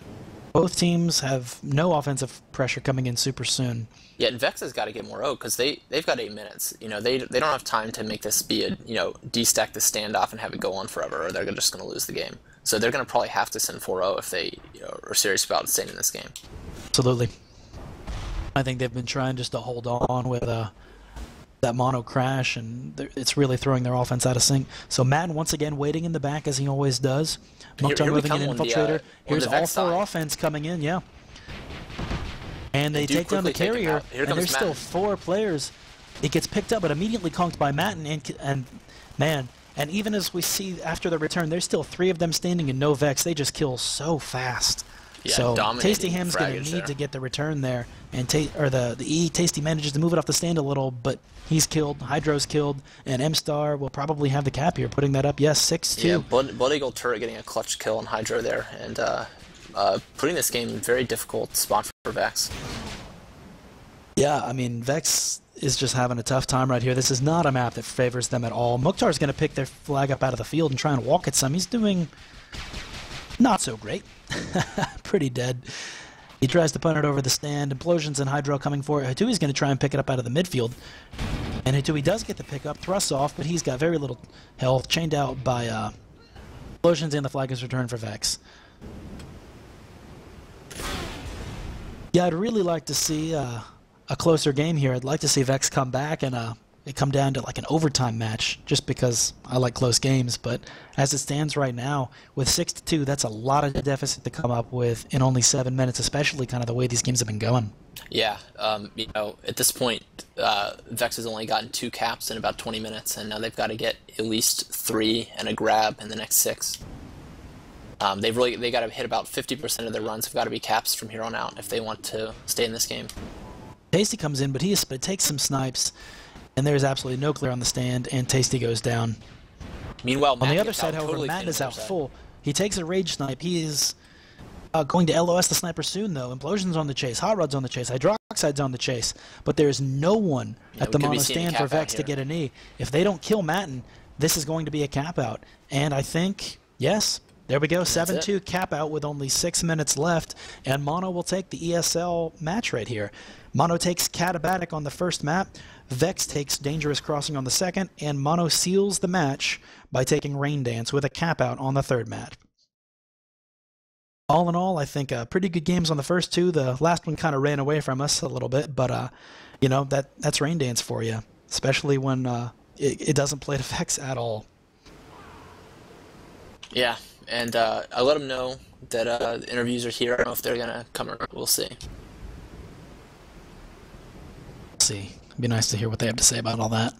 Speaker 2: Both teams have no offensive pressure coming in super soon.
Speaker 1: Yeah, and Vex has got to get more out because they've got 8 minutes. You know, they don't have time to make this be a, you know, de-stack the standoff and have it go on forever, or they're just going to lose the game. So they're going to probably have to send 4-0 if they, you know, are serious about staying in this game.
Speaker 2: Absolutely. I think they've been trying just to hold on with that Mono crash, and it's really throwing their offense out of sync. So Matten once again waiting in the back as he always does. Mokhtar moving in Infiltrator. Here's all 4 offense coming in, yeah. And they take down the carrier, and there's still 4 players. It gets picked up, but immediately conked by Matten, and even as we see after the return, there's still 3 of them standing and no Vex. They just kill so fast.
Speaker 1: Yeah,
Speaker 2: so Tasty Ham's going to need to get the return there, and Tasty manages to move it off the stand a little, but he's killed, Hydro's killed, and M-Star will probably have the cap here, putting that up, yes, 6-2.
Speaker 1: Yeah, Blood Eagle Turret getting a clutch kill on Hydro there, and putting this game in a very difficult spot for Vex.
Speaker 2: Yeah, I mean, Vex is just having a tough time right here. This is not a map that favors them at all. Mokhtar's going to pick their flag up out of the field and try and walk at some. He's doing not so great. Pretty dead. He tries to punt it over the stand. Implosions and Hydro coming for it. Hatui's going to try and pick it up out of the midfield. And Hatui does get the pickup, thrusts off, but he's got very little health, chained out by Implosions, and the flag is returned for Vex. Yeah, I'd really like to see a closer game here. I'd like to see Vex come back and it come down to like an overtime match, just because I like close games. But as it stands right now, with 6-2, that's a lot of deficit to come up with in only 7 minutes, especially kind of the way these games have been going.
Speaker 1: Yeah, you know, at this point, Vex has only gotten 2 caps in about 20 minutes, and now they've got to get at least 3 and a grab in the next 6. They got to hit about 50% of their runs have got to be caps from here on out if they want to stay in this game.
Speaker 2: Tasty comes in, but he takes some snipes, and there's absolutely no clear on the stand, and Tasty goes down.
Speaker 1: Meanwhile,
Speaker 2: on the other side, however, Matten is out full. He takes a rage snipe. He is going to LOS the sniper soon, though. Implosion's on the chase. Hot Rod's on the chase. Hydroxide's on the chase. But there's no one at the mono stand for Vex to get an E. If they don't kill Matten, this is going to be a cap out. And I think, yes, There we go,
Speaker 1: And that's
Speaker 2: 7-2 cap out with only 6 minutes left, and Mono will take the ESL match right here. Mono takes Catabatic on the first map, Vex takes Dangerous Crossing on the second, and Mono seals the match by taking Rain Dance with a cap out on the third map. All in all, I think pretty good games on the first two. The last one kind of ran away from us a little bit, but you know, that's Rain Dance for you, especially when it doesn't play to Vex at all.
Speaker 1: Yeah, and I let them know that the interviews are here. I don't know if they're gonna come or not. We'll see.
Speaker 2: See, it'd be nice to hear what they have to say about all that.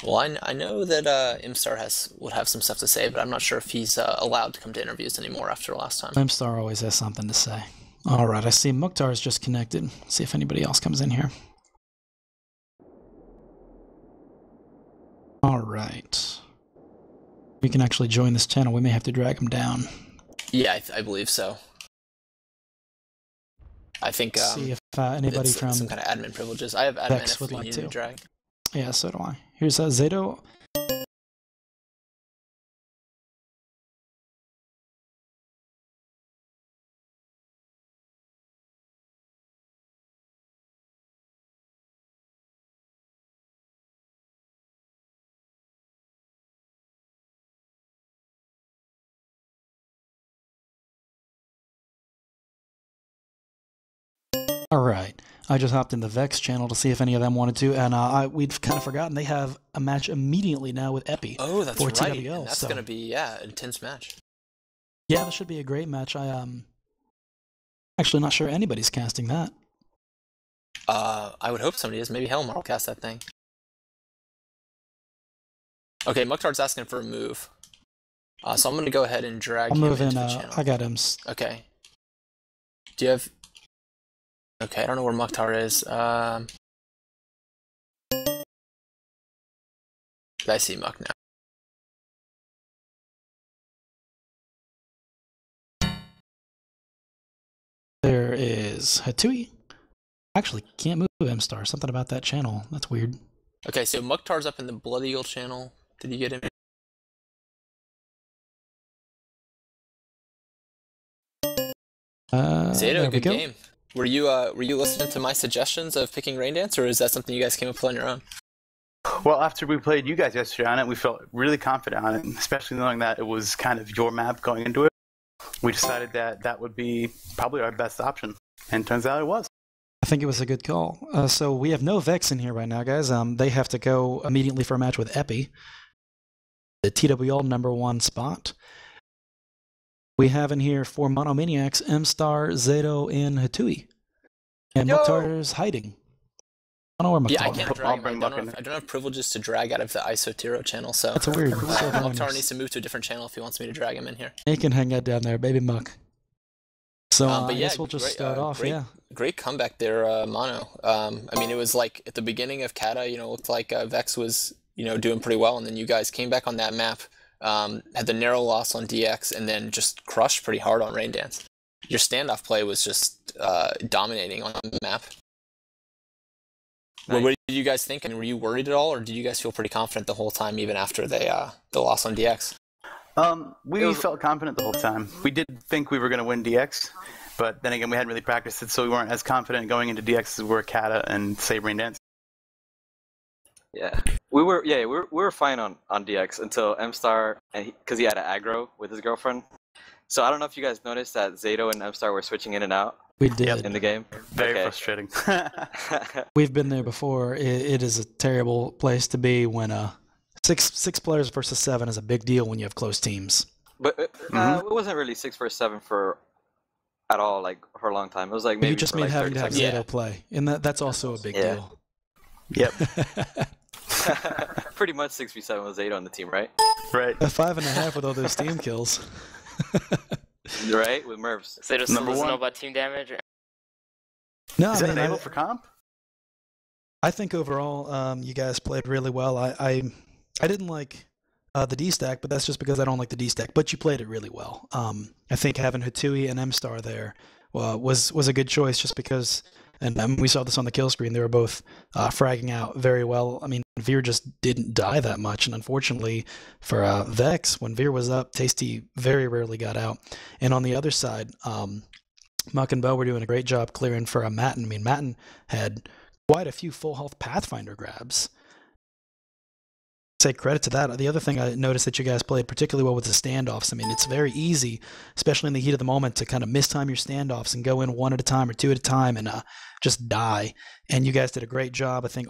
Speaker 1: Well, I know that mStar would have some stuff to say, but I'm not sure if he's allowed to come to interviews anymore after last time.
Speaker 2: mStar always has something to say. All right, I see Mukhtar's just connected. See if anybody else comes in here. All right. We can actually join this channel. We may have to drag him down.
Speaker 1: Yeah, I believe so. I think
Speaker 2: see if anybody
Speaker 1: it's
Speaker 2: from
Speaker 1: some kind of admin privileges. I have admin
Speaker 2: Vex
Speaker 1: if
Speaker 2: would
Speaker 1: we
Speaker 2: like
Speaker 1: need
Speaker 2: to.
Speaker 1: drag.
Speaker 2: Yeah, so do I. Here's Zato. All right. I just hopped in the Vex channel to see if any of them wanted to, and we'd kind of forgotten they have a match immediately now with Epi.
Speaker 1: Oh, that's
Speaker 2: for
Speaker 1: right.
Speaker 2: TWL,
Speaker 1: And that's
Speaker 2: so.
Speaker 1: gonna be an intense match.
Speaker 2: Yeah, that should be a great match. Actually not sure anybody's casting that.
Speaker 1: I would hope somebody is. Maybe Helmar will cast that thing. Okay, Mukhtar's asking for a move. So I'm gonna go ahead and drag
Speaker 2: I'll
Speaker 1: him
Speaker 2: move
Speaker 1: into
Speaker 2: in.
Speaker 1: the channel.
Speaker 2: I got him.
Speaker 1: Okay. Do you have? Okay, I don't know where Mukhtar is. I see Muk now.
Speaker 2: There is Hatui. Actually, can't move mStar. Something about that channel. That's weird.
Speaker 1: Okay, so Mukhtar's up in the Blood Eagle channel. Did you get him? Zato, good game. Were you listening to my suggestions of picking Rain Dance, or is that something you guys came up with on your own?
Speaker 4: Well, after we played you guys yesterday on it, we felt really confident on it, especially knowing that it was kind of your map going into it. We decided that that would be probably our best option, and turns out it was.
Speaker 2: I think it was a good call. So we have no Vex in here right now, guys. They have to go immediately for a match with Epi, the TWL #1 spot. We have in here for Monomaniacs, mStar, Zato, and Hatui. And Mukhtar's hiding. I don't know where Mukhtar
Speaker 1: Yeah, I can't drag him. I
Speaker 4: in.
Speaker 1: don't have privileges to drag out of the Isotero channel, so
Speaker 2: That's a weird.
Speaker 1: Mukhtar needs to move to a different channel if he wants me to drag him in here.
Speaker 2: He can hang out down there, baby Muck. So
Speaker 1: But
Speaker 2: I
Speaker 1: yeah,
Speaker 2: guess we'll just start off.
Speaker 1: great,
Speaker 2: Yeah.
Speaker 1: Great comeback there, Mono. I mean, it was like at the beginning of Kata, it looked like Vex was, doing pretty well, and then you guys came back on that map, had the narrow loss on DX, and then just crushed pretty hard on Rain Dance. Your standoff play was just dominating on the map.
Speaker 4: Nice.
Speaker 1: What did you guys think? I mean, were you worried at all, or did you guys feel pretty confident the whole time, even after the loss on DX?
Speaker 4: We felt confident the whole time. We did think we were going to win DX, but then again, we hadn't really practiced it, so we weren't as confident going into DX as we were Kata and say Rain Dance.
Speaker 5: Yeah, we were fine on DX until mStar, because he had an aggro with his girlfriend. So I don't know if you guys noticed that Zato and mStar were switching in and out.
Speaker 2: We did.
Speaker 5: In the game.
Speaker 4: Very
Speaker 5: Okay.
Speaker 4: frustrating.
Speaker 2: We've been there before. It is a terrible place to be when six players versus 7 is a big deal when you have close teams.
Speaker 5: But it wasn't really 6 versus 7 at all, like for a long time. It was like maybe
Speaker 2: You just
Speaker 5: for
Speaker 2: mean
Speaker 5: like
Speaker 2: having
Speaker 5: 30
Speaker 2: to have
Speaker 5: seconds.
Speaker 2: Zato play, and that's also a big
Speaker 5: Yeah.
Speaker 2: deal.
Speaker 4: Yep.
Speaker 5: Pretty much 6v7 with Zato on the team, right?
Speaker 4: Right.
Speaker 2: A 5.5 with all those team kills.
Speaker 5: Right, with Mervs.
Speaker 6: So just
Speaker 4: Number
Speaker 6: doesn't
Speaker 4: one.
Speaker 6: know about team damage?
Speaker 2: No,
Speaker 4: Is
Speaker 2: I
Speaker 4: that
Speaker 2: mean,
Speaker 4: enabled for comp?
Speaker 2: I think overall, you guys played really well. I didn't like the D stack, but that's just because I don't like the D stack. But you played it really well. I think having Hatui and mStar there was a good choice, just because And we saw this on the kill screen. They were both fragging out very well. I mean, Veer just didn't die that much. And unfortunately for Vex, when Veer was up, Tasty very rarely got out. And on the other side, Muck and Bo were doing a great job clearing for Matten. I mean, Matten had quite a few full health Pathfinder grabs. Say credit to that. The other thing I noticed that you guys played particularly well with the standoffs. I mean, it's very easy, especially in the heat of the moment, to kind of mistime your standoffs and go in one at a time or two at a time and just die. And you guys did a great job, I think,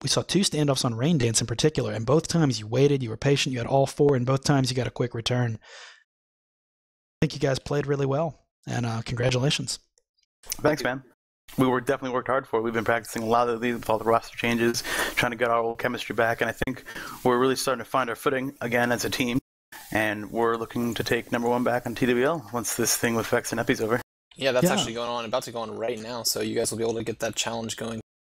Speaker 2: we saw 2 standoffs on Rain Dance in particular, and both times you waited, you were patient, you had all 4, and both times you got a quick return. I think you guys played really well, and congratulations.
Speaker 4: Thanks, man. We definitely worked hard for it. We've been practicing a lot of these with all the roster changes, trying to get our old chemistry back, and I think we're really starting to find our footing again as a team, and we're looking to take #1 back on TWL once this thing with Vex and Epi's over.
Speaker 1: Yeah, that's actually about to go on right now, so you guys will be able to get that challenge going